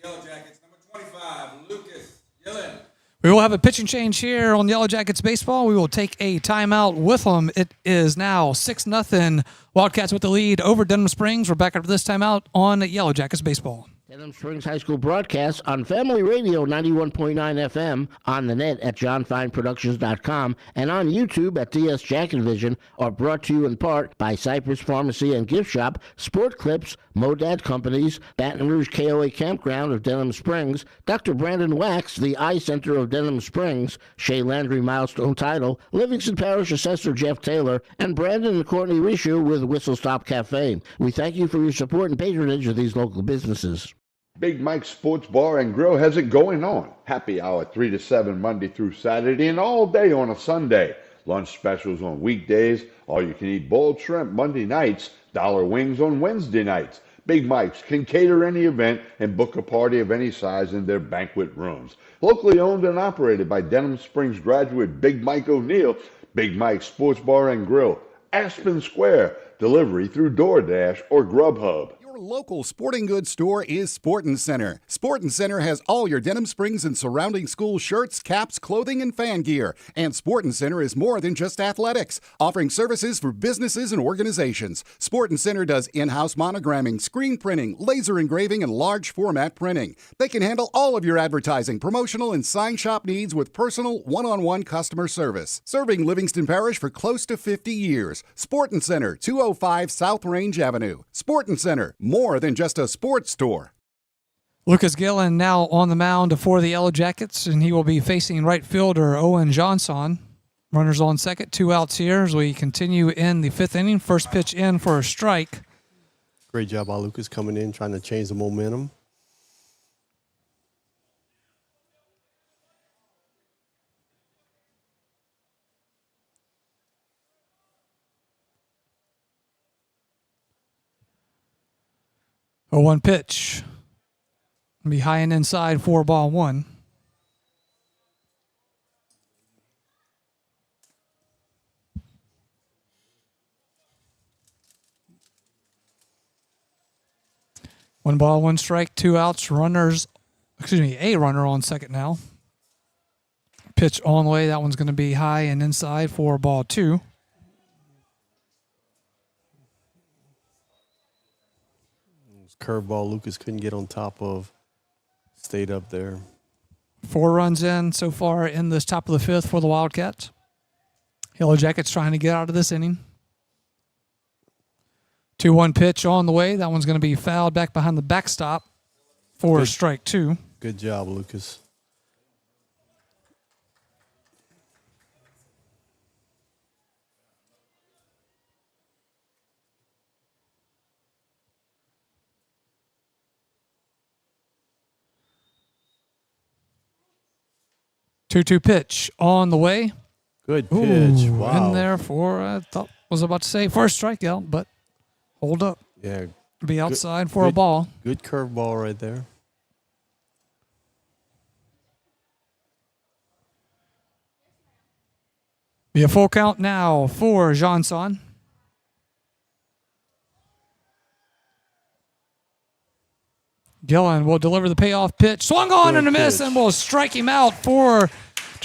Yellow Jackets, number 25, Lucas Yellen. We will have a pitching change here on Yellow Jackets baseball. We will take a timeout with them. It is now 6-0. Wildcats with the lead over Denham Springs. We're back after this timeout on Yellow Jackets baseball. Denham Springs High School broadcast on Family Radio 91.9 FM, on the net at johnfineproductions.com, and on YouTube at DS Jacket Vision, are brought to you in part by Cypress Pharmacy and Gift Shop, Sport Clips, Modad Companies, Baton Rouge KOA Campground of Denham Springs, Dr. Brandon Wax, the Eye Center of Denham Springs, Shea Landry Milestone Title, Livingston Parish Assessor Jeff Taylor, and Brandon and Courtney Rishu with Whistle Stop Cafe. We thank you for your support and patronage of these local businesses. Big Mike's Sports Bar and Grill has it going on. Happy hour 3 to 7 Monday through Saturday and all day on a Sunday. Lunch specials on weekdays. All you can eat boiled shrimp Monday nights. Dollar wings on Wednesday nights. Big Mike's can cater any event and book a party of any size in their banquet rooms. Locally owned and operated by Denham Springs graduate Big Mike O'Neill. Big Mike's Sports Bar and Grill. Aspen Square. Delivery through DoorDash or Grubhub. Your local sporting goods store is Sportin' Center. Sportin' Center has all your Denham Springs and surrounding school shirts, caps, clothing, and fan gear. And Sportin' Center is more than just athletics, offering services for businesses and organizations. Sportin' Center does in-house monogramming, screen printing, laser engraving, and large format printing. They can handle all of your advertising, promotional, and sign shop needs with personal, one-on-one customer service. Serving Livingston Parish for close to 50 years. Sportin' Center, 205 South Range Avenue. Sportin' Center, more than just a sports store. Lucas Gillen now on the mound for the Yellow Jackets, and he will be facing right fielder Owen Johnson. Runners on second, 2 outs here as we continue in the 5th inning. First pitch in for a strike. Great job by Lucas coming in, trying to change the momentum. A 1 pitch. Be high and inside, 4-1. One ball, 1 strike, 2 outs. A runner on second now. Pitch on the way. That one's going to be high and inside, 4-2. Curveball Lucas couldn't get on top of, stayed up there. 4 runs in so far in this top of the 5th for the Wildcats. Yellow Jackets trying to get out of this inning. 2-1 pitch on the way. That one's going to be fouled back behind the backstop for strike 2. Good job, Lucas. Two pitch on the way. Good pitch. Ooh, wow. In there for, I thought was about to say first strikeout, but hold up. Yeah. Be outside for a ball. Good curve ball right there. Be a full count now for Johnson. Gillen will deliver the payoff pitch. Swung on and a miss, and will strike him out to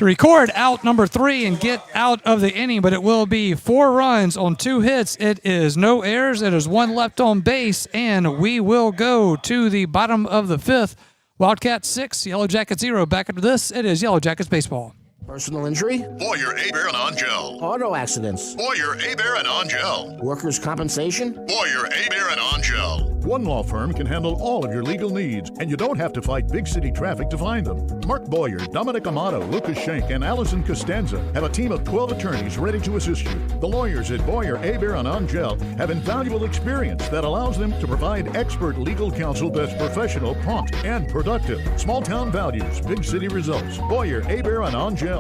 record out number 3 and get out of the inning. But it will be 4 runs on 2 hits. It is no errors. It is 1 left on base, and we will go to the bottom of the 5th. Wildcats 6, Yellow Jackets 0. Back after this, it is Yellow Jackets baseball. Personal injury? Boyer, Abear, and Angel. Auto accidents? Boyer, Abear, and Angel. Workers' compensation? Boyer, Abear, and Angel. One law firm can handle all of your legal needs, and you don't have to fight big city traffic to find them. Mark Boyer, Dominic Amato, Lucas Schenk, and Allison Costanza have a team of 12 attorneys ready to assist you. The lawyers at Boyer, Abear, and Angel have invaluable experience that allows them to provide expert legal counsel that's professional, prompt, and productive. Small town values, big city results. Boyer, Abear, and Angel.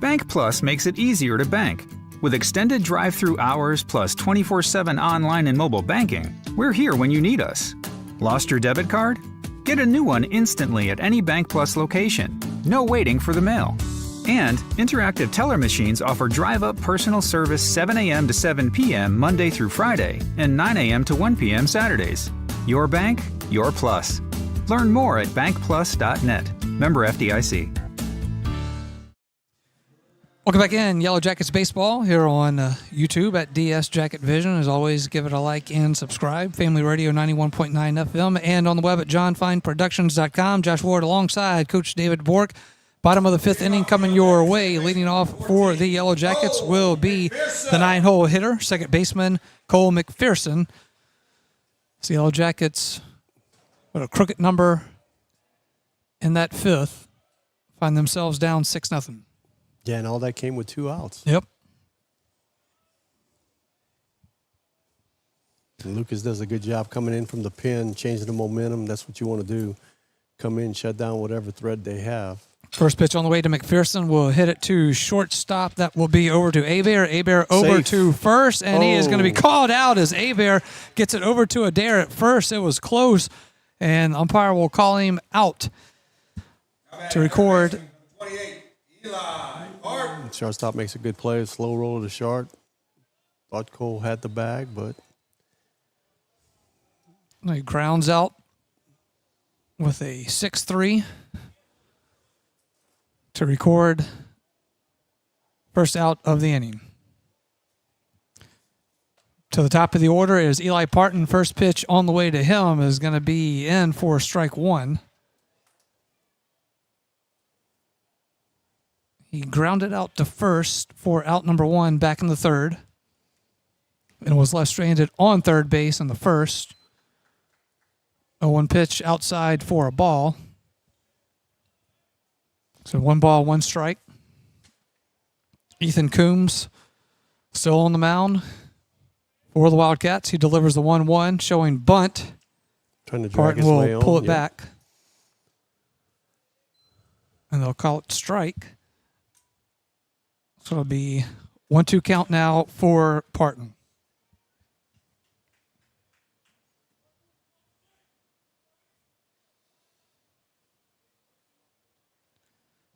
Bank Plus makes it easier to bank. With extended drive-through hours plus 24/7 online and mobile banking, we're here when you need us. Lost your debit card? Get a new one instantly at any Bank Plus location. No waiting for the mail. And interactive teller machines offer drive-up personal service 7 a.m. to 7 p.m. Monday through Friday and 9 a.m. to 1 p.m. Saturdays. Your bank, your plus. Learn more at bankplus.net. Member FDIC. Welcome back in, Yellow Jackets Baseball, here on YouTube at DS Jacket Vision. As always, give it a like and subscribe. Family Radio 91.9 FM and on the web at johnfineproductions.com. Josh Ward alongside Coach David Bourke. Bottom of the 5th inning coming your way. Leading off for the Yellow Jackets will be the 9-hole hitter, second baseman Cole McPherson. So Yellow Jackets, with a crooked number in that 5th, find themselves down 6-0. Yeah, and all that came with 2 outs. Yep. And Lucas does a good job coming in from the pen, changing the momentum. That's what you want to do. Come in, shut down whatever threat they have. First pitch on the way to McPherson. Will hit it to shortstop. That will be over to Abear. Abear over Safe. to first, and he is going to be called out as Abear gets it over to Adair at first. It was close, and umpire will call him out to record. 28, Eli Bourke. Shortstop makes a good play. Slow roll to short. Thought Cole had the bag, but he grounds out with a 6-3 to record first out of the inning. To the top of the order is Eli Parton. First pitch on the way to him is going to be in for strike 1. He grounded out to first for out number 1 back in the 3rd and was left stranded on third base in the 1st. 0-1 pitch outside for a ball. So 1 ball, 1 strike. Ethan Coombs still on the mound for the Wildcats. He delivers the 1-1, showing bunt. Trying to drag Parton his way will on. pull it back. And they'll call it strike. So it'll be 1-2 count now for Parton.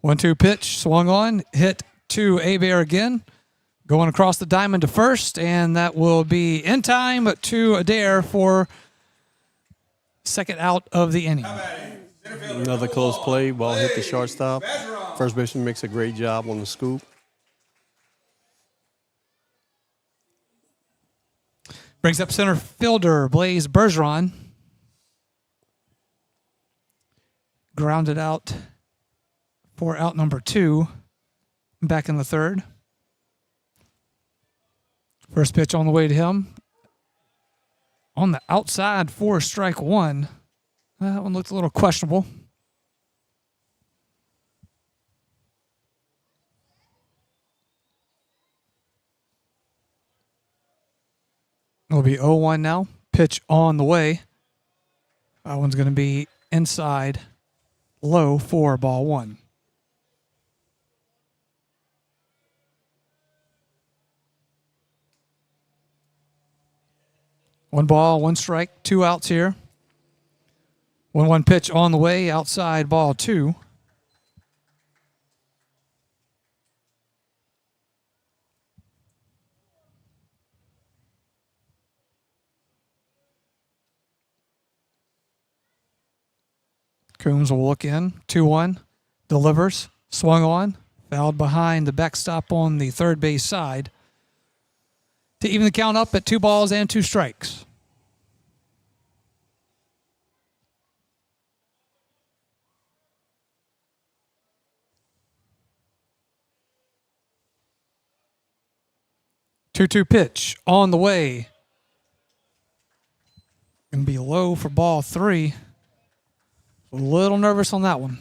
One-two pitch, swung on, hit to Abear again. Going across the diamond to first, and that will be in time to Adair for second out of the inning. Another close play. Ball hit the shortstop. First baseman makes a great job on the scoop. Brings up center fielder Blaze Bergeron. Grounded out for out number 2 back in the 3rd. First pitch on the way to him. On the outside for strike 1. That one looked a little questionable. It'll be 0-1 now. Pitch on the way. That one's going to be inside low for ball 1. 1 ball, 1 strike, 2 outs here. 1-1 pitch on the way, outside ball 2. Coombs will look in, 2-1, delivers, swung on, fouled behind the backstop on the third base side to even the count up at 2 balls and 2 strikes. Two-two pitch on the way. Going to be low for ball 3. A little nervous on that one.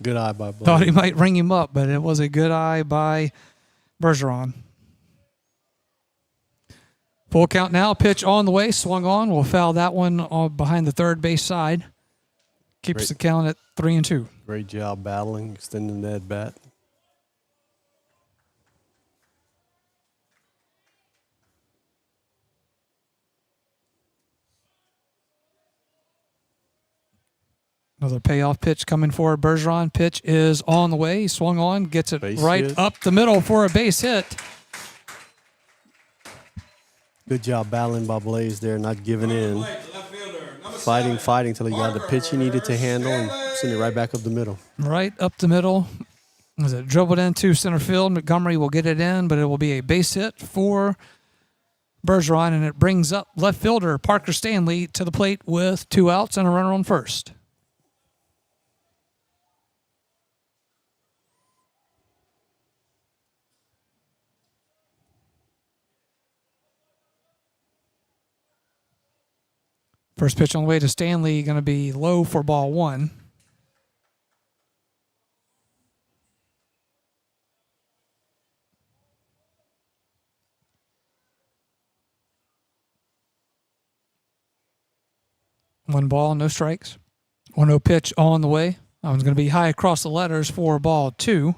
Good eye by Blaze. Thought he might ring him up, but it was a good eye by Bergeron. Full count now. Pitch on the way. Swung on. We'll foul that one behind the third base side. Keeps the count at 3-2. Great job battling, extending that bat. Another payoff pitch coming for Bergeron. Pitch is on the way. He swung on, gets it Base right hit. up the middle for a base hit. Good job battling by Blaze there, not giving in. Fighting till he got the pitch he needed to handle and send it right back up the middle. Right up the middle. As it dribbled into center field, Montgomery will get it in, but it will be a base hit for Bergeron, and it brings up left fielder Parker Stanley to the plate with 2 outs and a runner on first. First pitch on the way to Stanley, going to be low for ball 1. One ball, no strikes. 1-0 pitch on the way. That one's going to be high across the letters for ball 2.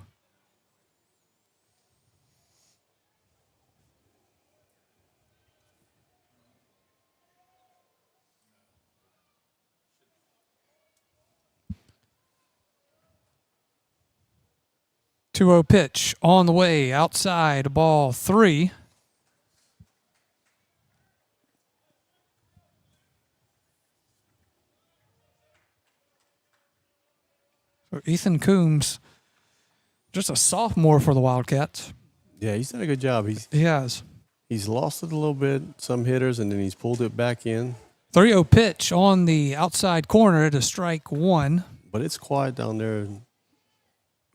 Two-0 pitch on the way, outside, ball 3. So Ethan Coombs, just a sophomore for the Wildcats. Yeah, he's done a good job. He has. He's lost it a little bit, some hitters, and then he's pulled it back in. 3-0 pitch on the outside corner to strike 1. But it's quiet down there in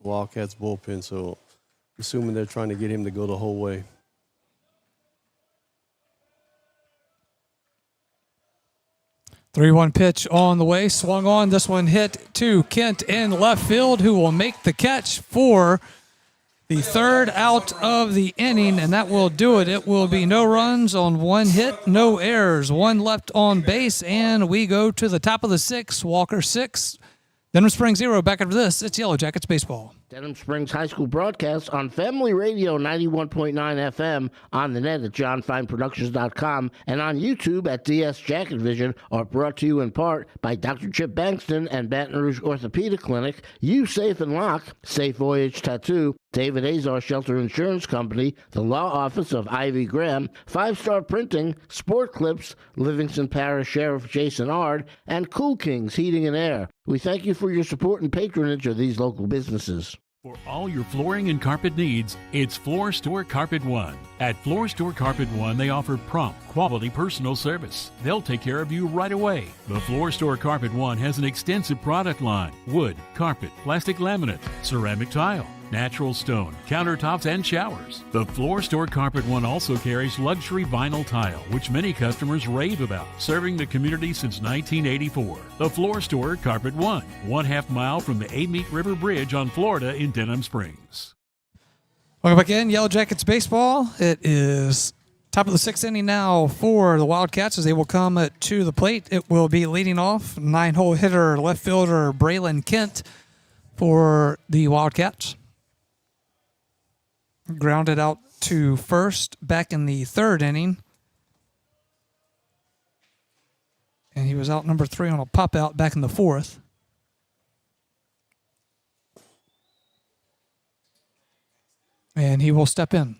Wildcats bullpen, so I'm assuming they're trying to get him to go the whole way. Three-one pitch on the way, swung on. This one hit to Kent in left field, who will make the catch for the 3rd out of the inning, and that will do it. It will be no runs on 1 hit, no errors, 1 left on base, and we go to the top of the 6th. Walker 6, Denham Springs 0. Back after this, it's Yellow Jackets baseball. Denham Springs High School broadcast on Family Radio 91.9 FM, on the net at johnfineproductions.com, and on YouTube at DS Jacket Vision, are brought to you in part by Dr. Chip Bankston and Baton Rouge Orthopedic Clinic, You Safe and Lock, Safe Voyage Tattoo, David Azar Shelter Insurance Company, the Law Office of Ivy Graham, 5 Star Printing, Sport Clips, Livingston Parish Sheriff Jason Ard, and Cool Kings Heating and Air. We thank you for your support and patronage of these local businesses. For all your flooring and carpet needs, it's Floor Store Carpet One. At Floor Store Carpet One, they offer prompt, quality personal service. They'll take care of you right away. The Floor Store Carpet One has an extensive product line: wood, carpet, plastic laminate, ceramic tile, natural stone, countertops, and showers. The Floor Store Carpet One also carries luxury vinyl tile, which many customers rave about, serving the community since 1984. The Floor Store Carpet One, 1/2 mile from the Amite River Bridge on Florida in Denham Springs. Welcome back in, Yellow Jackets baseball. It is top of the 6th inning now for the Wildcats as they will come to the plate. It will be leading off 9-hole hitter, left fielder Braylon Kent for the Wildcats. Grounded out to first back in the 3rd inning. And he was out number 3 on a pop out back in the 4th. And he will step in.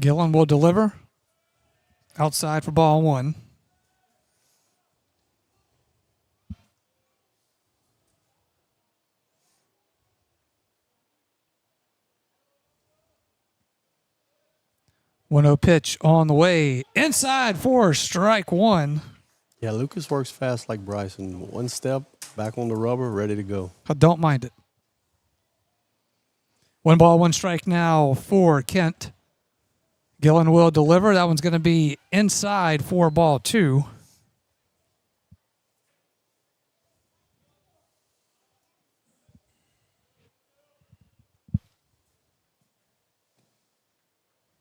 Gillen will deliver. Outside for ball 1. One-0 pitch on the way. Inside for strike 1. Yeah, Lucas works fast like Bryson. One step, back on the rubber, ready to go. I don't mind it. 1 ball, 1 strike now for Kent. Gillen will deliver. That one's going to be inside for ball 2.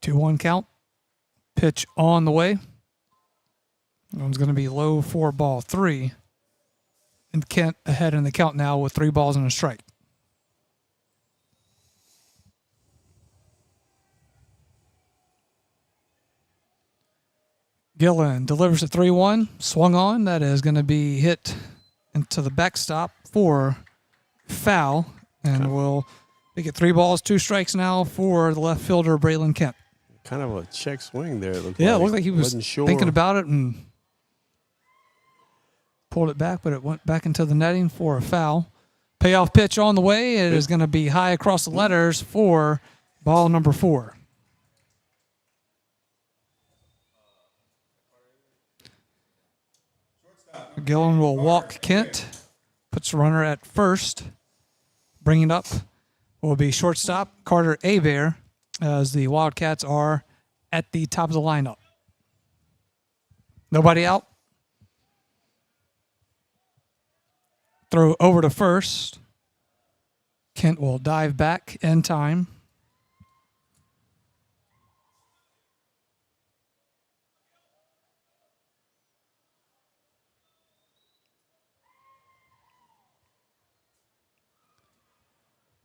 Two one count. Pitch on the way. That one's going to be low for ball 3. And Kent ahead in the count now with 3 balls and a strike. Gillen delivers a 3-1. Swung on. That is going to be hit into the backstop for foul. And we'll make it 3 balls, 2 strikes now for the left fielder, Braylon Kent. Kind of a check swing there. It looked like he was wasn't sure. thinking about it and pulled it back, but it went back into the netting for a foul. Payoff pitch on the way. It is going to be high across the letters for ball number 4. Gillen will walk Kent. Puts the runner at first. Bringing up will be shortstop Carter Abear, as the Wildcats are at the top of the lineup. Nobody out. Throw over to first. Kent will dive back in time.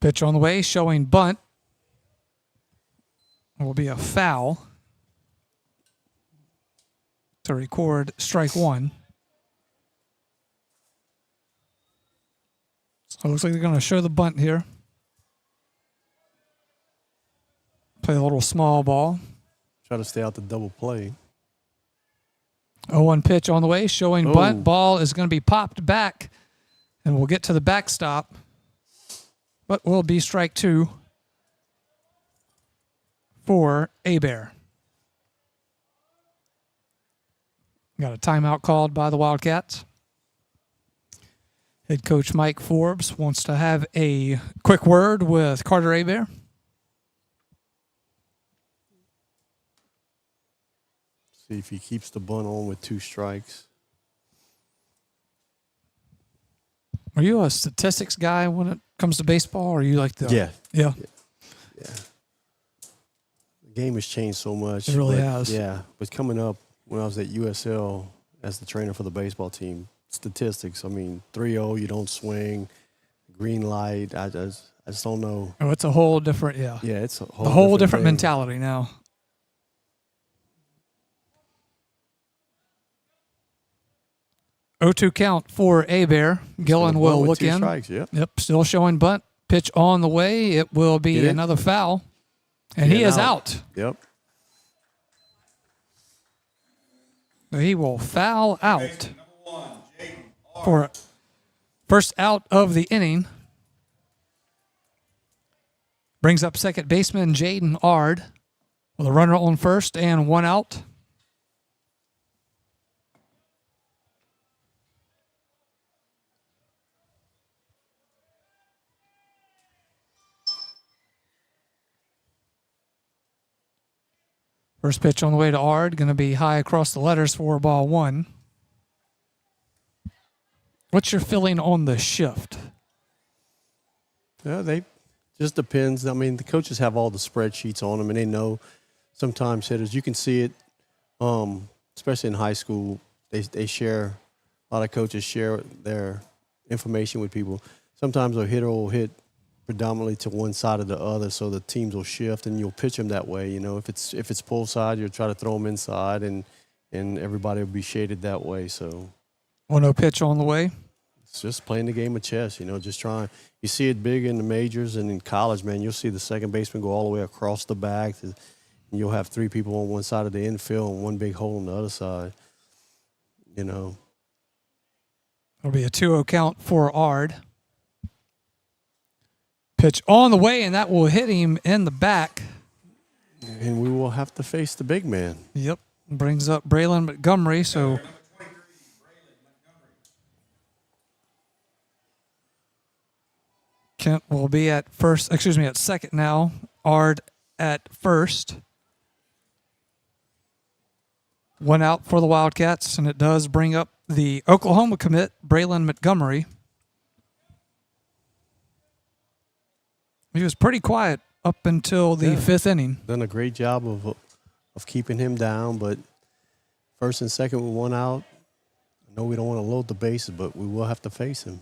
Pitch on the way, showing bunt. It will be a foul to record strike 1. So it looks like they're going to show the bunt here. Play a little small ball. Try to stay out the double play. 0-1 pitch on the way, showing bunt. Ball is going to be popped back, and we'll get to the backstop. But will be strike 2 for Abear. Got a timeout called by the Wildcats. Head coach Mike Forbes wants to have a quick word with Carter Abear. See if he keeps the bunt on with 2 strikes. Are you a statistics guy when it comes to baseball, or are you like the... Yeah. Yeah. The game has changed so much. It really has. Yeah. But coming up, when I was at USL as the trainer for the baseball team, statistics, 3-0, you don't swing, green light, I just don't know. Oh, it's a whole different, Yeah, it's a whole different thing. mentality now. O2 count for Abear. Gillen will look in. Strikes, yep. Still showing bunt. Pitch on the way. It will be another foul. And he is out. Yep. He will foul out for first out of the inning. Brings up second baseman Jaden Ard with a runner on first and 1 out. First pitch on the way to Ard, going to be high across the letters for ball 1. What's your feeling on the shift? Yeah, they just depends. The coaches have all the spreadsheets on them, and they know sometimes hitters. You can see it, especially in high school. They share, a lot of coaches share their information with people. Sometimes a hitter will hit predominantly to one side or the other, so the teams will shift, and you'll pitch them that way. If it's pull side, you'll try to throw them inside, and and everybody will be shaded that way. So 1-0 pitch on the way. it's just playing the game of chess, just trying. You see it big in the majors and in college, man. You'll see the second baseman go all the way across the bag. And you'll have three people on one side of the infield and one big hole on the other side. It'll be a 2-0 count for Ard. Pitch on the way, and that will hit him in the back. And we will have to face the big man. Yep. Brings up Braylon Montgomery, so Kent will be at second now. Ard at first. 1 out for the Wildcats, and it does bring up the Oklahoma commit, Braylon Montgomery. He was pretty quiet up until the fifth inning. Done a great job of keeping him down, but first and second with 1 out. I know we don't want to load the bases, but we will have to face him.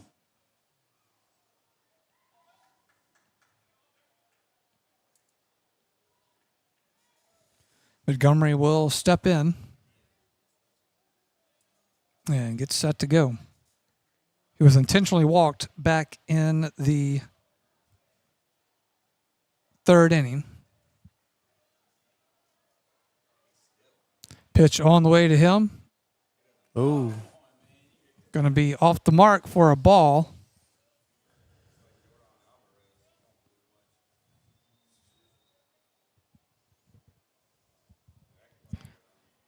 Montgomery will step in and get set to go. He was intentionally walked back in the third inning. Pitch on the way to him. Oh. Going to be off the mark for a ball.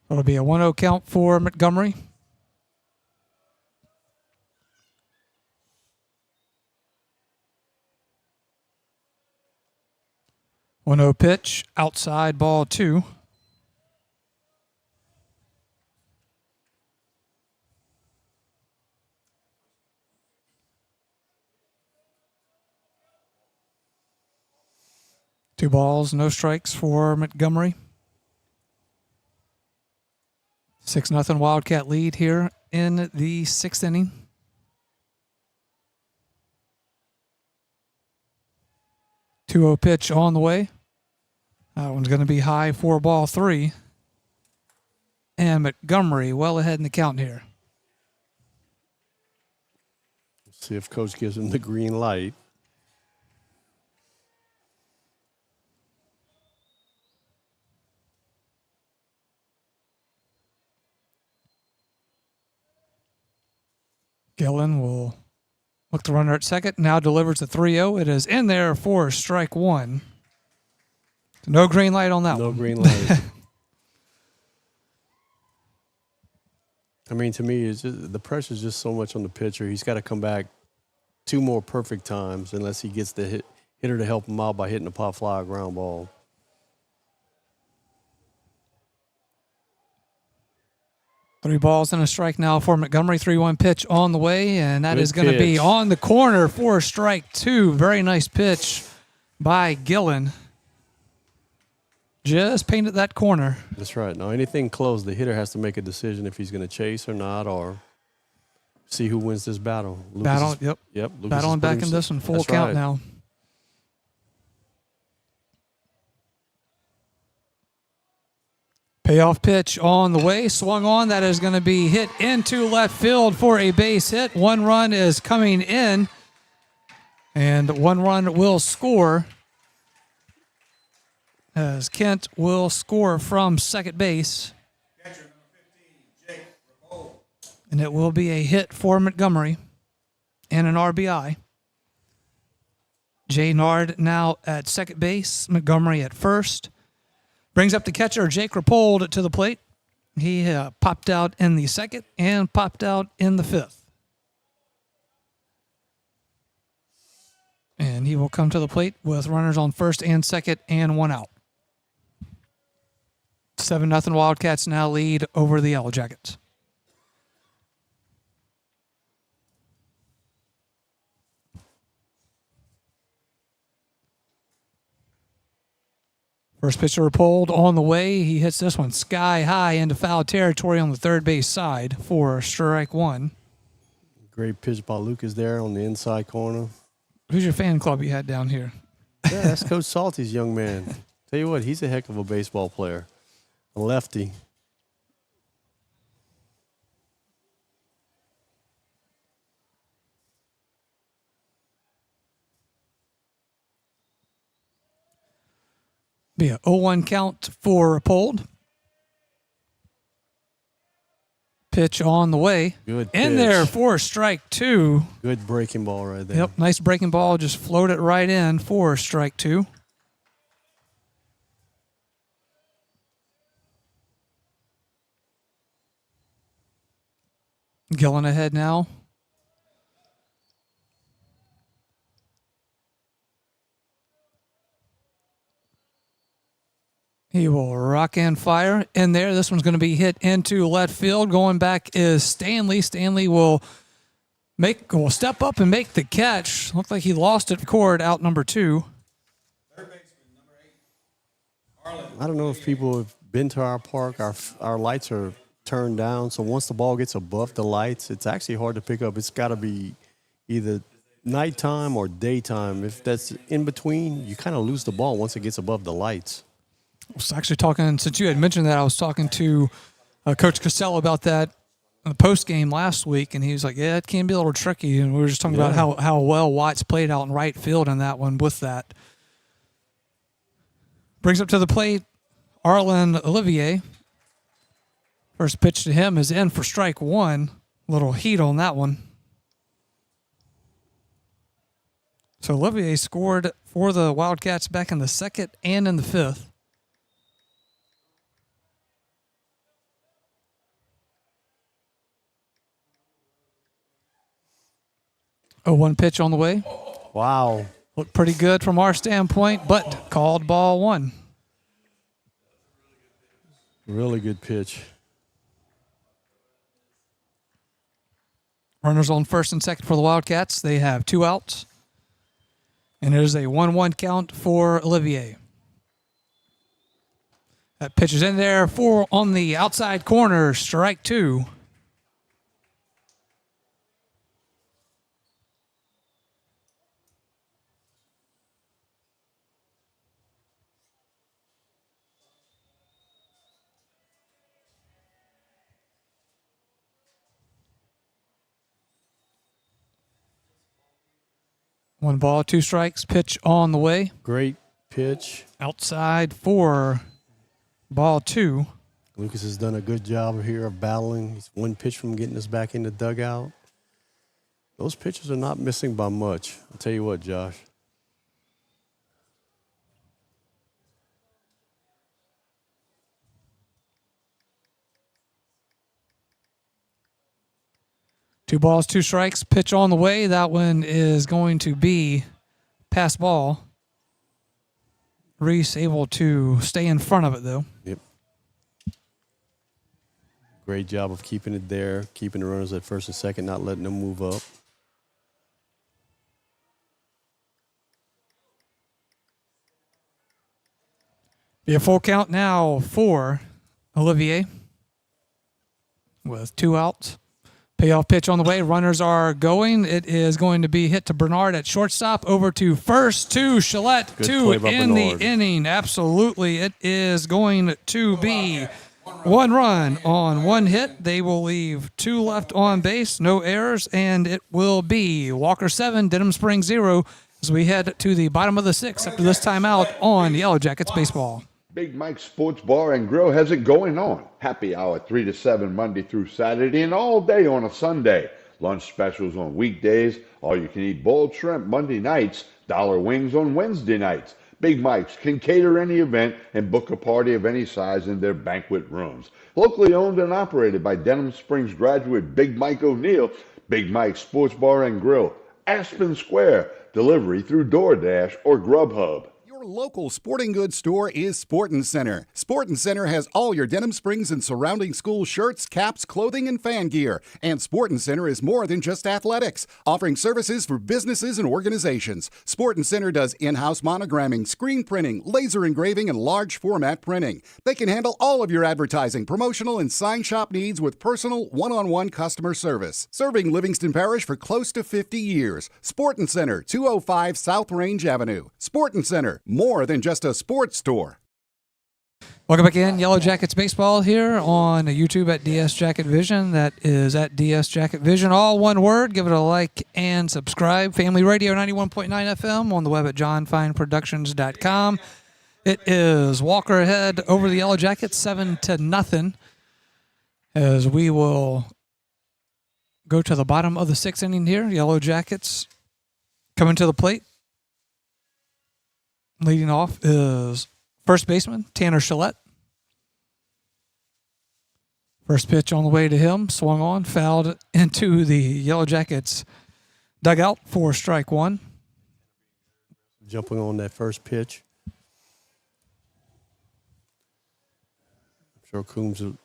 It'll be a 1-0 count for Montgomery. One-oh pitch, outside ball 2. Two balls, no strikes for Montgomery. 6-0 Wildcat lead here in the 6th inning. Two-oh pitch on the way. That one's going to be high for ball 3. And Montgomery well ahead in the count here. See if Coach gives him the green light. Gillen will look the runner at second. Now delivers the 3-0. It is in there for strike 1. No green light on that one. No green light. I mean, to me, it's just, the pressure is just so much on the pitcher. He's got to come back 2 more perfect times unless he gets the hitter to help him out by hitting a pop fly or ground ball. Three balls and a strike now for Montgomery. 3-1 pitch on the way, and that is going to be on the corner for strike 2. Very nice pitch by Gillen. Just painted that corner. That's right. Now, anything close, the hitter has to make a decision if he's going to chase or not, or see who wins this battle. Yep. Battling back in this one. Full count now. Payoff pitch on the way. Swung on. That is going to be hit into left field for a base hit. 1 run is coming in, and 1 run will score, as Kent will score from second base. And it will be a hit for Montgomery and an RBI. Jay Nard now at second base, Montgomery at first. Brings up the catcher, Jake Rapold, to the plate. He popped out in the second and popped out in the 5th. And he will come to the plate with runners on first and second and 1 out. 7-0 Wildcats now lead over the Yellow Jackets. First pitcher pulled on the way. He hits this one sky high into foul territory on the third base side for strike 1. Great pitch by Lucas there on the inside corner. Who's your fan club you had down here? Yeah, that's Coach Salty's young man. Tell you what, he's a heck of a baseball player. A lefty. Be a 0-1 count for Pold. Pitch on the way. Good In pitch. there for strike 2. Good breaking ball right there. Yep, nice breaking ball. Just float it right in for strike 2. Gillen ahead now. He will rock and fire in there. This one's going to be hit into left field. Going back is Stanley. Stanley will step up and make the catch. Looked like he lost it. Cord out number 2. I don't know if people have been to our park. Our lights are turned down, so once the ball gets above the lights, it's actually hard to pick up. It's got to be either nighttime or daytime. If that's in between, you kind of lose the ball once it gets above the lights. I was actually talking, since you had mentioned that, I was talking to Coach Costello about that in the postgame last week, and he was like, yeah, it can be a little tricky. And we were just talking about how well Watts played out in right field in that one with that. Brings up to the plate, Arlen Olivier. First pitch to him is in for strike 1. Little heat on that one. So Olivier scored for the Wildcats back in the 2nd and in the 5th. A 1 pitch on the way. Wow. Looked pretty good from our standpoint, but called ball 1. Really good pitch. Runners on first and second for the Wildcats. They have 2 outs. And it is a 1-1 count for Olivier. That pitch is in there for on the outside corner, strike 2. One ball, 2 strikes, pitch on the way. Great pitch. Outside for ball 2. Lucas has done a good job here of battling. He's 1 pitch from getting us back in the dugout. Those pitchers are not missing by much. I'll tell you what, Josh. Two balls, 2 strikes, pitch on the way. That one is going to be pass ball. Reese able to stay in front of it, though. Yep. Great job of keeping it there, keeping the runners at first and second, not letting them move up. Be a full count now for Olivier with 2 outs. Payoff pitch on the way. Runners are going. It is going to be hit to Bernard at shortstop. Over to first to Gillette. Good 2 play by in Bernard. the inning. Absolutely. It is going to be 1 run on 1 hit. They will leave 2 left on base. No errors. And it will be Walker 7, Denham Springs 0 as we head to the bottom of the 6th after this timeout on Yellow Jackets Baseball. Big Mike's Sports Bar and Grill has it going on. Happy hour 3 to 7 Monday through Saturday and all day on a Sunday. Lunch specials on weekdays. All you can eat boiled shrimp Monday nights. Dollar wings on Wednesday nights. Big Mike's can cater any event and book a party of any size in their banquet rooms. Locally owned and operated by Denham Springs graduate Big Mike O'Neill. Big Mike's Sports Bar and Grill. Aspen Square. Delivery through DoorDash or Grubhub. Your local sporting goods store is Sportin' Center. Sportin' Center has all your Denham Springs and surrounding school shirts, caps, clothing, and fan gear. And Sportin' Center is more than just athletics, offering services for businesses and organizations. Sportin' Center does in-house monogramming, screen printing, laser engraving, and large format printing. They can handle all of your advertising, promotional, and sign shop needs with personal, one-on-one customer service. Serving Livingston Parish for close to 50 years. Sportin' Center, 205 South Range Avenue. Sportin' Center, more than just a sports store. Welcome back in. Yellow Jackets Baseball here on YouTube at DS Jacket Vision. That is at DS Jacket Vision. All one word. Give it a like and subscribe. Family Radio 91.9 FM on the web at johnfineproductions.com. It is Walker ahead over the Yellow Jackets, 7-0. As we will go to the bottom of the 6th inning here. Yellow Jackets coming to the plate. Leading off is first baseman Tanner Shillette. First pitch on the way to him, swung on, fouled into the Yellow Jackets dugout for strike one. Jumping on that first pitch. I'm sure Coombs will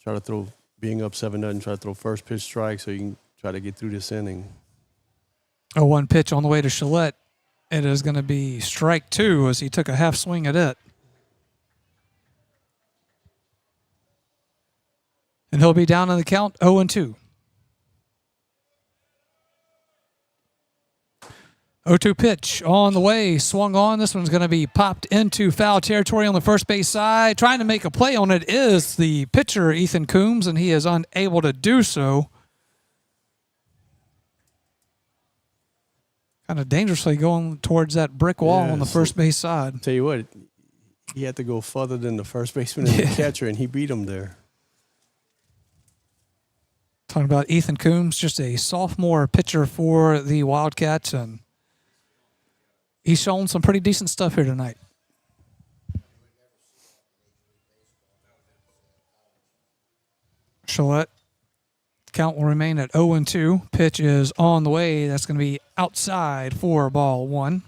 try to throw, being up 7-0, try to throw first pitch strike so you can try to get through this inning. A 1 pitch on the way to Shillette. It is going to be strike two as he took a half swing at it. And he'll be down in the count 0-2. 0-2 pitch on the way, swung on. This one's going to be popped into foul territory on the first base side. Trying to make a play on it is the pitcher, Ethan Coombs, and he is unable to do so. Kind of dangerously going towards that brick wall on the first base side. Tell you what, he had to go further than the first baseman and the catcher, and he beat him there. Talking about Ethan Coombs, just a sophomore pitcher for the Wildcats, and he's shown some pretty decent stuff here tonight. Shillette, count will remain at 0-2. Pitch is on the way. That's going to be outside for ball one.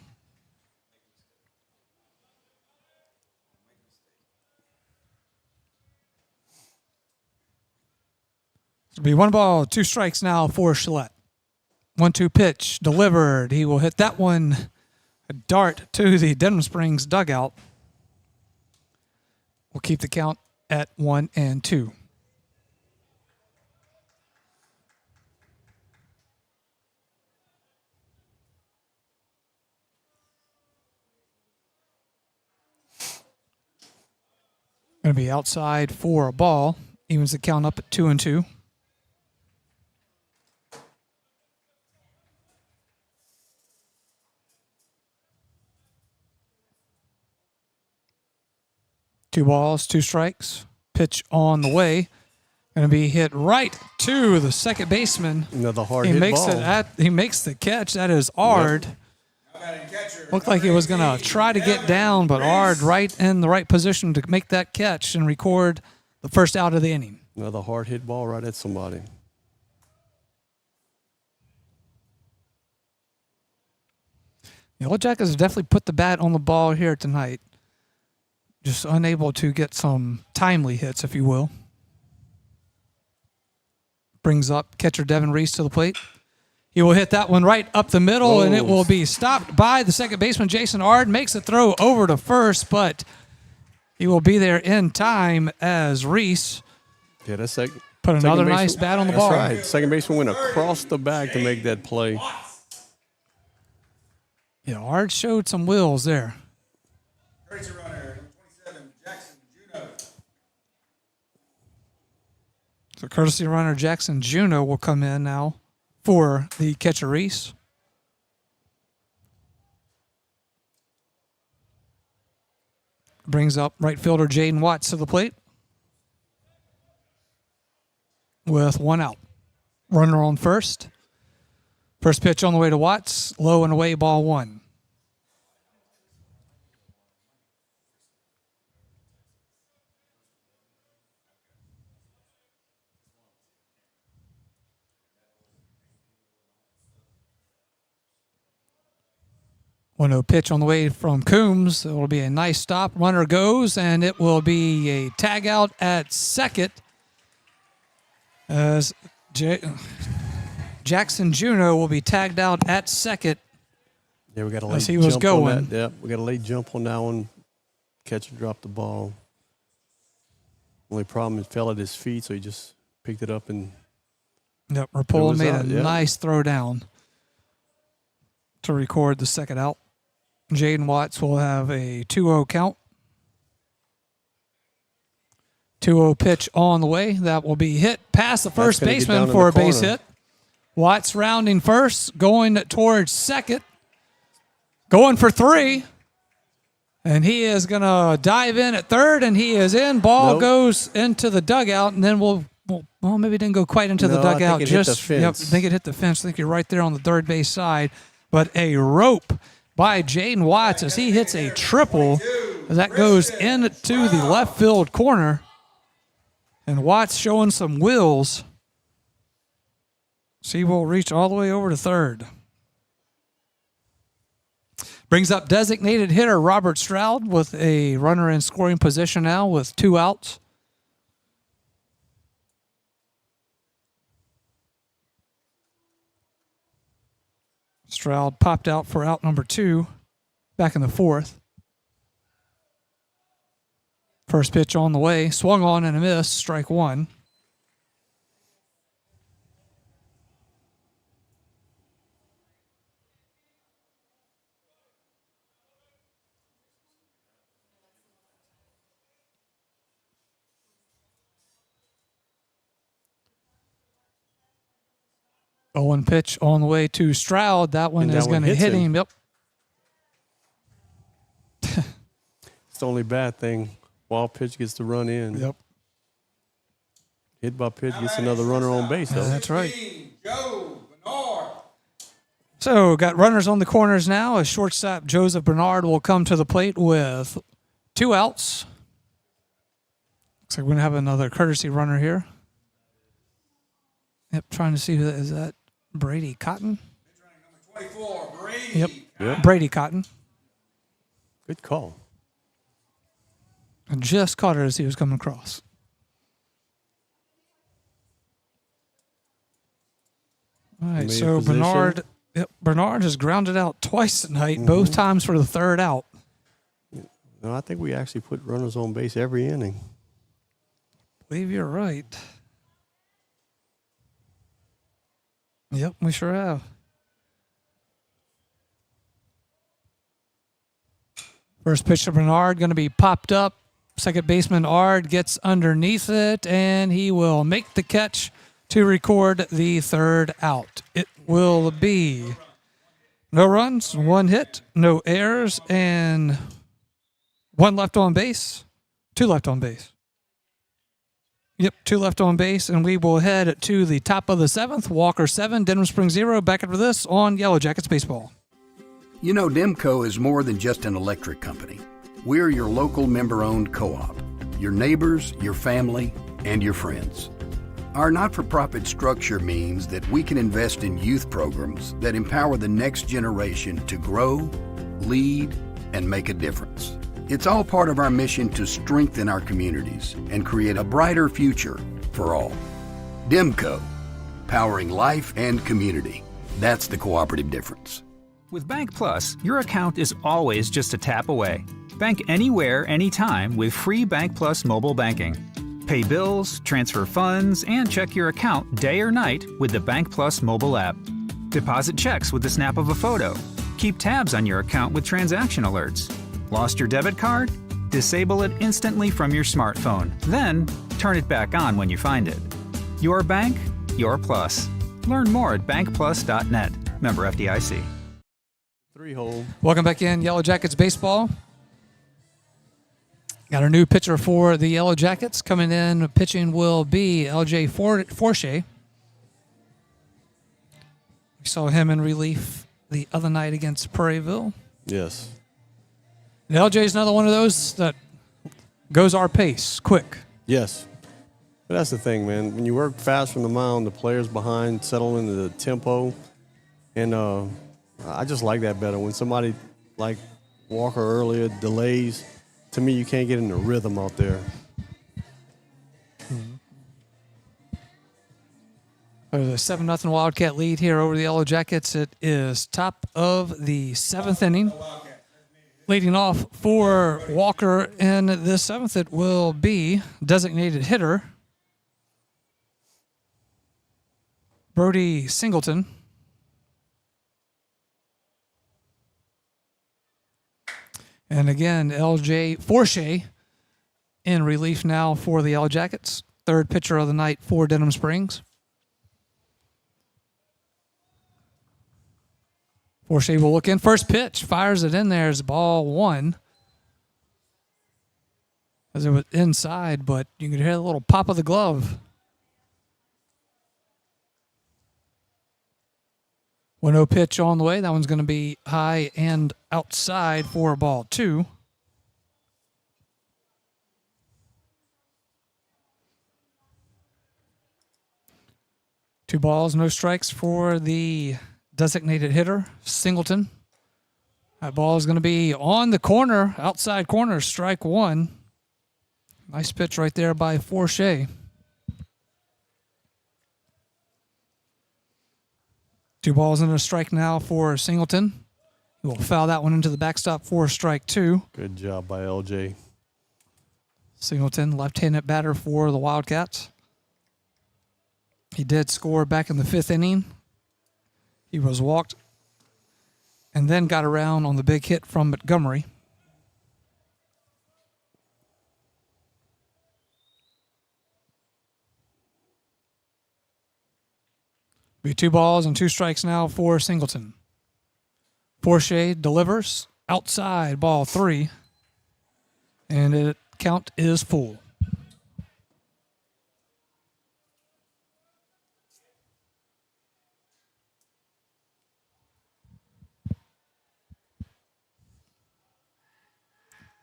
It'll be 1 ball, 2 strikes now for Shillette. 1-2 pitch delivered. He will hit that one, a dart to the Denham Springs dugout. We'll keep the count at 1-2. Going to be outside for a ball. Evens the count up at 2-2. Two balls, 2 strikes. Pitch on the way. Going to be hit right to the second baseman. Another hard he hit makes ball. He makes the catch. That is Ard. Looked like he was going to try to get down, but Ard right in the right position to make that catch and record the first out of the inning. Another hard hit ball right at somebody. Yellow Jackets have definitely put the bat on the ball here tonight. Just unable to get some timely hits, if you will. Brings up catcher Devin Reese to the plate. He will hit that one right up the middle, and it will be stopped by the second baseman, Jason Ard. Makes the throw over to first, but he will be there in time as Reese Yeah, that's put another nice bat on the ball. That's right. Second baseman went across the back to make that play. Yeah, Ard showed some wills there. Courtesy runner, number 27, Jackson Juno. So courtesy runner Jackson Juno will come in now for the catcher Reese. Brings up right fielder Jaden Watts to the plate with 1 out. Runner on first. First pitch on the way to Watts. Low and away, ball 1. No pitch on the way from Coombs. It will be a nice stop. Runner goes, and it will be a tag out at second as Jackson Juno will be tagged out at second. Yeah, we got a late as he was jump going. on that. Yeah, we got a late jump on that one. Catcher dropped the ball. Only problem, it fell at his feet, so he just picked it up and. Yep, Rapola made a nice throw down to record the second out. Jaden Watts will have a 2-0 count. 2-0 pitch on the way. That will be hit past the first baseman for a base hit. Watts rounding first, going towards second. Going for 3. And he is going to dive in at third, and he is in. Ball goes into the dugout, and then well, maybe it didn't go quite into the dugout. I think it hit the fence. I think it hit the fence. I think you're right there on the third base side. But a rope by Jaden Watts as he hits a triple. As that goes into the left field corner. And Watts showing some wheels. So he will reach all the way over to third. Brings up designated hitter Robert Stroud with a runner in scoring position now with 2 outs. Stroud popped out for out number 2 back in the 4th. First pitch on the way, swung on and a miss, strike 1. One pitch on the way to Stroud. That one is going to hit him. Yep. It's the only bad thing. Wild pitch gets to run in. Yep. Hit by pitch gets another runner on base. Though. That's right. So got runners on the corners now. A shortstop Joseph Bernard will come to the plate with 2 outs. Looks like we're going to have another courtesy runner here. Yep, trying to see who that is. That Brady Cotton? 24, Brady. Yep. Brady Cotton. Good call. I just caught it as he was coming across. All right, so Bernard has grounded out twice tonight, both times for the 3rd out. No, I think we actually put runners on base every inning. I believe you're right. Yep, we sure have. First pitch to Bernard going to be popped up. Second baseman Ard gets underneath it, and he will make the catch to record the 3rd out. It will be no runs, 1 hit, no errors, and 1 left on base, 2 left on base. Yep, 2 left on base, and we will head to the top of the 7th. Walker 7, Denham Springs 0. Back after this on Yellow Jackets Baseball. You know, Demco is more than just an electric company. We're your local member-owned co-op, your neighbors, your family, and your friends. Our not-for-profit structure means that we can invest in youth programs that empower the next generation to grow, lead, and make a difference. It's all part of our mission to strengthen our communities and create a brighter future for all. Demco, powering life and community. That's the cooperative difference. With Bank Plus, your account is always just a tap away. Bank anywhere, anytime with free Bank Plus mobile banking. Pay bills, transfer funds, and check your account day or night with the Bank Plus mobile app. Deposit checks with the snap of a photo. Keep tabs on your account with transaction alerts. Lost your debit card? Disable it instantly from your smartphone. Then, turn it back on when you find it. Your bank, your plus. Learn more at bankplus.net. Member FDIC. 3-hole. Welcome back in Yellow Jackets Baseball. Got a new pitcher for the Yellow Jackets. Coming in, pitching will be LJ Forshey. We saw him in relief the other night against Prairieville. Yes. And LJ is another one of those that goes our pace, quick. Yes. But that's the thing, man. When you work fast from the mound, the players behind settle into the tempo. And I just like that better. When somebody like Walker earlier delays, to me, you can't get in the rhythm out there. There's a 7-0 Wildcat lead here over the Yellow Jackets. It is top of the 7th inning. Leading off for Walker in this 7th, it will be designated hitter Brody Singleton. And again, LJ Forshey in relief now for the Yellow Jackets. 3rd pitcher of the night for Denham Springs. Forshey will look in. First pitch, fires it in there as ball 1. as it was inside, but you could hear the little pop of the glove. 1-0 pitch on the way. That one's going to be high and outside for ball 2. Two balls, no strikes for the designated hitter, Singleton. That ball is going to be on the corner, outside corner, strike 1. Nice pitch right there by Forshea. 2 balls and a strike now for Singleton. He will foul that one into the backstop for strike 2. Good job by LJ. Singleton, left-handed batter for the Wildcats. He did score back in the 5th inning. He was walked and then got around on the big hit from Montgomery. Be 2 balls and 2 strikes now for Singleton. Forshea delivers outside ball 3, and the count is full.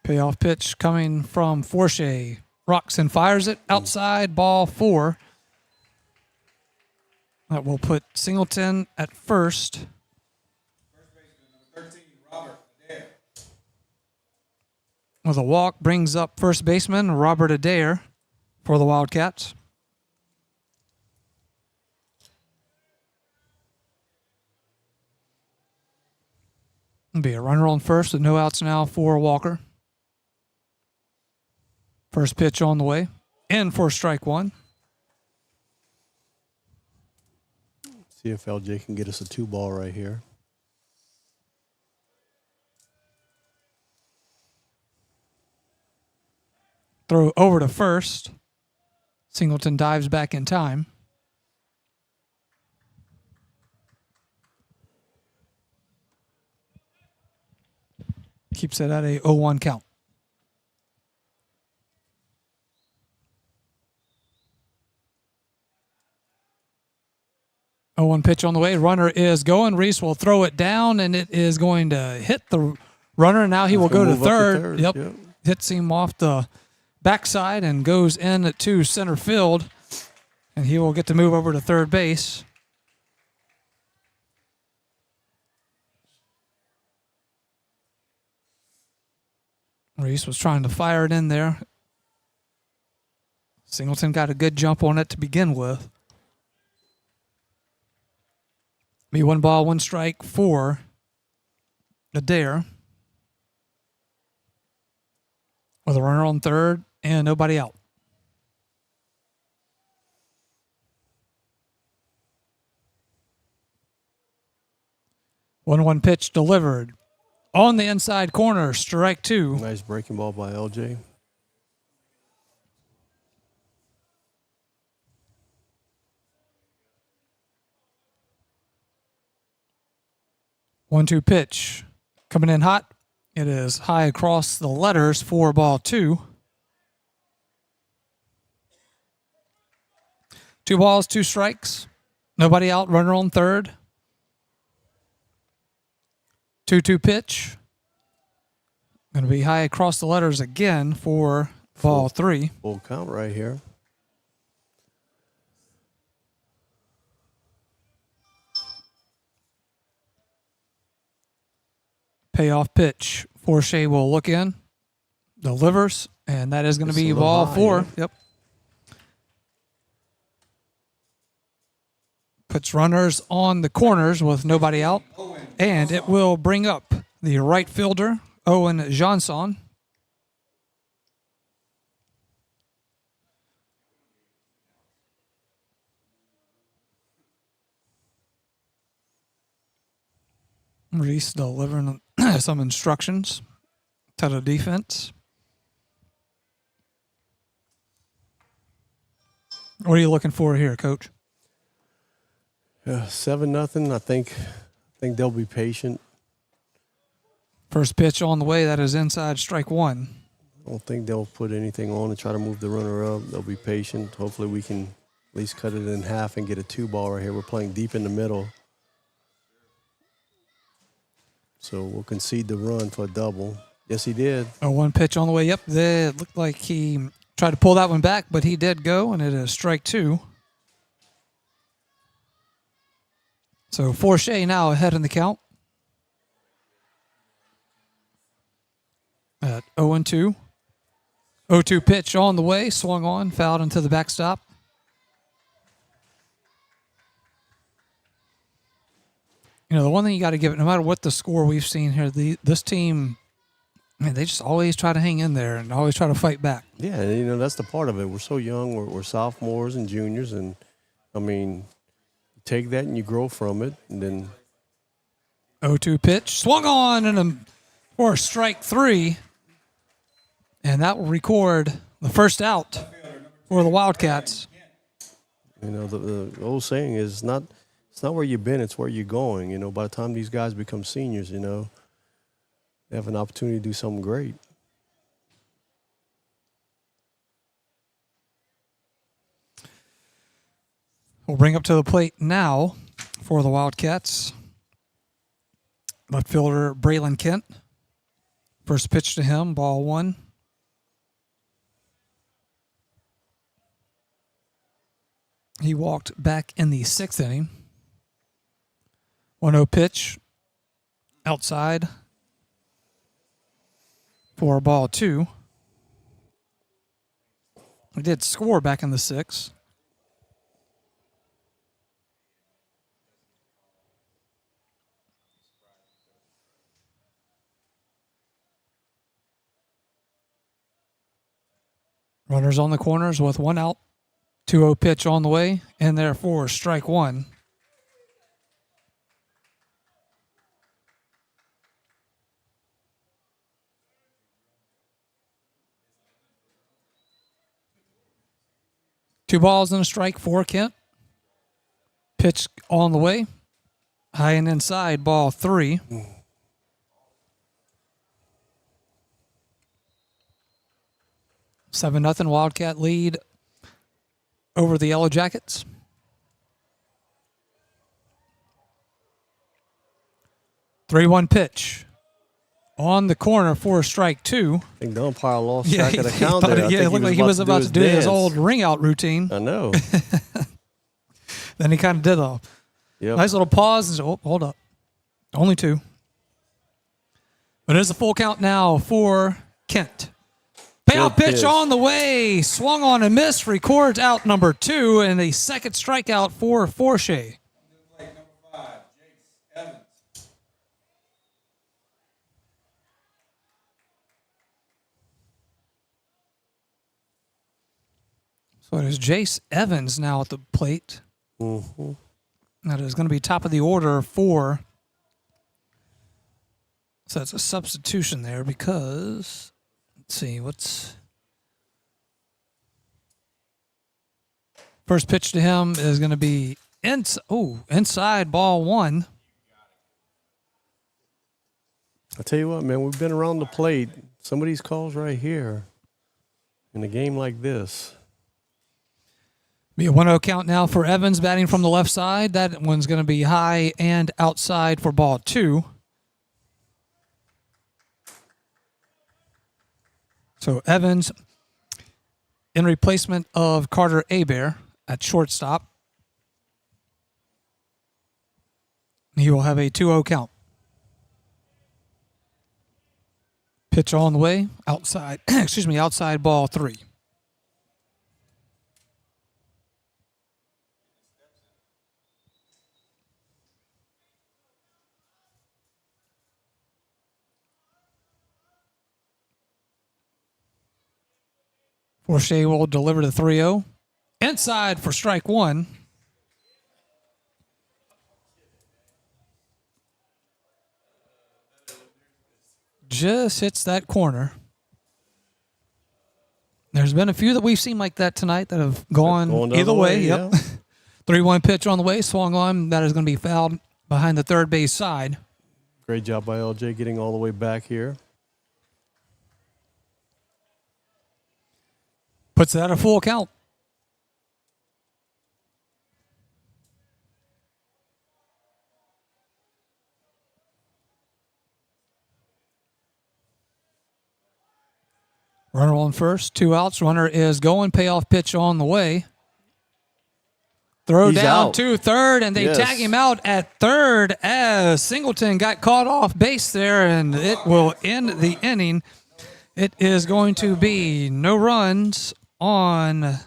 Payoff pitch coming from Forshea. Rocks and fires it outside ball 4. That will put Singleton at first. With a walk, brings up first baseman Robert Adair for the Wildcats. It'll be a runner on first with no outs now for Walker. First pitch on the way. In for strike 1. See if LJ can get us a 2-ball right here. Throw over to first. Singleton dives back in time. Keeps it at a 0-1 count. One pitch on the way. Runner is going. Reese will throw it down, and it is going to hit the runner. Now he will go to third. Yep. Hits him off the backside and goes in to center field, and he will get to move over to third base. Reese was trying to fire it in there. Singleton got a good jump on it to begin with. Be 1 ball, 1 strike for Adair. With a runner on third and nobody out. One pitch delivered. On the inside corner, strike 2. Nice breaking ball by LJ. One-two pitch. Coming in hot. It is high across the letters for ball 2. 2 balls, 2 strikes. Nobody out, runner on third. 2-2 pitch. Going to be high across the letters again for ball 3. Full count right here. Payoff pitch. Forshea will look in. Delivers. And that is going to be ball 4. Yeah. Yep. Puts runners on the corners with nobody out. And it will bring up the right fielder, Owen Johnson. Reese delivering some instructions to the defense. What are you looking for here, Coach? 7-0. I think they'll be patient. First pitch on the way. That is inside strike 1. I don't think they'll put anything on to try to move the runner up. They'll be patient. Hopefully we can at least cut it in half and get a 2-ball right here. We're playing deep in the middle. So we'll concede the run for a double. Yes, he did. A 1 pitch on the way up. It looked like he tried to pull that one back, but he did go, and it is strike 2. So Forshey now ahead in the count at 0-2. 0-2 pitch on the way, swung on, fouled into the backstop. You know, the one thing you got to give it, no matter what the score we've seen here, this team, man, they just always try to hang in there and always try to fight back. Yeah, and, you know, that's the part of it. We're so young. We're sophomores and juniors, and, I mean, you take that and you grow from it, and then 0-2 pitch, swung on for strike 3, and that will record the first out for the Wildcats. You know, the old saying is it's not where you've been, it's where you're going. You know, by the time these guys become seniors, you know, they have an opportunity to do something great. We'll bring up to the plate now for the Wildcats. Left fielder Braylon Kent. First pitch to him, ball 1. He walked back in the 6th inning. 1-0 pitch outside for ball 2. We did score back in the 6th. Runners on the corners with 1 out. 2-0 pitch on the way, and therefore strike 1. Two balls and a strike for Kent. Pitch on the way. High and inside, ball 3. Seven 0 Wildcat lead over the Yellow Jackets. Three-one pitch on the corner for strike 2. I think the umpire lost track of the count there. Yeah, it looked like he was about to do his old ring-out routine. I know. Then he kind of did a nice little pause and said, oh, hold up. Only 2. But it is a full count now for Kent. Payout pitch on the way. Swung on and missed. Records out number 2 and a second strikeout for Forshey. So it is Jace Evans now at the plate. Mm-hmm. That is going to be top of the order for. So it's a substitution there because, let's see, what's. First pitch to him is going to be inside ball 1. I tell you what, man, we've been around the plate. Some of these calls right here in a game like this. Be a 1-0 count now for Evans batting from the left side. That one's going to be high and outside for ball 2. So Evans in replacement of Carter Abear at shortstop. He will have a 2-0 count. Pitch on the way, outside, outside ball 3. Forshey will deliver to 3-0. Inside for strike 1. Just hits that corner. There's been a few that we've seen like that tonight that have gone either way. Yep. 3-1 pitch on the way, swung on. That is going to be fouled behind the third base side. Great job by LJ getting all the way back here. Puts that a full count. Runner on first, 2 outs. Runner is going. Payoff pitch on the way. Throw He's down out. to third, and they Yes. tag him out at third as Singleton got caught off base there, and it will end the inning. It is going to be no runs on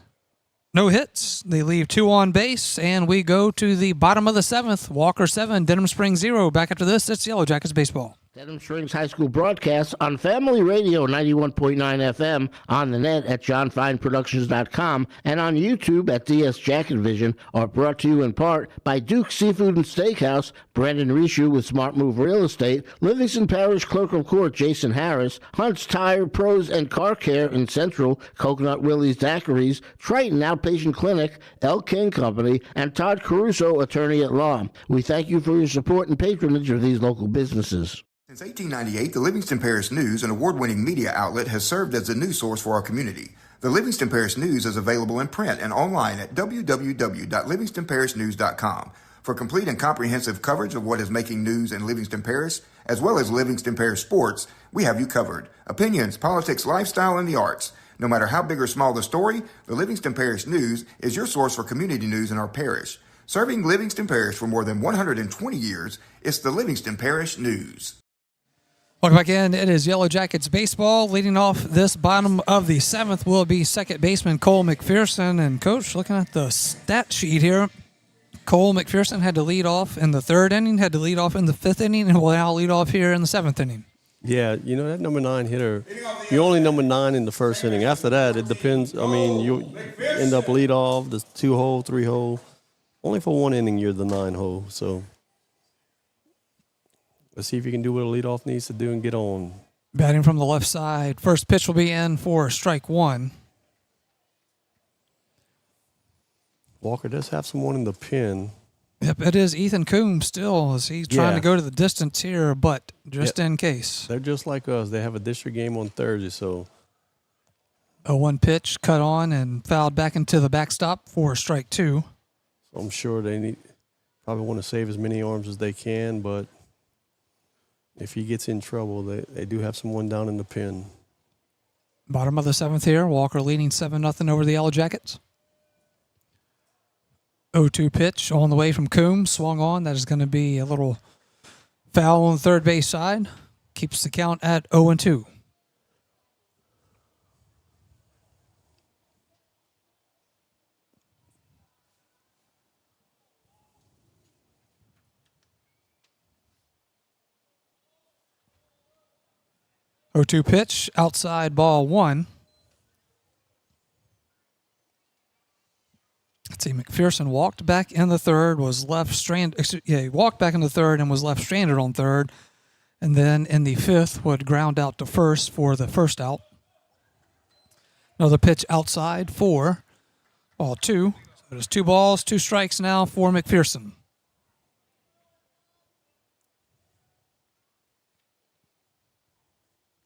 no hits. They leave 2 on base, and we go to the bottom of the 7th. Walker 7, Denham Springs 0. Back after this, it's Yellow Jackets baseball. Denham Springs High School broadcast on Family Radio 91.9 FM, on the net at johnfineproductions.com, and on YouTube at DS Jacket Vision are brought to you in part by Duke Seafood and Steakhouse, Brandon Rishu with Smart Move Real Estate, Livingston Parish Clerk of Court Jason Harris, Hunt's Tire Pros and Car Care in Central, Coconut Willie's Daiquiris, Triton Outpatient Clinic, El King Company, and Todd Caruso, Attorney at Law. We thank you for your support and patronage of these local businesses. Since 1898, the Livingston Parish News, an award-winning media outlet, has served as the news source for our community. The Livingston Parish News is available in print and online at www.livingstonparishnews.com. For complete and comprehensive coverage of what is making news in Livingston Parish, as well as Livingston Parish sports, we have you covered. Opinions, politics, lifestyle, and the arts. No matter how big or small the story, the Livingston Parish News is your source for community news in our parish. Serving Livingston Parish for more than 120 years, it's the Livingston Parish News. Welcome back in. It is Yellow Jackets baseball. Leading off this bottom of the 7th will be second baseman Cole McPherson. And, Coach, looking at the stat sheet here, Cole McPherson had to lead off in the 3rd inning, had to lead off in the 5th inning, and will now lead off here in the 7th inning. Yeah, you know, that number 9 hitter, you're only number 9 in the 1st inning. After that, it depends. I mean, you end up lead off, the 2-hole, 3-hole. Only for 1 inning, you're the 9-hole. So let's see if you can do what a leadoff needs to do and get on. Batting from the left side. First pitch will be in for strike 1. Walker does have someone in the pen. Yep, it is Ethan Coombs still as he's trying to go to the distance here, but just in case. They're just like us. They have a district game on Thursday, so. A 1 pitch cut on and fouled back into the backstop for strike 2. So I'm sure they probably want to save as many arms as they can, but if he gets in trouble, they do have someone down in the pen. Bottom of the 7th here. Walker leading 7-0 over the Yellow Jackets. 0-2 pitch on the way from Coombs. Swung on. That is going to be a little foul on the third base side. Keeps the count at 0-2. O2 pitch, outside ball 1. Let's see, McPherson walked back in the 3rd, was left stranded. He walked back in the 3rd and was left stranded on 3rd. And then in the 5th would ground out to 1st for the 1st out. Another pitch outside for ball 2. So there's 2 balls, 2 strikes now for McPherson.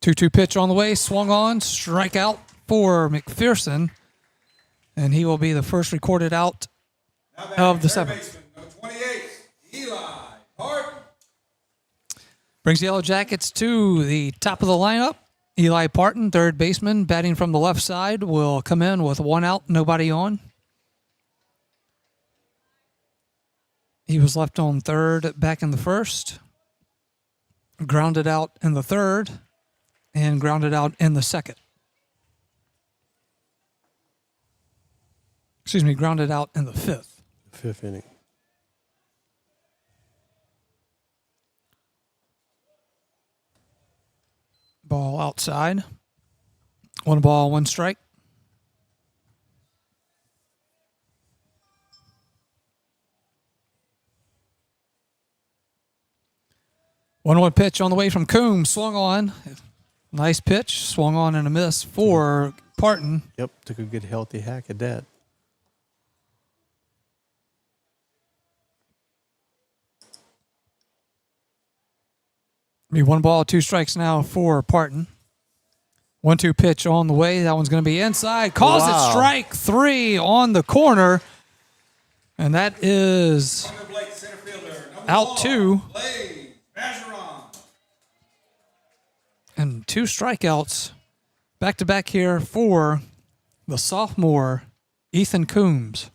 Two pitch on the way, swung on, strikeout for McPherson, and he will be the first recorded out of the 7th. Number 28, Eli Parton. Brings the Yellow Jackets to the top of the lineup. Eli Parton, third baseman, batting from the left side, will come in with 1 out, nobody on. He was left on 3rd back in the 1st, grounded out in the 3rd, and grounded out in the 2nd. Excuse me, grounded out in the 5th. 5th inning. Ball outside. 1 ball, 1 strike. One pitch on the way from Coombs, swung on. Nice pitch, swung on and a miss for Parton. Yep, took a good healthy hack at that. Be 1 ball, 2 strikes now for Parton. 1-2 pitch on the way. That one's going to be inside. Calls it strike 3 on the corner. And that is out 2. And 2 strikeouts back-to-back here for the sophomore, Ethan Coombs.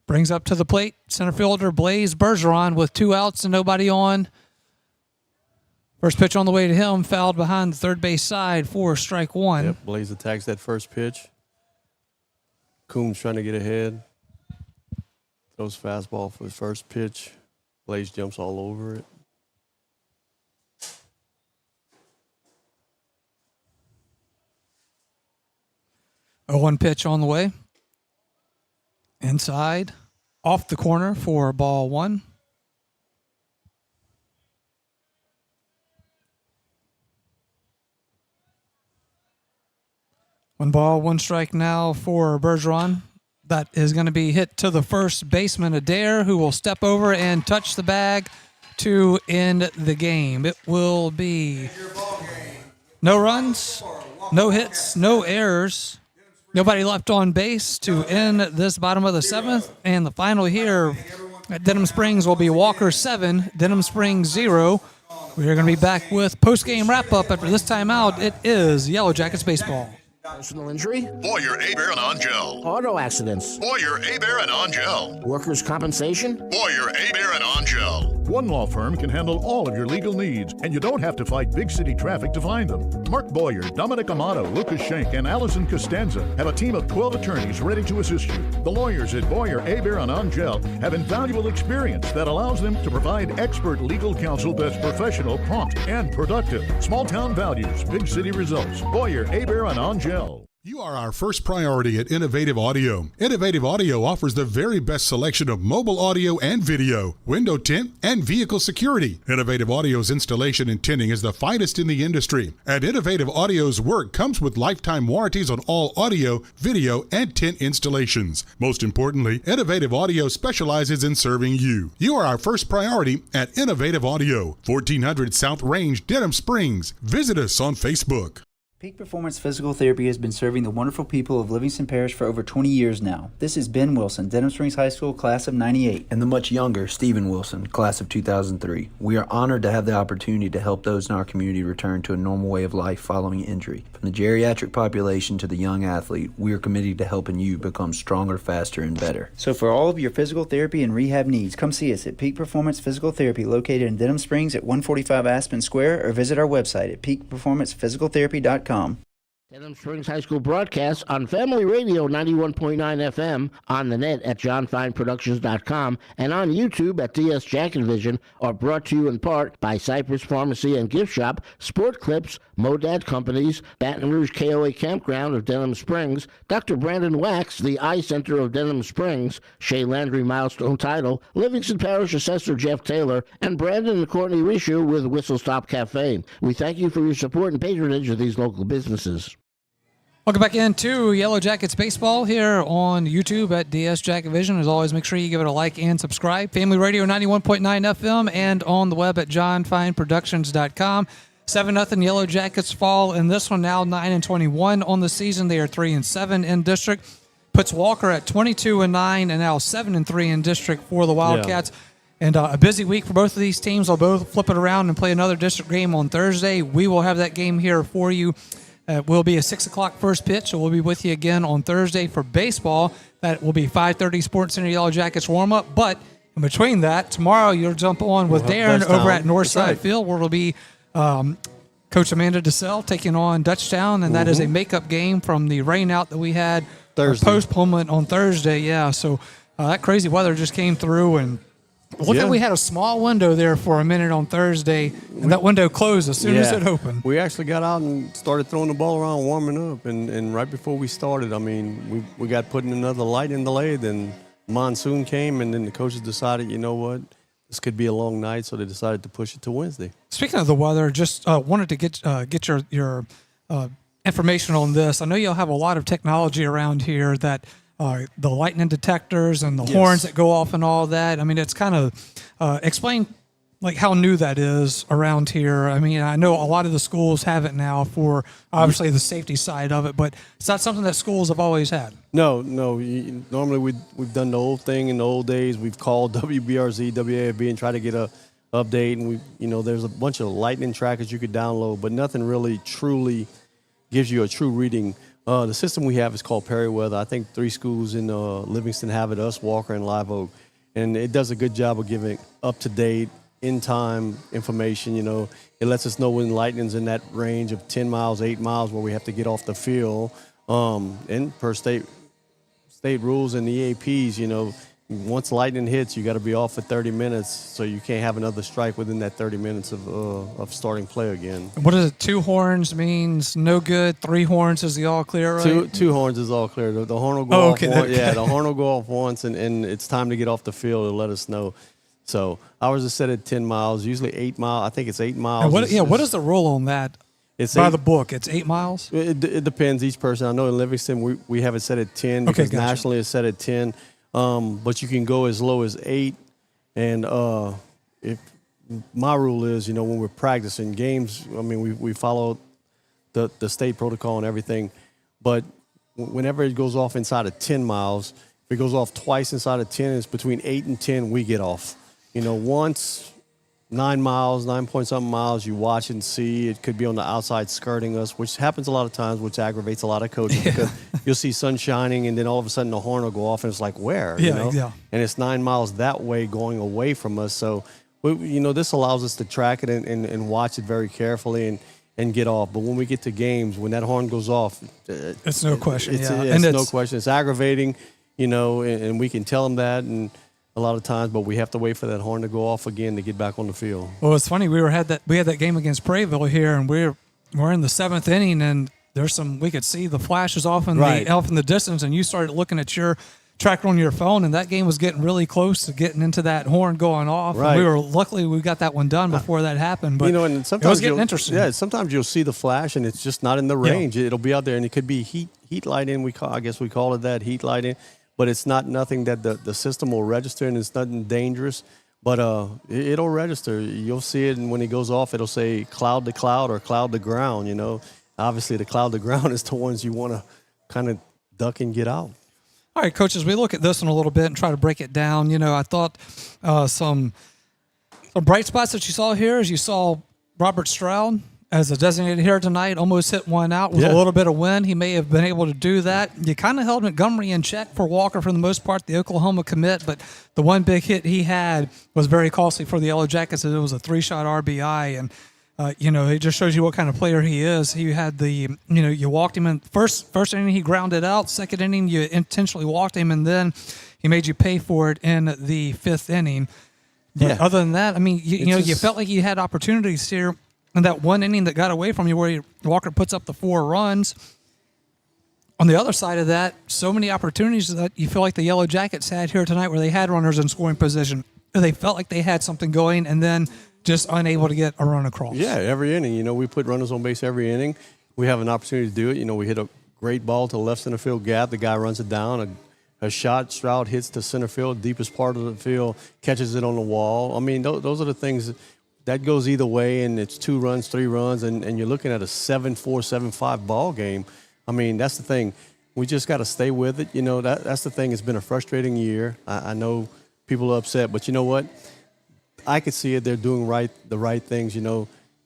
Brings up to the plate, center fielder Blaze Bergeron with 2 outs and nobody on. First pitch on the way to him, fouled behind the third base side for strike 1. Yep, Blaze attacks that first pitch. Coombs trying to get ahead. Throws fastball for his first pitch. Blaze jumps all over it. A 1 pitch on the way. Inside, off the corner for ball 1. One ball, 1 strike now for Bergeron. That is going to be hit to the first baseman, Adair, who will step over and touch the bag to end the game. It will be no runs, no hits, no errors. Nobody left on base to end this bottom of the 7th. And the final here at Denham Springs will be Walker 7, Denham Springs 0. We are going to be back with post-game wrap-up after this timeout. It is Yellow Jackets baseball. Personal injury? Boyer, Aber, and Angel. Auto accidents? Boyer, Aber, and Angel. Workers' compensation? Boyer, Aber, and Angel. One law firm can handle all of your legal needs, and you don't have to fight big city traffic to find them. Mark Boyer, Dominic Amato, Lucas Schenk, and Allison Costanza have a team of 12 attorneys ready to assist you. The lawyers at Boyer, Aber, and Angel have invaluable experience that allows them to provide expert legal counsel that's professional, prompt, and productive. Small town values, big city results. Boyer, Aber, and Angel. You are our first priority at Innovative Audio. Innovative Audio offers the very best selection of mobile audio and video, window tint, and vehicle security. Innovative Audio's installation and tinting is the finest in the industry. And Innovative Audio's work comes with lifetime warranties on all audio, video, and tint installations. Most importantly, Innovative Audio specializes in serving you. You are our first priority at Innovative Audio, 1400 South Range, Denham Springs. Visit us on Facebook. Peak Performance Physical Therapy has been serving the wonderful people of Livingston Parish for over 20 years now. This is Ben Wilson, Denham Springs High School, class of 98. And the much younger Stephen Wilson, class of 2003. We are honored to have the opportunity to help those in our community return to a normal way of life following injury. From the geriatric population to the young athlete, we are committed to helping you become stronger, faster, and better. So for all of your physical therapy and rehab needs, come see us at Peak Performance Physical Therapy located in Denham Springs at 145 Aspen Square, or visit our website at peakperformancephysicaltherapy.com. Denham Springs High School broadcast on Family Radio 91.9 FM, on the net at johnfineproductions.com, and on YouTube at DS Jack and Vision, are brought to you in part by Cypress Pharmacy and Gift Shop, Sport Clips, Modad Companies, Baton Rouge KOA Campground of Denham Springs, Dr. Brandon Wax, the Eye Center of Denham Springs, Shea Landry Milestone Title, Livingston Parish Assessor Jeff Taylor, and Brandon and Courtney Rishu with Whistle Stop Cafe. We thank you for your support and patronage of these local businesses. Welcome back into Yellow Jackets baseball here on YouTube at DS Jack Vision. As always, make sure you give it a like and subscribe. Family Radio 91.9 FM and on the web at johnfineproductions.com. 7-0 Yellow Jackets fall in this one now, 9-21 on the season. They are 3-7 in district. Puts Walker at 22-9 and now 7-3 in district for the Wildcats. Yeah. And a busy week for both of these teams. They'll both flip it around and play another district game on Thursday. We will have that game here for you. It will be a 6 o'clock first pitch, so we'll be with you again on Thursday for baseball. That will be 5:30 Sports Center Yellow Jackets warm-up. But in between that, tomorrow you'll jump on with Darren over at Northside Field, where it'll be Coach Amanda DeSalle taking on Dutchtown, and that is a makeup game from the rainout that we had postponement on Thursday. Yeah, so that crazy weather just came through, and look like we had a small window there for a minute on Thursday, and that window closed as soon as it opened. We actually got out and started throwing the ball around, warming up, and right before we started, I mean, we got putting another light in the lathe, and monsoon came, and then the coaches decided, you know what, this could be a long night, so they decided to push it to Wednesday. Speaking of the weather, just wanted to get your information on this. I know you'll have a lot of technology around here that the lightning detectors and the horns that go off and all that. I mean, it's kind of explain like how new that is around here. I mean, I know a lot of the schools have it now for obviously the safety side of it, but it's not something that schools have always had. No. Normally we've done the old thing in the old days. We've called WBRZ, WAFB, and tried to get a update. And there's a bunch of lightning trackers you could download, but nothing really truly gives you a true reading. The system we have is called Periweather. I think 3 schools in Livingston have it, us, Walker, and Live Oak. And it does a good job of giving up-to-date, in-time information. It lets us know when lightning's in that range of 10 miles, 8 miles where we have to get off the field. And per state rules and the EAPs, once lightning hits, you got to be off for 30 minutes, so you can't have another strike within that 30 minutes of starting play again. What is it? 2 horns means no good. 3 horns is the all clear, right? Two horns is all clear. The horn will go off. The horn will go off once, and it's time to get off the field to let us know. So ours is set at 10 miles, usually 8 miles. I think it's 8 miles. What is the rule on that? It's by the book. It's 8 miles? It depends each person. I know in Livingston we have it set at 10 because gotcha. Nationally it's set at 10. But you can go as low as 8. And if my rule is, when we're practicing games, I mean, we follow the state protocol and everything. But whenever it goes off inside of 10 miles, if it goes off twice inside of 10, it's between 8 and 10, we get off. Once 9 miles, 9-point-something miles, you watch and see. It could be on the outside skirting us, which happens a lot of times, which aggravates a lot of coaches because you'll see sun shining and then all of a sudden the horn will go off and it's like, where? Yeah. And it's 9 miles that way going away from us. So, this allows us to track it and watch it very carefully and get off. But when we get to games, when that horn goes off, it's no question. It's no question. It's aggravating, and we can tell them that and a lot of times, but we have to wait for that horn to go off again to get back on the field. Well, it's funny. We had that game against Prairieville here, and we're in the 7th inning, and we could see the flashes off in the distance, and you started looking at your tracker on your phone, and that game was getting really close to getting into that horn going off. Right. And luckily we got that one done before that happened. But and sometimes it was getting interesting. Yeah, sometimes you'll see the flash, and it's just not in the range. Yeah. It'll be out there, and it could be heat lighting. I guess we call it that, heat lighting. But it's not nothing that the system will register, and it's nothing dangerous. But it'll register. You'll see it, and when it goes off, it'll say cloud to cloud or cloud to ground. Obviously the cloud to ground is the ones you want to kind of duck and get out. All right, coaches, we look at this in a little bit and try to break it down. I thought some bright spots that you saw here is you saw Robert Stroud as a designated hitter tonight, almost hit one out with a little bit of wind. He may have been able to do that. You kind of held Montgomery in check for Walker for the most part, the Oklahoma commit, but the one big hit he had was very costly for the Yellow Jackets. It was a 3-shot RBI, and it just shows you what kind of player he is. He had you walked him in first inning, he grounded out. Second inning, you intentionally walked him, and then he made you pay for it in the 5th inning. But other than that, I mean, you felt like you had opportunities here. And that one inning that got away from you where Walker puts up the 4 runs. On the other side of that, so many opportunities that you feel like the Yellow Jackets had here tonight where they had runners in scoring position. They felt like they had something going and then just unable to get a run across. Yeah, every inning. We put runners on base every inning. We have an opportunity to do it. We hit a great ball to the left center field gap. The guy runs it down. A shot, Stroud hits the center field, deepest part of the field, catches it on the wall. I mean, those are the things that goes either way, and it's 2 runs, 3 runs, and you're looking at a 7-4, 7-5 ball game. I mean, that's the thing. We just got to stay with it. That's the thing. It's been a frustrating year. I know people are upset, but you know what? I could see it. They're doing the right things.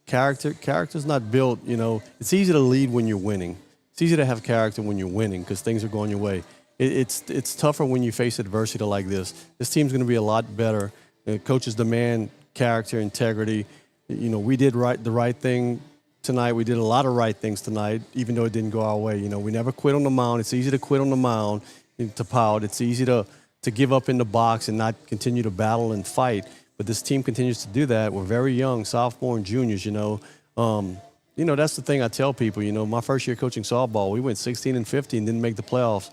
Character's not built. It's easy to lead when you're winning. It's easy to have character when you're winning because things are going your way. It's tougher when you face adversity like this. This team's going to be a lot better. Coaches demand character, integrity. We did the right thing tonight. We did a lot of right things tonight, even though it didn't go our way. We never quit on the mound. It's easy to quit on the mound, to pout. It's easy to give up in the box and not continue to battle and fight. But this team continues to do that. We're very young, sophomore and juniors, that's the thing I tell people. My first year coaching softball, we went 16-15, didn't make the playoffs.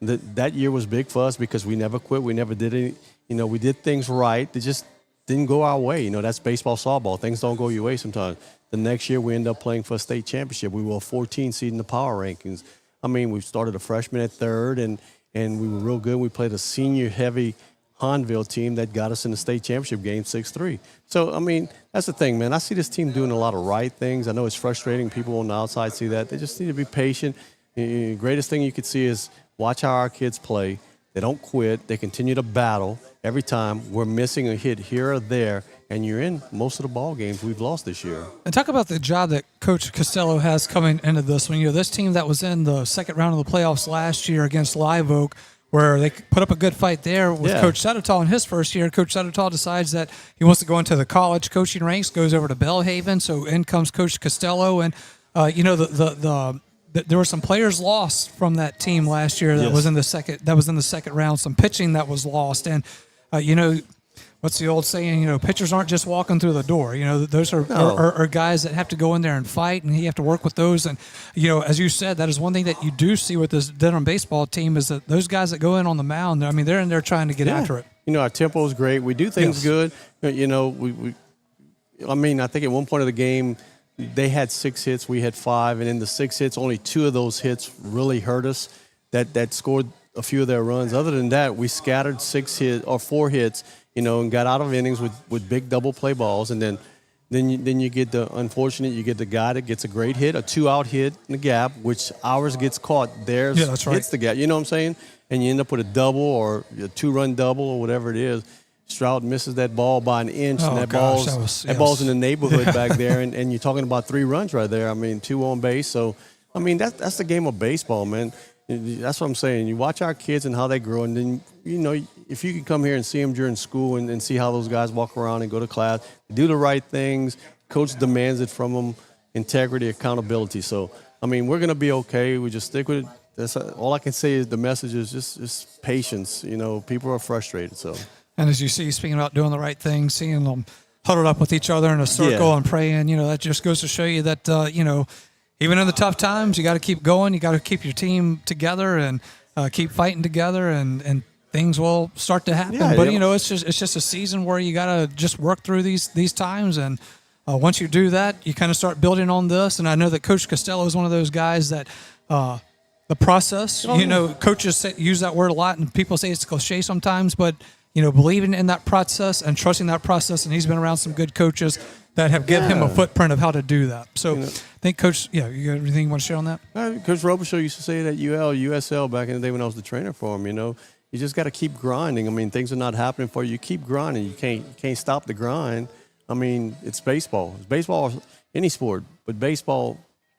That year was big for us because we never quit. We never did any, we did things right. They just didn't go our way. That's baseball, softball. Things don't go your way sometimes. The next year, we end up playing for a state championship. We were a 14 seed in the power rankings. I mean, we started a freshman at 3rd, and we were real good. We played a senior-heavy Hahnville team that got us in the state championship game 6-3. So, I mean, that's the thing, man. I see this team doing a lot of right things. I know it's frustrating. People on the outside see that. They just need to be patient. The greatest thing you could see is watch how our kids play. They don't quit. They continue to battle. Every time we're missing a hit here or there, and you're in most of the ball games we've lost this year. And talk about the job that Coach Costello has coming into this one. You know, this team that was in the second round of the playoffs last year against Live Oak, where they put up a good fight there with Coach Settertall in his first year. Coach Settertall decides that he wants to go into the college coaching ranks, goes over to Bellhaven. So in comes Coach Costello, and you know there were some players lost from that team last year that was in the second round. Some pitching that was lost, and you know. What's the old saying? You know, pitchers aren't just walking through the door. You know, those are guys that have to go in there and fight, and you have to work with those. And, you know, as you said, that is one thing that you do see with this Denham baseball team is that those guys that go in on the mound, I mean, they're in there trying to get after it. You know, our tempo is great. We do things good. You know, I mean, I think at one point of the game, they had 6 hits, we had 5, and in the 6 hits, only 2 of those hits really hurt us. That scored a few of their runs. Other than that, we scattered 4 hits. You know, and got out of innings with big double play balls, and then you get you get the guy that gets a great hit, a 2-out hit in the gap, which ours gets caught. Theirs hits the gap. You know what I'm saying? And you end up with a double or a 2-run double or whatever it is. Stroud misses that ball by an inch, and that ball's in the neighborhood back there, and you're talking about 3 runs right there. I mean, 2 on base. So, I mean, that's the game of baseball, man. That's what I'm saying. You watch our kids and how they grow, and then, you know, if you can come here and see them during school and see how those guys walk around and go to class, do the right things, coach demands it from them, integrity, accountability. So, I mean, we're going to be okay. We just stick with it. That's all I can say is the message is just patience. You know, people are frustrated. So. And as you see, speaking about doing the right thing, seeing them huddled up with each other in a circle and praying, you know, that just goes to show you that, you know, even in the tough times, you got to keep going. You got to keep your team together and keep fighting together, and things will start to happen. But you know, it's just a season where you got to just work through these times, and once you do that, you kind of start building on this. And I know that Coach Costello is one of those guys that the process. You know, coaches use that word a lot, and people say it's cliche sometimes, but you know, believing in that process and trusting that process. And he's been around some good coaches that have given him a footprint of how to do that. So I think Coach, you got anything you want to share on that? Coach Robichaud used to say it at USL back in the day when I was the trainer for him, you know. You just got to keep grinding. I mean, things are not happening for you. You keep grinding. You can't stop the grind. I mean, it's baseball. It's baseball, any sport. But baseball,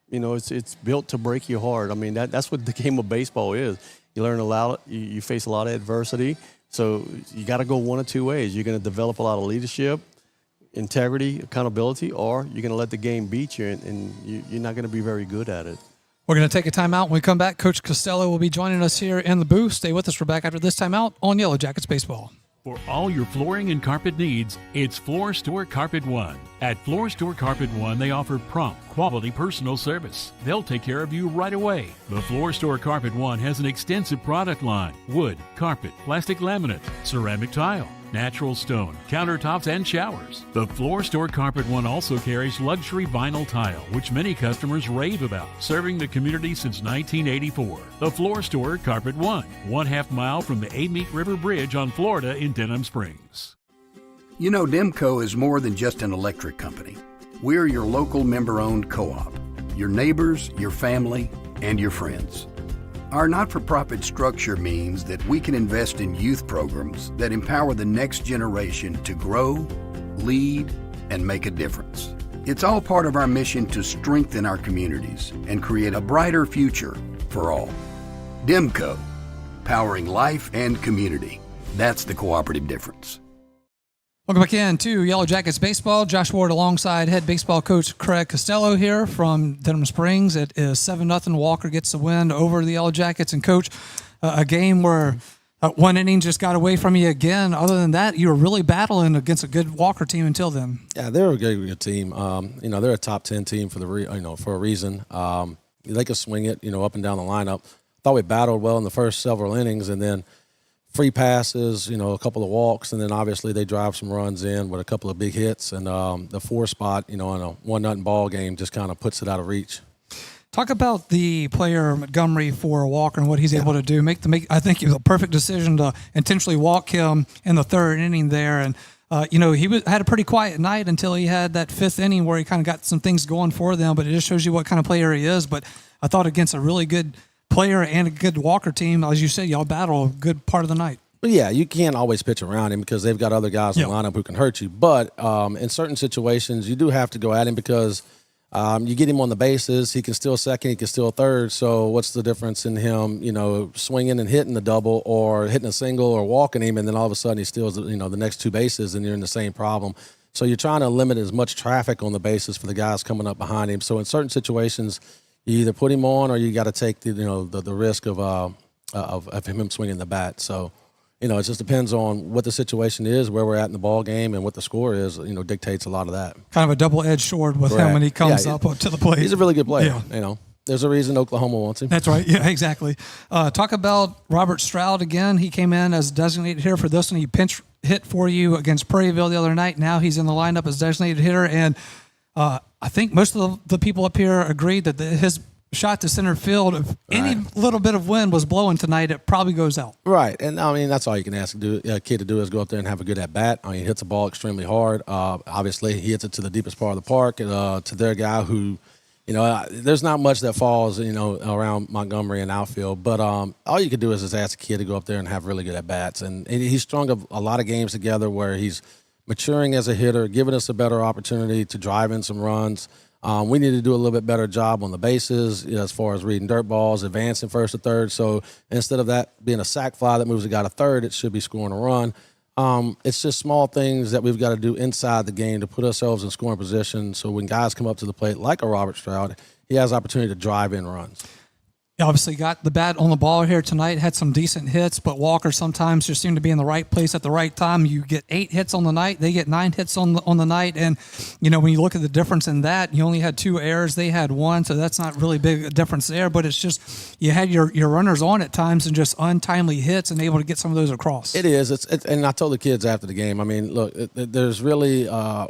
you know, it's built to break your heart. I mean, that's what the game of baseball is. You learn a lot. You face a lot of adversity. So you got to go one of 2 ways. You're going to develop a lot of leadership, integrity, accountability, or you're going to let the game beat you, and you're not going to be very good at it. We're going to take a timeout. When we come back, Coach Costello will be joining us here in the booth. Stay with us. We're back after this timeout on Yellow Jackets Baseball. For all your flooring and carpet needs, it's Floor Store Carpet One. At Floor Store Carpet One, they offer prompt, quality personal service. They'll take care of you right away. The Floor Store Carpet One has an extensive product line: wood, carpet, plastic laminate, ceramic tile, natural stone, countertops, and showers. The Floor Store Carpet One also carries luxury vinyl tile, which many customers rave about, serving the community since 1984. The Floor Store Carpet One, 1/2 mile from the Amite River Bridge on Florida in Denham Springs. You know, Demco is more than just an electric company. We're your local member-owned co-op, your neighbors, your family, and your friends. Our not-for-profit structure means that we can invest in youth programs that empower the next generation to grow, lead, and make a difference. It's all part of our mission to strengthen our communities and create a brighter future for all. Demco, powering life and community. That's the cooperative difference. Welcome back in to Yellow Jackets Baseball. Josh Ward alongside head baseball coach Craig Costello here from Denham Springs. It is 7-0. Walker gets the win over the Yellow Jackets. And, Coach, a game where one inning just got away from you again. Other than that, you were really battling against a good Walker team until then. Yeah, they're a good team. You know, they're a top 10 team for a reason. They could swing it, up and down the lineup. Thought we battled well in the first several innings, and then free passes, a couple of walks, and then obviously they drive some runs in with a couple of big hits. And the 4 spot, in a 1-0 ball game just kind of puts it out of reach. Talk about the player Montgomery for Walker and what he's able to do. I think it was a perfect decision to intentionally walk him in the third inning there. And, he had a pretty quiet night until he had that fifth inning where he kind of got some things going for them. But it just shows you what kind of player he is. But I thought against a really good player and a good Walker team, as you said, y'all battle a good part of the night. But yeah, you can't always pitch around him because they've got other guys in the lineup who can hurt you. But in certain situations, you do have to go at him because you get him on the bases. He can steal second. He can steal third. So what's the difference in him, swinging and hitting the double or hitting a single or walking him, and then all of a sudden he steals, the next two bases, and you're in the same problem. So you're trying to limit as much traffic on the bases for the guys coming up behind him. So in certain situations, you either put him on or you got to take the risk of him swinging the bat. So. It just depends on what the situation is, where we're at in the ball game, and what the score is. Dictates a lot of that. Kind of a double-edged sword with him when he comes up to the plate. He's a really good player. Yeah. There's a reason Oklahoma wants him. That's right. Yeah, exactly. Talk about Robert Stroud again. He came in as designated hitter for this one. He pinch hit for you against Prairieville the other night. Now he's in the lineup as designated hitter, and I think most of the people up here agreed that his shot to center field, if any little bit of wind was blowing tonight, it probably goes out. Right, and that's all you can ask a kid to do is go up there and have a good at bat. He hits the ball extremely hard. Obviously, he hits it to the deepest part of the park, to their guy who, there's not much that falls, around Montgomery and outfield. But all you can do is just ask a kid to go up there and have really good at bats. And he's strung a lot of games together where he's maturing as a hitter, giving us a better opportunity to drive in some runs. We need to do a little bit better job on the bases as far as reading dirt balls, advancing first to third. So instead of that being a sac fly that moves a guy to third, it should be scoring a run. It's just small things that we've got to do inside the game to put ourselves in scoring position so when guys come up to the plate, like a Robert Stroud, he has opportunity to drive in runs. You obviously got the bat on the ball here tonight, had some decent hits, but Walker sometimes just seemed to be in the right place at the right time. You get 8 hits on the night. They get 9 hits on the night. And, when you look at the difference in that, you only had 2 errors. They had 1, so that's not really big a difference there. But it's just you had your runners on at times and just untimely hits and able to get some of those across. It is. And I told the kids after the game, look, there's really a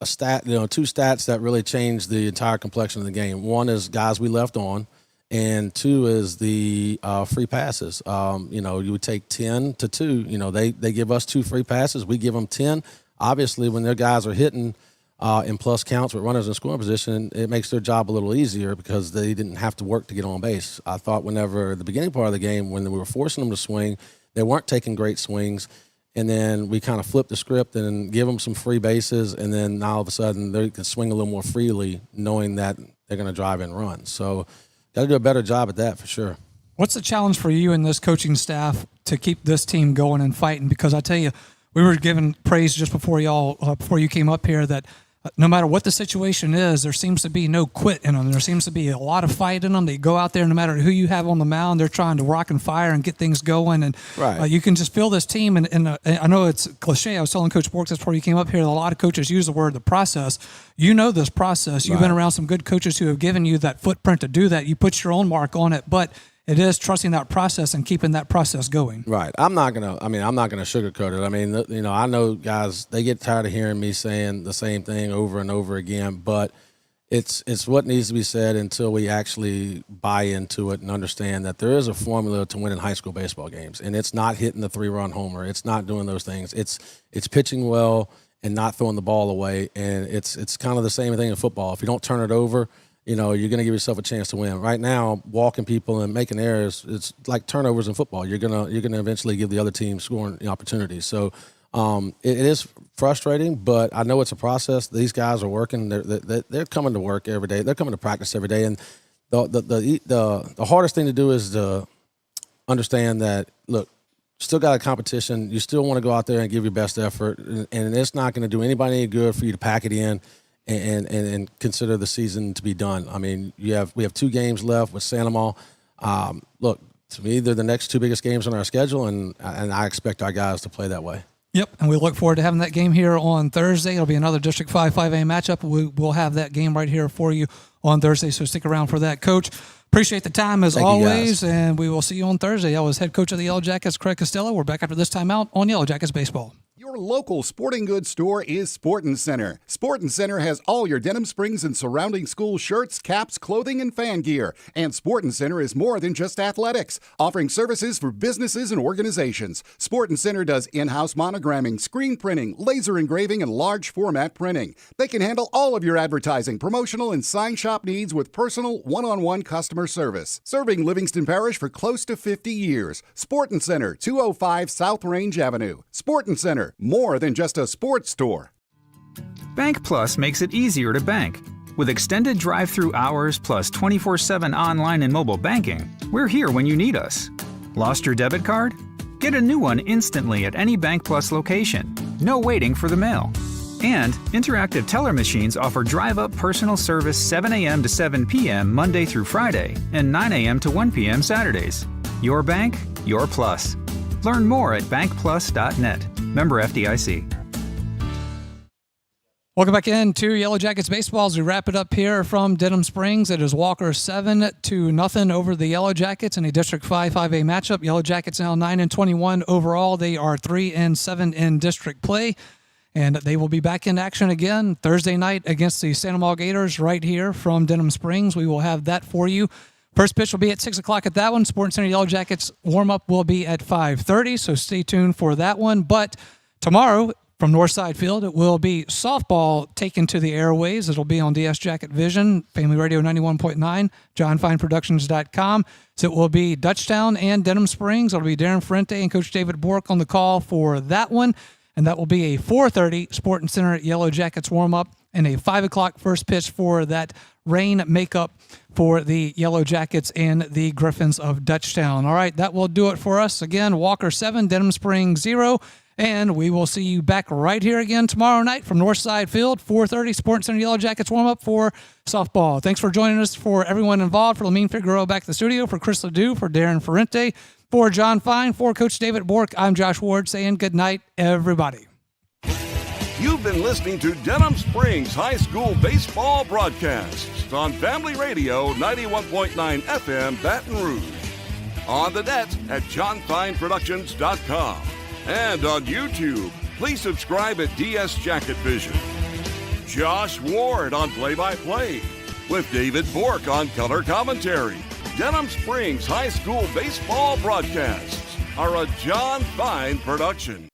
stat, 2 stats that really change the entire complexion of the game. One is guys we left on. And 2 is the free passes. You would take 10 to 2. They give us 2 free passes. We give them 10. Obviously, when their guys are hitting in plus counts with runners in scoring position, it makes their job a little easier because they didn't have to work to get on base. I thought whenever the beginning part of the game, when we were forcing them to swing, they weren't taking great swings. And then we kind of flip the script and give them some free bases. And then now all of a sudden they can swing a little more freely knowing that they're going to drive in runs. So got to do a better job at that for sure. What's the challenge for you and this coaching staff to keep this team going and fighting? Because I tell you, we were giving praise just before you came up here that no matter what the situation is, there seems to be no quit in them. There seems to be a lot of fight in them. They go out there, no matter who you have on the mound, they're trying to rock and fire and get things going. And you can just feel this team. And I know it's cliche. I was telling Coach Bourke this before you came up here. A lot of coaches use the word the process. You know this process. You've been around some good coaches who have given you that footprint to do that. You put your own mark on it, but it is trusting that process and keeping that process going. Right. I'm not gonna sugarcoat it. I know guys, they get tired of hearing me saying the same thing over and over again, but it's what needs to be said until we actually buy into it and understand that there is a formula to winning high school baseball games, and it's not hitting the 3-run homer. It's not doing those things. It's pitching well and not throwing the ball away, and it's kind of the same thing in football. If you don't turn it over, you're going to give yourself a chance to win. Right now, walking people and making errors, it's like turnovers in football. You're gonna eventually give the other team scoring opportunities. So it is frustrating, but I know it's a process. These guys are working. They're coming to work every day. They're coming to practice every day. And the hardest thing to do is to understand that, look, still got a competition. You still want to go out there and give your best effort, and it's not going to do anybody any good for you to pack it in and consider the season to be done. We have 2 games left with Santa Ma. Look, to me, they're the next 2 biggest games on our schedule, and I expect our guys to play that way. Yep, and we look forward to having that game here on Thursday. It'll be another District 5 5A matchup. We'll have that game right here for you on Thursday, so stick around for that, Coach. Appreciate the time as always, and we will see you on Thursday. I was head coach of the Yellow Jackets, Craig Costello. We're back after this time out on Yellow Jackets Baseball. Your local sporting goods store is Sportin' Center. Sportin' Center has all your Denham Springs and surrounding school shirts, caps, clothing, and fan gear. And Sportin' Center is more than just athletics, offering services for businesses and organizations. Sportin' Center does in-house monogramming, screen printing, laser engraving, and large format printing. They can handle all of your advertising, promotional, and sign shop needs with personal, one-on-one customer service. Serving Livingston Parish for close to 50 years. Sportin' Center, 205 South Range Avenue. Sportin' Center, more than just a sports store. Bank Plus makes it easier to bank. With extended drive-through hours plus 24/7 online and mobile banking, we're here when you need us. Lost your debit card? Get a new one instantly at any Bank Plus location. No waiting for the mail. And interactive teller machines offer drive-up personal service 7 a.m. to 7 p.m. Monday through Friday and 9 a.m. to 1 p.m. Saturdays. Your bank, your plus. Learn more at bankplus.net. Member FDIC. Welcome back into Yellow Jackets baseball as we wrap it up here from Denham Springs. It is Walker 7-0 over the Yellow Jackets in a District 5-5A matchup. Yellow Jackets now 9-21 overall. They are 3-7 in district play. And they will be back in action again Thursday night against the Santa Maria Gators right here from Denham Springs. We will have that for you. First pitch will be at 6 o'clock at that one. Sporting Center Yellow Jackets warm-up will be at 5:30, so stay tuned for that one. But tomorrow from Northside Field, it will be softball taken to the airways. It'll be on DS Jacket Vision, Family Radio 91.9, JohnFineProductions.com. So it will be Dutchtown and Denham Springs. It'll be Darren Ferrente and Coach David Bourke on the call for that one. And that will be a 4:30 Sporting Center Yellow Jackets warm-up and a 5 o'clock first pitch for that rain makeup for the Yellow Jackets and the Griffins of Dutchtown. All right, that will do it for us. Again, Walker 7, Denham Springs 0. And we will see you back right here again tomorrow night from Northside Field, 4:30 Sporting Center Yellow Jackets warm-up for softball. Thanks for joining us. For everyone involved, for Lamine Figueroa back to the studio, for Chris Ledoux, for Darren Ferrente, for John Fine, for Coach David Bourke, I'm Josh Ward saying good night, everybody. You've been listening to Denham Springs High School baseball broadcasts on Family Radio 91.9 FM Baton Rouge. On the net at JohnFineProductions.com. And on YouTube, please subscribe at DS Jacket Vision. Josh Ward on play-by-play, with David Bourke on color commentary. Denham Springs High School baseball broadcasts are a John Fine production.